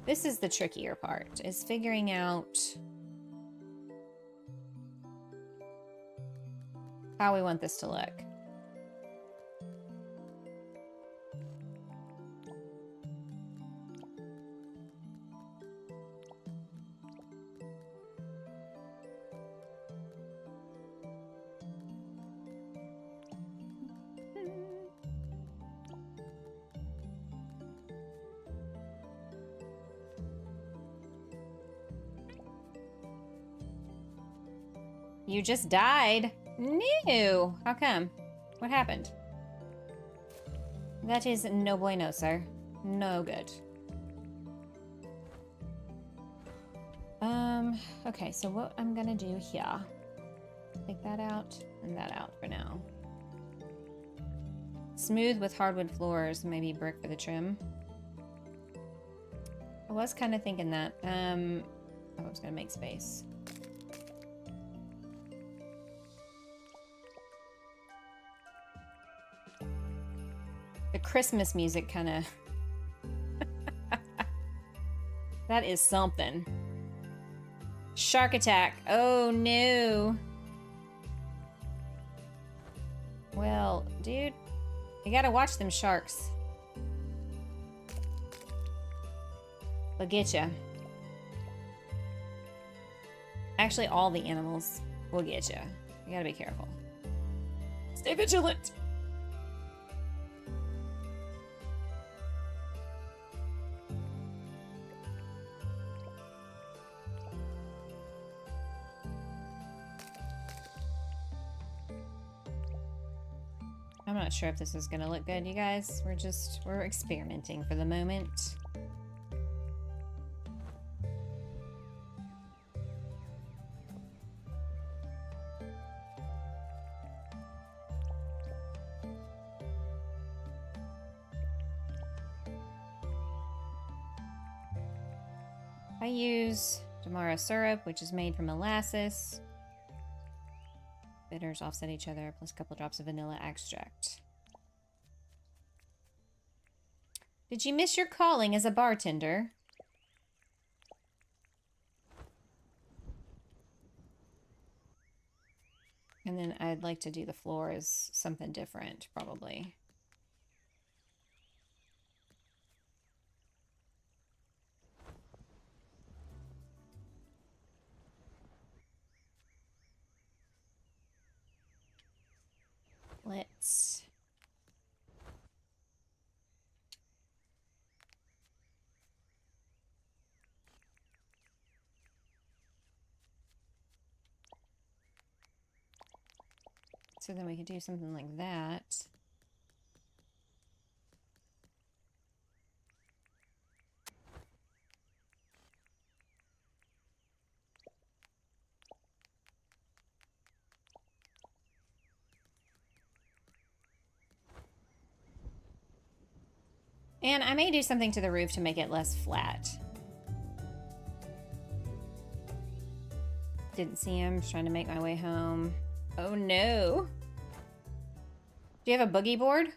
This is the trickier part, is figuring out how we want this to look. You just died. No. How come? What happened? That is no bueno, sir. No good. Okay, so what I'm gonna do here. Take that out and that out for now. Smooth with hardwood floors, maybe brick for the trim. I was kind of thinking that. I was gonna make space. The Christmas music kind of... That is something. Shark attack. Oh, no. Well, dude, you gotta watch them sharks. They'll get you. Actually, all the animals will get you. You gotta be careful. Stay vigilant. I'm not sure if this is gonna look good, you guys. We're experimenting for the moment. I use Damara syrup, which is made from molasses. Bitters offset each other, plus a couple drops of vanilla extract. Did you miss your calling as a bartender? And then I'd like to do the floor as something different, probably. Let's... So then we could do something like that. And I may do something to the roof to make it less flat. Didn't see him. Just trying to make my way home. Oh no. Do you have a boogie board?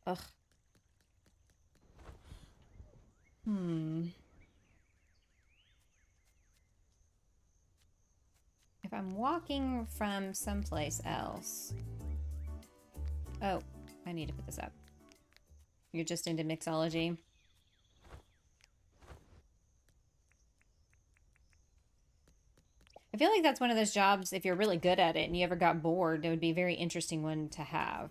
Ugh. If I'm walking from someplace else... Oh, I need to put this up. You're just into mixology. I feel like that's one of those jobs, if you're really good at it and you ever got bored, it would be a very interesting one to have.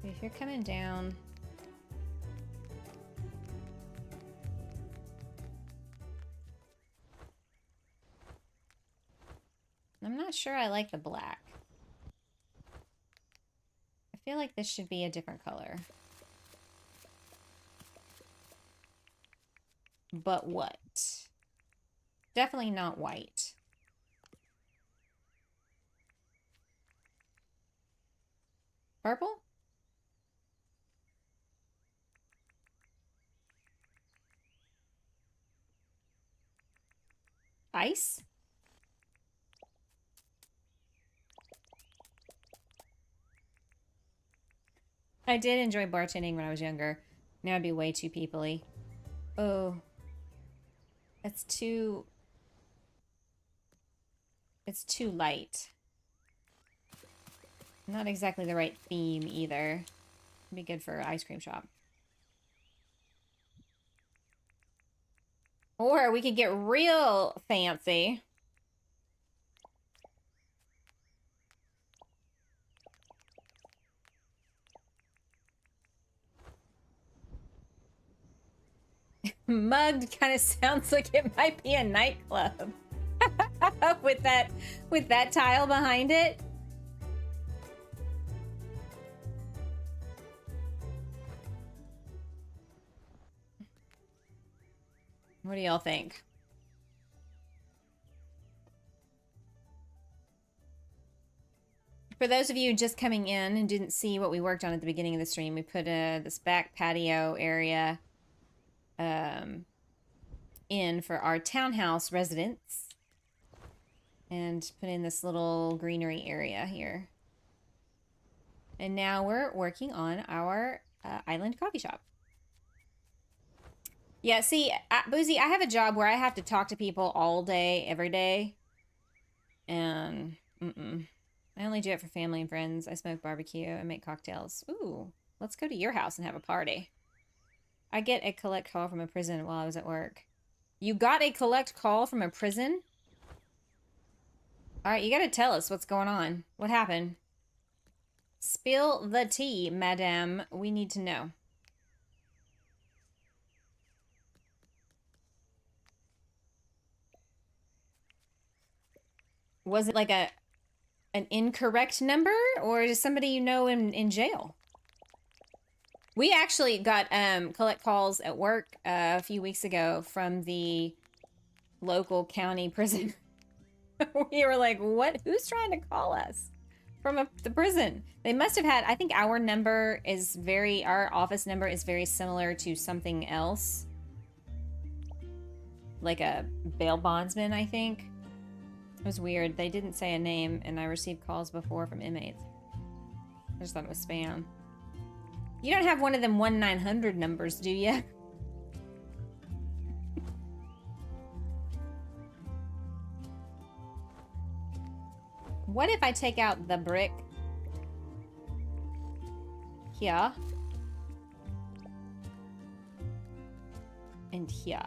So if you're coming down... I'm not sure I like the black. I feel like this should be a different color. But what? Definitely not white. Purple? Ice? I did enjoy bartending when I was younger. Now I'd be way too people-y. Oh. It's too light. Not exactly the right theme either. It'd be good for an ice cream shop. Or we could get real fancy. Mugged kind of sounds like it might be a nightclub. with that tile behind it. What do y'all think? For those of you just coming in and didn't see what we worked on at the beginning of the stream, we put this back patio area in for our townhouse residents and put in this little greenery area here. And now we're working on our island coffee shop. Yeah, see, Boozy, I have a job where I have to talk to people all day, every day. And, I only do it for family and friends. I smoke barbecue and make cocktails. Ooh, let's go to your house and have a party. I get a collect call from a prison while I was at work. You got a collect call from a prison? Alright, you gotta tell us what's going on. What happened? Spill the tea, madame. We need to know. Was it like an incorrect number? Or is somebody you know in jail? We actually got collect calls at work a few weeks ago from the local county prison. We were like, what? Who's trying to call us? From the prison. They must have had, I think our number is our office number is very similar to something else. Like a bail bondsman, I think. It was weird. They didn't say a name, and I received calls before from inmates. I just thought it was spam. You don't have one of them 1-900 numbers, do you? What if I take out the brick here and here?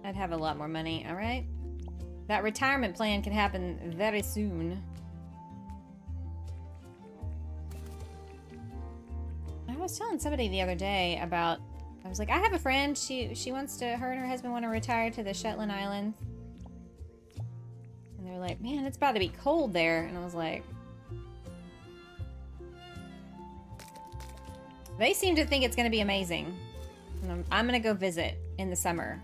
I'd have a lot more money, all right? That retirement plan can happen very soon. I was telling somebody the other day about, I was like, I have a friend, she wants to, her and her husband want to retire to the Shetland Islands. And they're like, man, it's about to be cold there. And I was like, they seem to think it's going to be amazing. And I'm going to go visit in the summer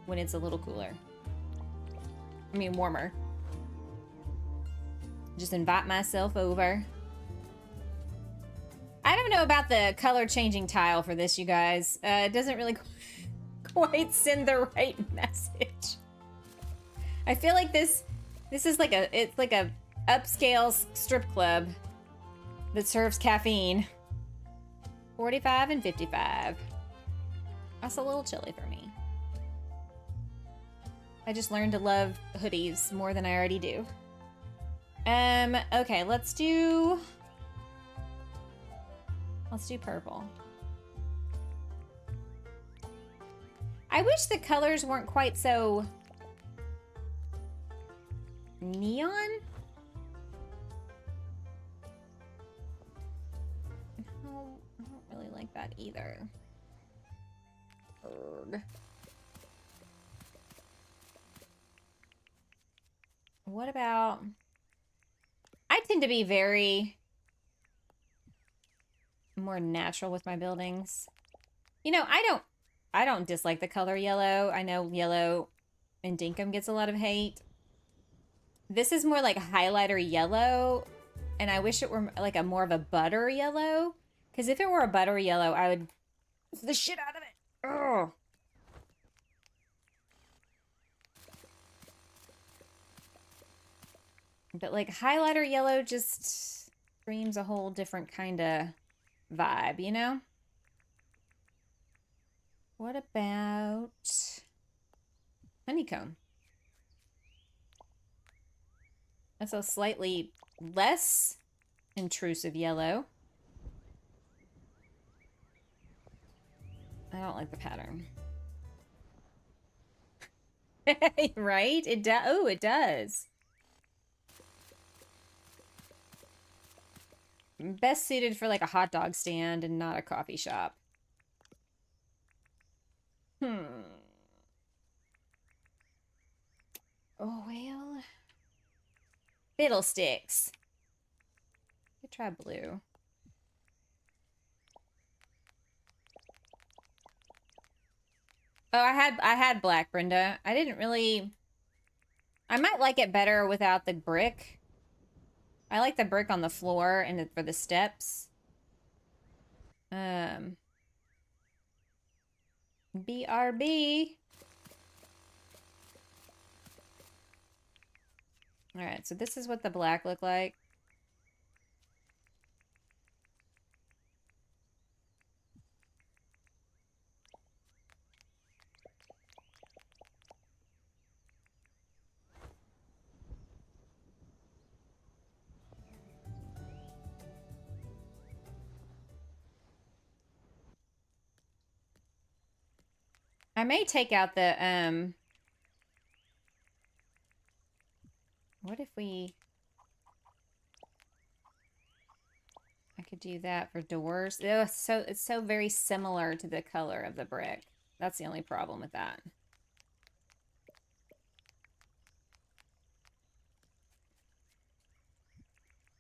when it's a little cooler. I mean, warmer. Just invite myself over. I don't know about the color changing tile for this, you guys. It doesn't really quite send the right message. I feel like this is like it's like a upscale strip club that serves caffeine. 45 and 55. That's a little chilly for me. I just learned to love hoodies more than I already do. Okay, let's do purple. I wish the colors weren't quite so neon. No, I don't really like that either. Ugh. What about... I tend to be very more natural with my buildings. You know, I don't dislike the color yellow. I know yellow in Dinkum gets a lot of hate. This is more like highlighter yellow, and I wish it were like a more of a butter yellow. Because if it were a butter yellow, I would the shit out of it. Ugh. But like highlighter yellow just screams a whole different kind of vibe, you know? What about honeycomb? That's a slightly less intrusive yellow. I don't like the pattern. Right? It does. Oh, it does. Best suited for like a hot dog stand and not a coffee shop. Oh, well. Fiddlesticks. Could try blue. Oh, I had black, Brenda. I didn't really... I might like it better without the brick. I like the brick on the floor and for the steps. BRB. Alright, so this is what the black looked like. I may take out the, what if we... I could do that for doors. Oh, it's so very similar to the color of the brick. That's the only problem with that.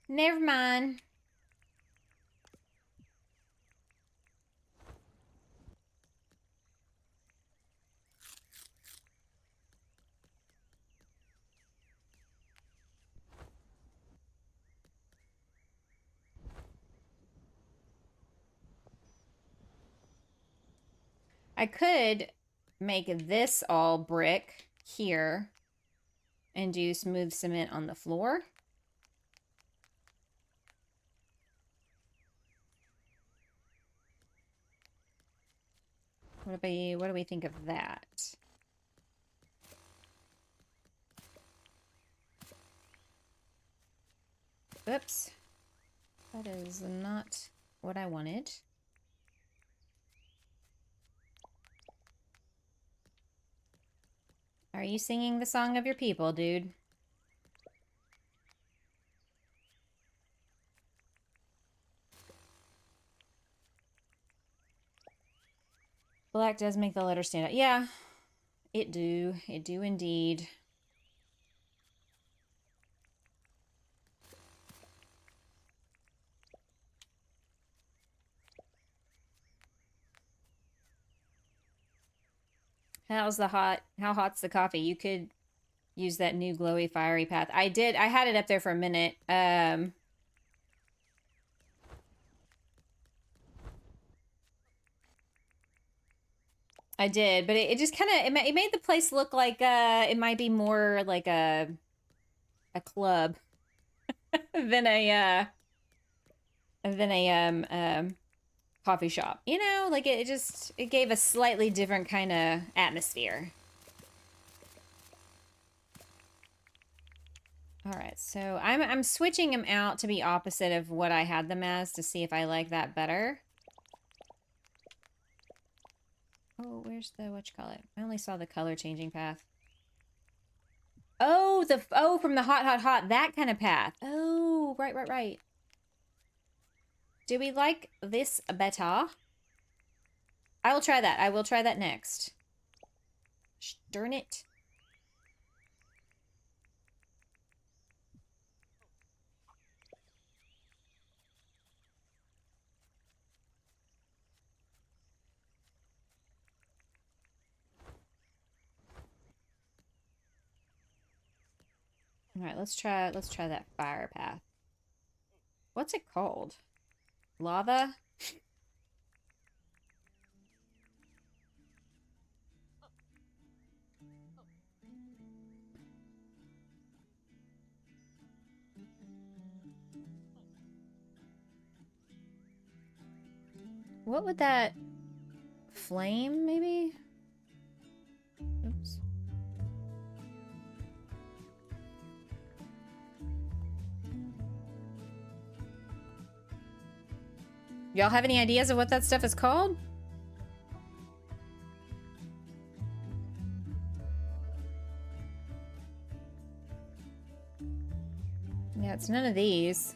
Never mind. I could make this all brick here and do smooth cement on the floor. What do we think of that? Oops. That is not what I wanted. Are you singing the song of your people, dude? Black does make the letter stand out. Yeah, it do. It do indeed. How hot's the coffee? You could use that new glowy fiery path. I had it up there for a minute. I did, but it just kind of it made the place look like it might be more like a club than a coffee shop. You know, like it gave a slightly different kind of atmosphere. All right, so I'm switching them out to be opposite of what I had them as to see if I like that better. Oh, where's the whatchamacallit? I only saw the color changing path. Oh, from the hot, that kind of path. Oh, right. Do we like this better? I will try that. I will try that next. Darn it. All right, let's try that fire path. What's it called? Lava? What would that... Flame, maybe? Oops. Y'all have any ideas of what that stuff is called? Yeah, it's none of these.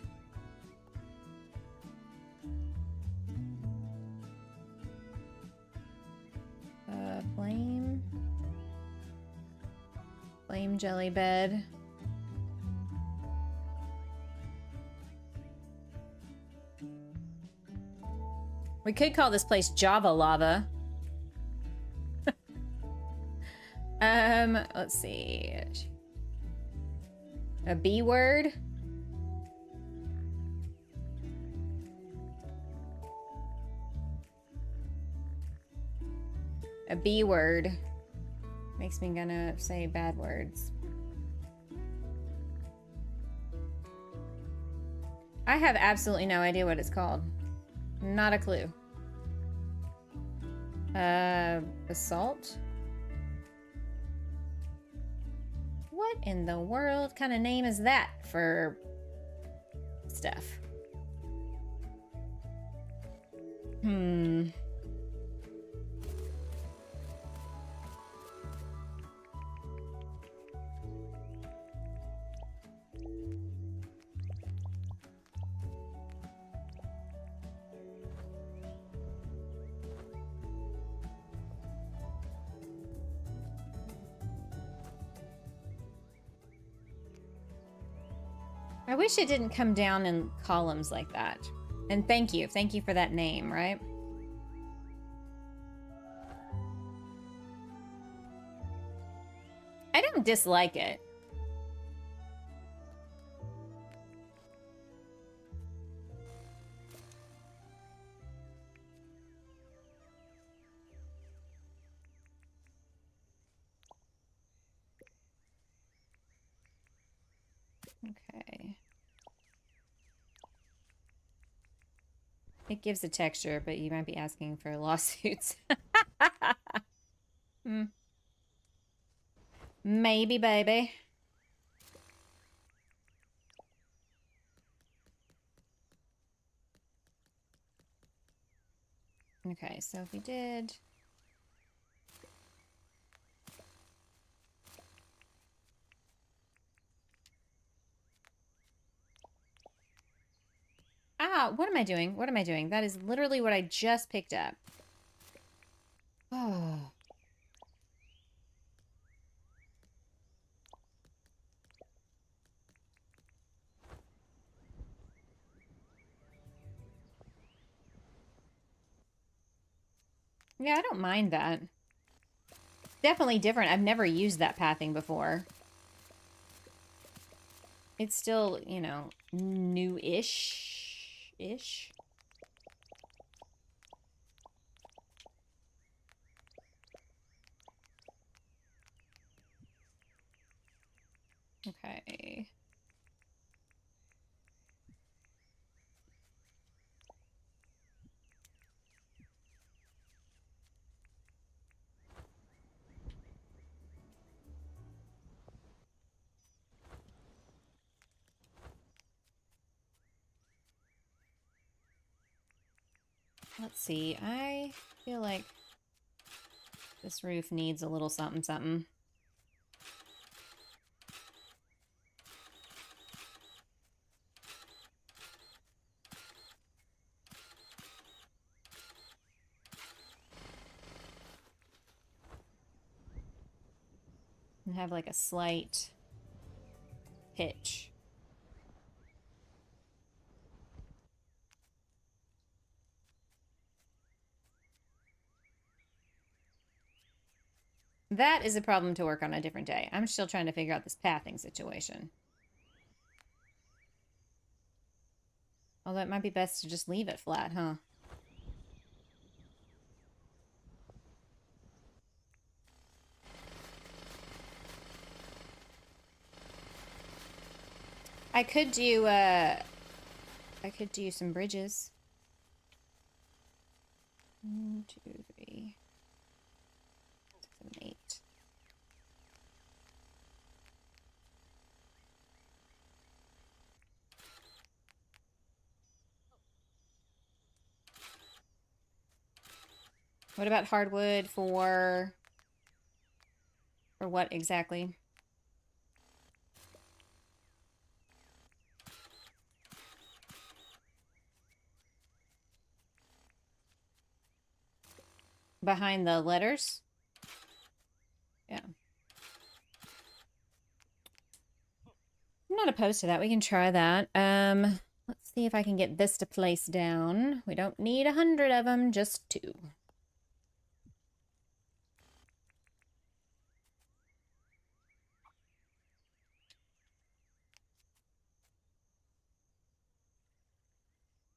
Flame jelly bed. We could call this place Java Lava. Let's see. A B word. A B word. Makes me gonna say bad words. I have absolutely no idea what it's called. Not a clue. Basalt? What in the world kind of name is that for stuff? I wish it didn't come down in columns like that. And thank you for that name, right? I don't dislike it. Okay. It gives a texture, but you might be asking for lawsuits. Maybe, baby. Okay, so if we did... Ah, what am I doing? What am I doing? That is literally what I just picked up. Oh. Yeah, I don't mind that. Definitely different. I've never used that pathing before. It's still, you know, new-ish-ish. Okay. Let's see. I feel like this roof needs a little something something. And have like a slight pitch. That is a problem to work on a different day. I'm still trying to figure out this pathing situation. Although it might be best to just leave it flat, huh? I could do some bridges. 1, 2, 3, 7, 8. What about hardwood for what exactly? Behind the letters? Yeah. I'm not opposed to that. We can try that. Let's see if I can get this to place down. We don't need 100 of them, just 2.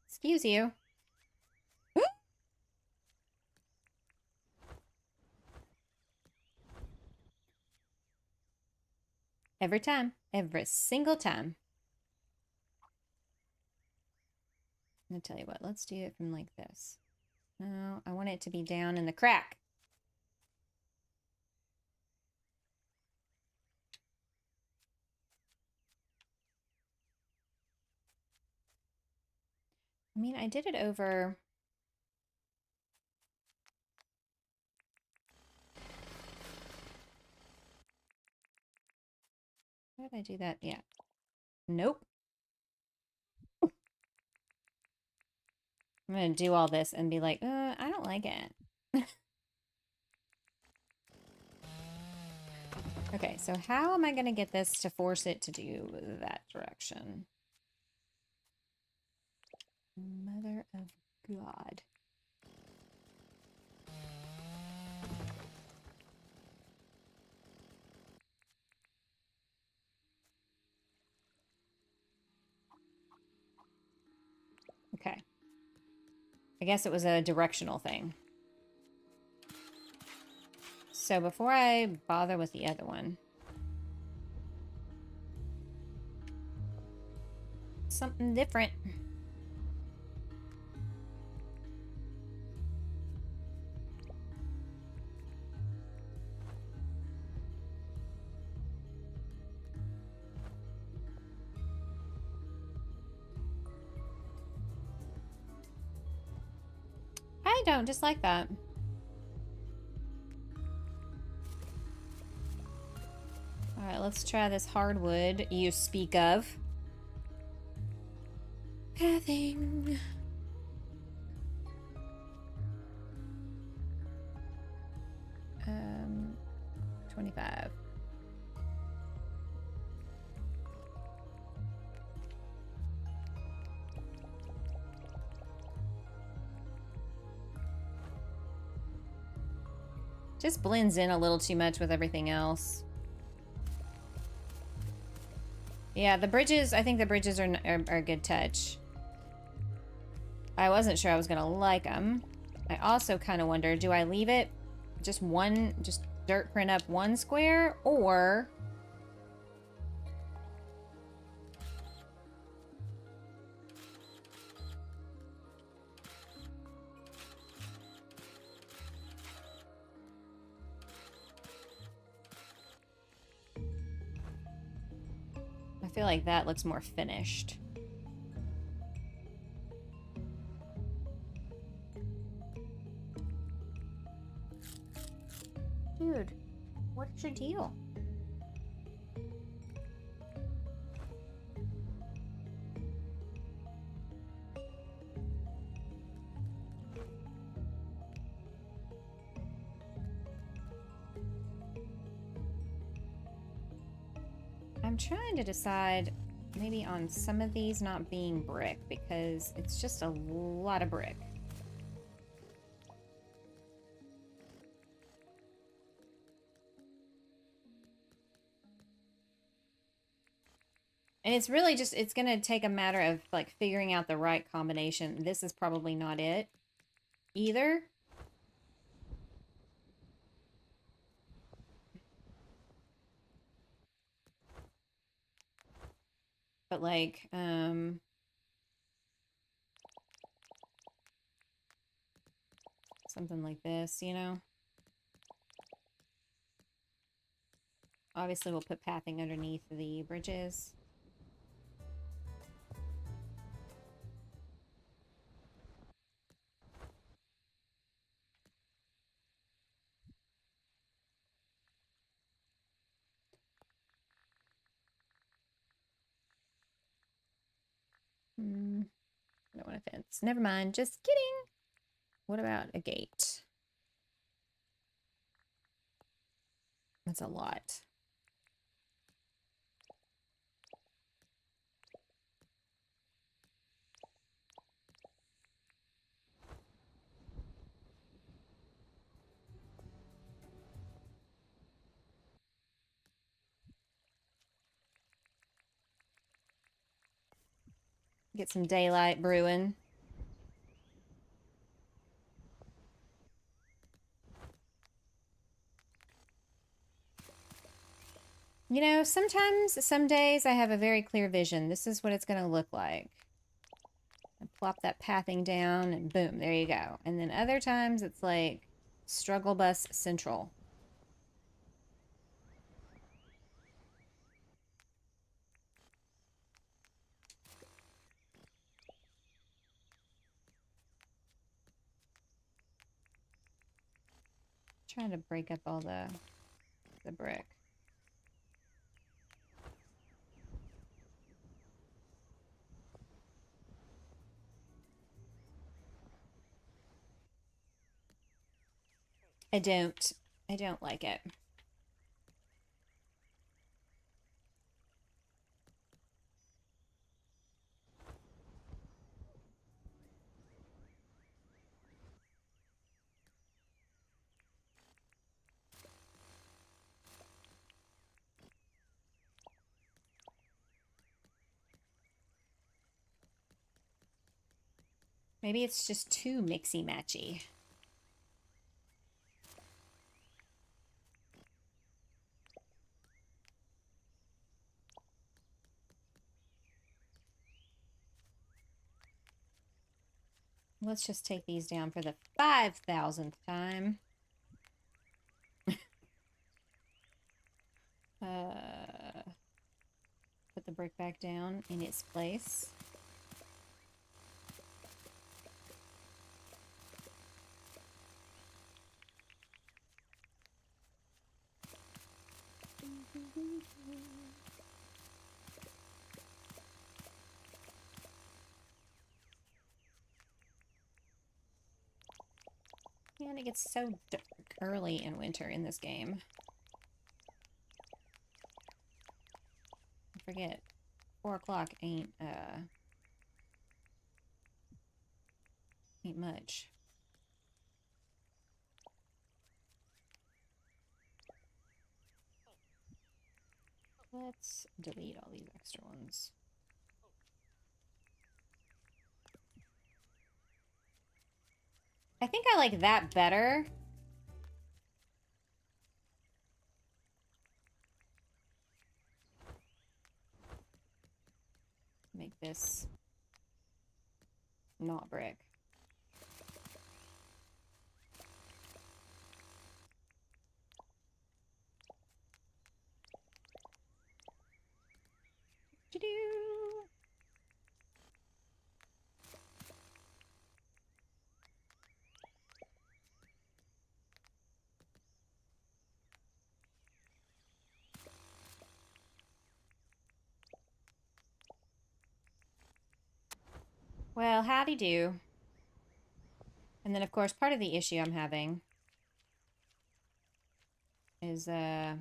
Excuse you. Every time. Every single time. I'm gonna tell you what, let's do it from like this. No, I want it to be down in the crack. I mean, I did it over... How did I do that? Yeah. Nope. I'm gonna do all this and be like, I don't like it. Okay, so how am I gonna get this to force it to do that direction? Mother of God. Okay. I guess it was a directional thing. So before I bother with the other one, Something different. I don't dislike that. Alright, let's try this hardwood you speak of. Pathing. 25. Just blends in a little too much with everything else. Yeah, the bridges, I think the bridges are a good touch. I wasn't sure I was gonna like them. I also kind of wonder, do I leave it just dirt print up one square, or I feel like that looks more finished. Dude, what's your deal? I'm trying to decide maybe on some of these not being brick, because it's just a lot of brick. And it's really just, it's gonna take a matter of like figuring out the right combination. This is probably not it either. But like, something like this, you know? Obviously we'll put pathing underneath the bridges. I don't want a fence. Never mind. Just kidding. What about a gate? That's a lot. Get some daylight brewing. You know, sometimes, some days I have a very clear vision. This is what it's going to look like. I plop that pathing down and boom, there you go. And then other times it's like struggle bus central. Trying to break up all the brick. I don't like it. Maybe it's just too mixy-matchy. Let's just take these down for the 5,000th time. Put the brick back down in its place. Man, it gets so dark early in winter in this game. I forget. 4 o'clock ain't much. Let's delete all these extra ones. I think I like that better. Make this not brick. Do-do. Well, howdy do. And then, of course, part of the issue I'm having is, well,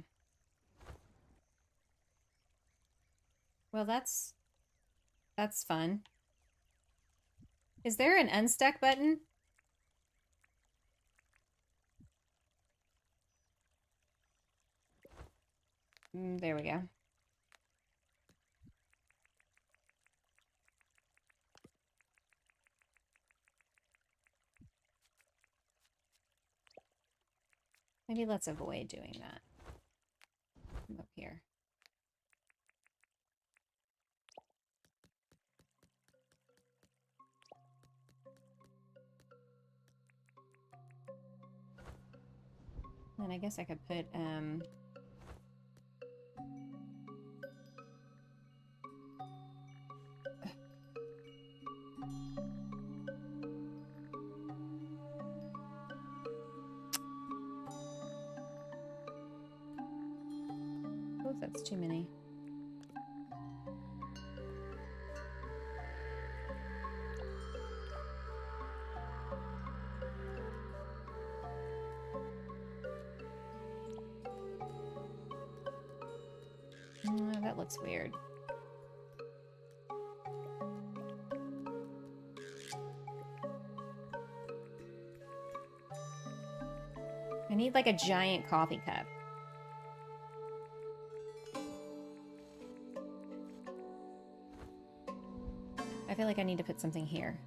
that's fun. Is there an unstuck button? There we go. Maybe let's avoid doing that. Come up here. Then I guess I could put, oh, that's too many. That looks weird. I need like a giant coffee cup. I feel like I need to put something here.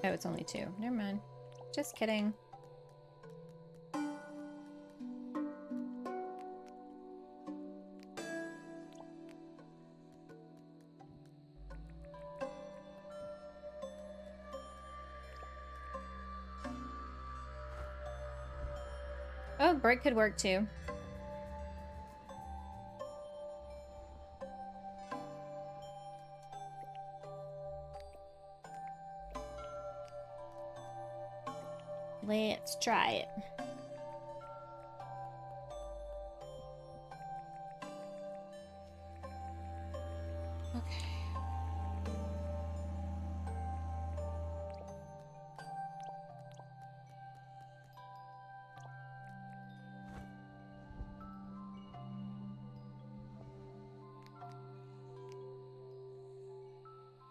Oh, it's only 2. Never mind. Just kidding. Oh, brick could work too. Let's try it. Okay.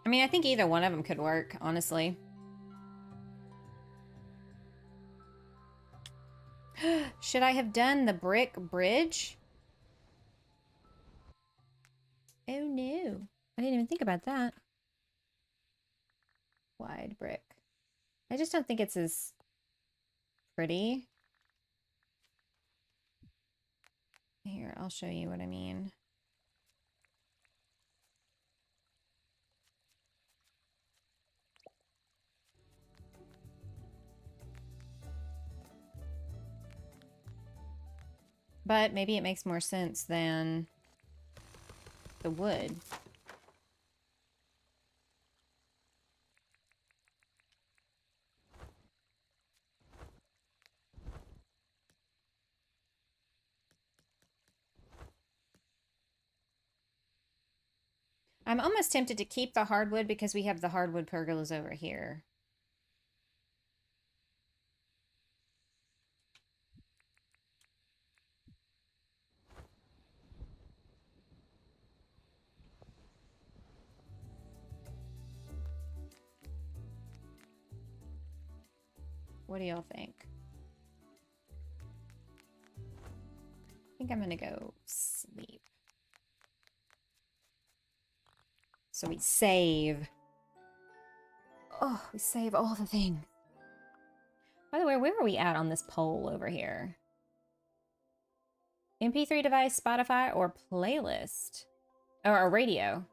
I mean, I think either one of them could work, honestly. Should I have done the brick bridge? Oh no. I didn't even think about that. Wide brick. I just don't think it's as pretty. Here, I'll show you what I mean. But maybe it makes more sense than the wood. I'm almost tempted to keep the hardwood because we have the hardwood pergolas over here. What do y'all think? I think I'm gonna go sleep. So we save. Oh, we save all the things. By the way, where are we at on this poll over here? MP3 device, Spotify, or playlist? Or a radio?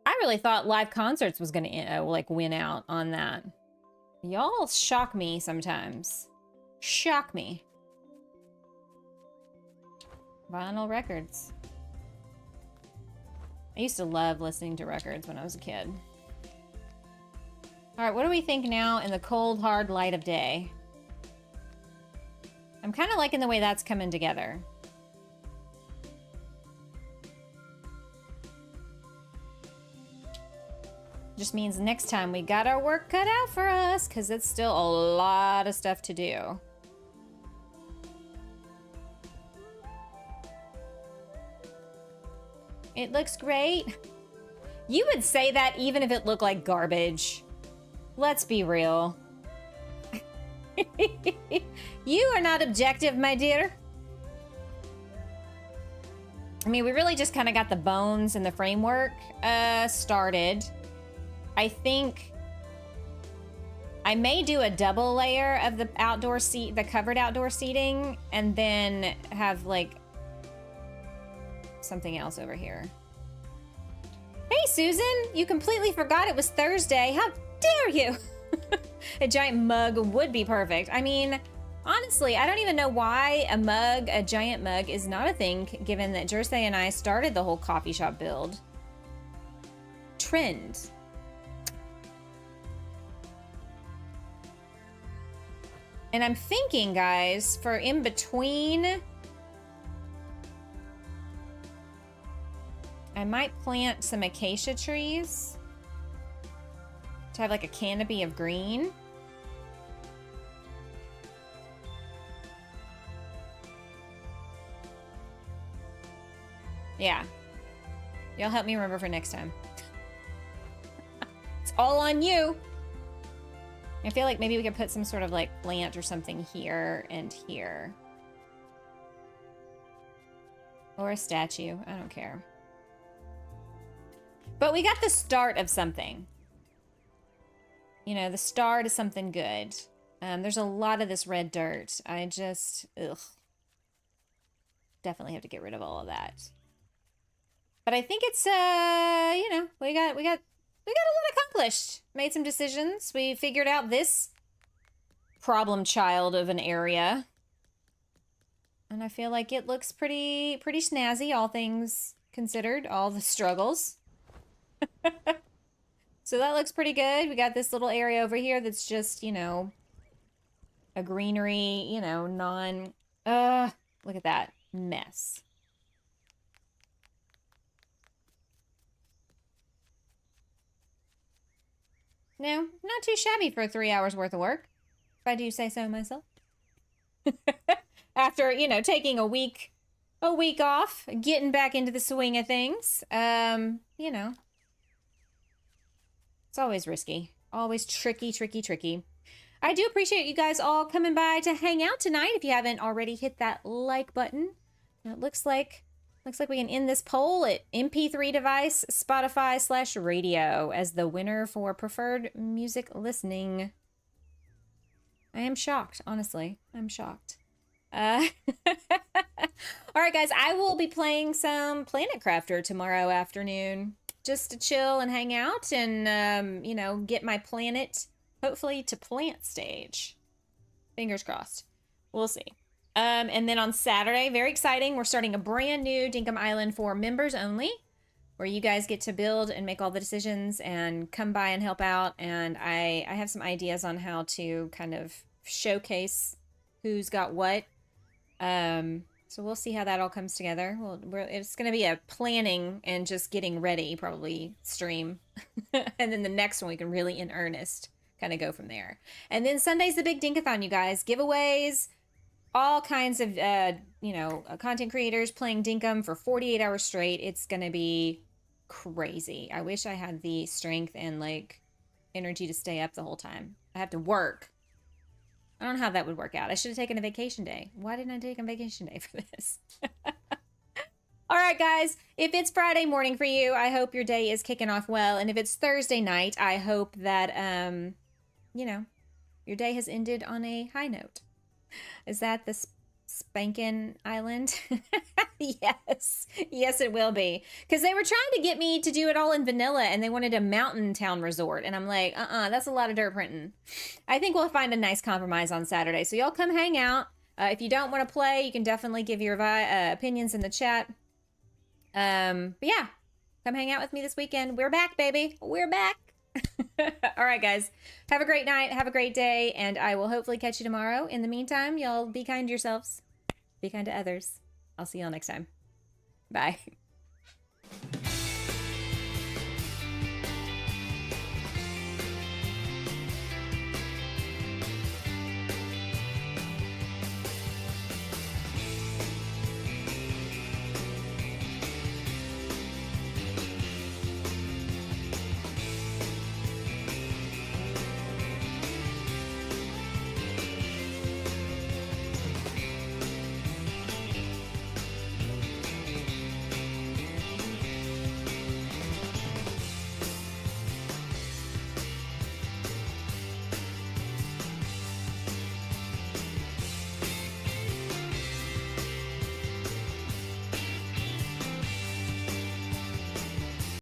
I really thought live concerts was gonna like win out on that. Y'all shock me sometimes. Shock me. Vinyl records. I used to love listening to records when I was a kid. All right, what do we think now in the cold, hard light of day? I'm kind of liking the way that's coming together. Just means next time we got our work cut out for us, because it's still a lot of stuff to do. It looks great. You would say that even if it looked like garbage. Let's be real. You are not objective, my dear. I mean, we really just kind of got the bones and the framework started. I think I may do a double layer of the outdoor seat, the covered outdoor seating, and then have like something else over here. Hey, Susan, you completely forgot it was Thursday. How dare you? A giant mug would be perfect. I mean, honestly, I don't even know why a giant mug is not a thing, given that Jersey and I started the whole coffee shop build trend. And I'm thinking, guys, for in between, I might plant some acacia trees to have like a canopy of green. Yeah. Y'all help me remember for next time. It's all on you. I feel like maybe we could put some sort of like plant or something here and here. Or a statue. I don't care. But we got the start of something. You know, the start of something good. There's a lot of this red dirt. I just, ugh. Definitely have to get rid of all of that. But I think it's, you know, we got a lot accomplished. Made some decisions. We figured out this problem child of an area. And I feel like it looks pretty snazzy, all things considered, all the struggles. So that looks pretty good. We got this little area over here that's just, you know, a greenery, you know, look at that mess. No, not too shabby for 3 hours worth of work, if I do say so myself. After, you know, taking a week off, getting back into the swing of things, you know, it's always risky, always tricky. I do appreciate you guys all coming by to hang out tonight. If you haven't already hit that like button, it looks like Looks like we can end this poll at MP3 device, Spotify/radio as the winner for preferred music listening. I am shocked, honestly. I'm shocked. All right, guys, I will be playing some Planet Crafter tomorrow afternoon just to chill and hang out and, you know, get my planet, hopefully, to plant stage. Fingers crossed. We'll see. And then on Saturday, very exciting, we're starting a brand new Dinkum Island for members only, where you guys get to build and make all the decisions and come by and help out. And I have some ideas on how to kind of showcase who's got what. So we'll see how that all comes together. It's going to be a planning and just getting ready, probably, stream. And then the next one we can really, in earnest, kind of go from there. And then Sunday's the big Dinkathon, you guys. Giveaways, all kinds of, you know, content creators playing Dinkum for 48 hours straight. It's going to be crazy. I wish I had the strength and, like, energy to stay up the whole time. I have to work. I don't know how that would work out. I should have taken a vacation day. Why didn't I take a vacation day for this? All right, guys. If it's Friday morning for you, I hope your day is kicking off well. And if it's Thursday night, I hope that, you know, your day has ended on a high note. Is that the Spankin' Island? Yes. Yes, it will be. Because they were trying to get me to do it all in vanilla, and they wanted a mountain town resort. And I'm like, that's a lot of dirt printing. I think we'll find a nice compromise on Saturday. So y'all come hang out. If you don't want to play, you can definitely give your opinions in the chat. But yeah, come hang out with me this weekend. We're back, baby. We're back. All right, guys. Have a great night. Have a great day. And I will hopefully catch you tomorrow. In the meantime, y'all be kind to yourselves. Be kind to others. I'll see y'all next time. Bye.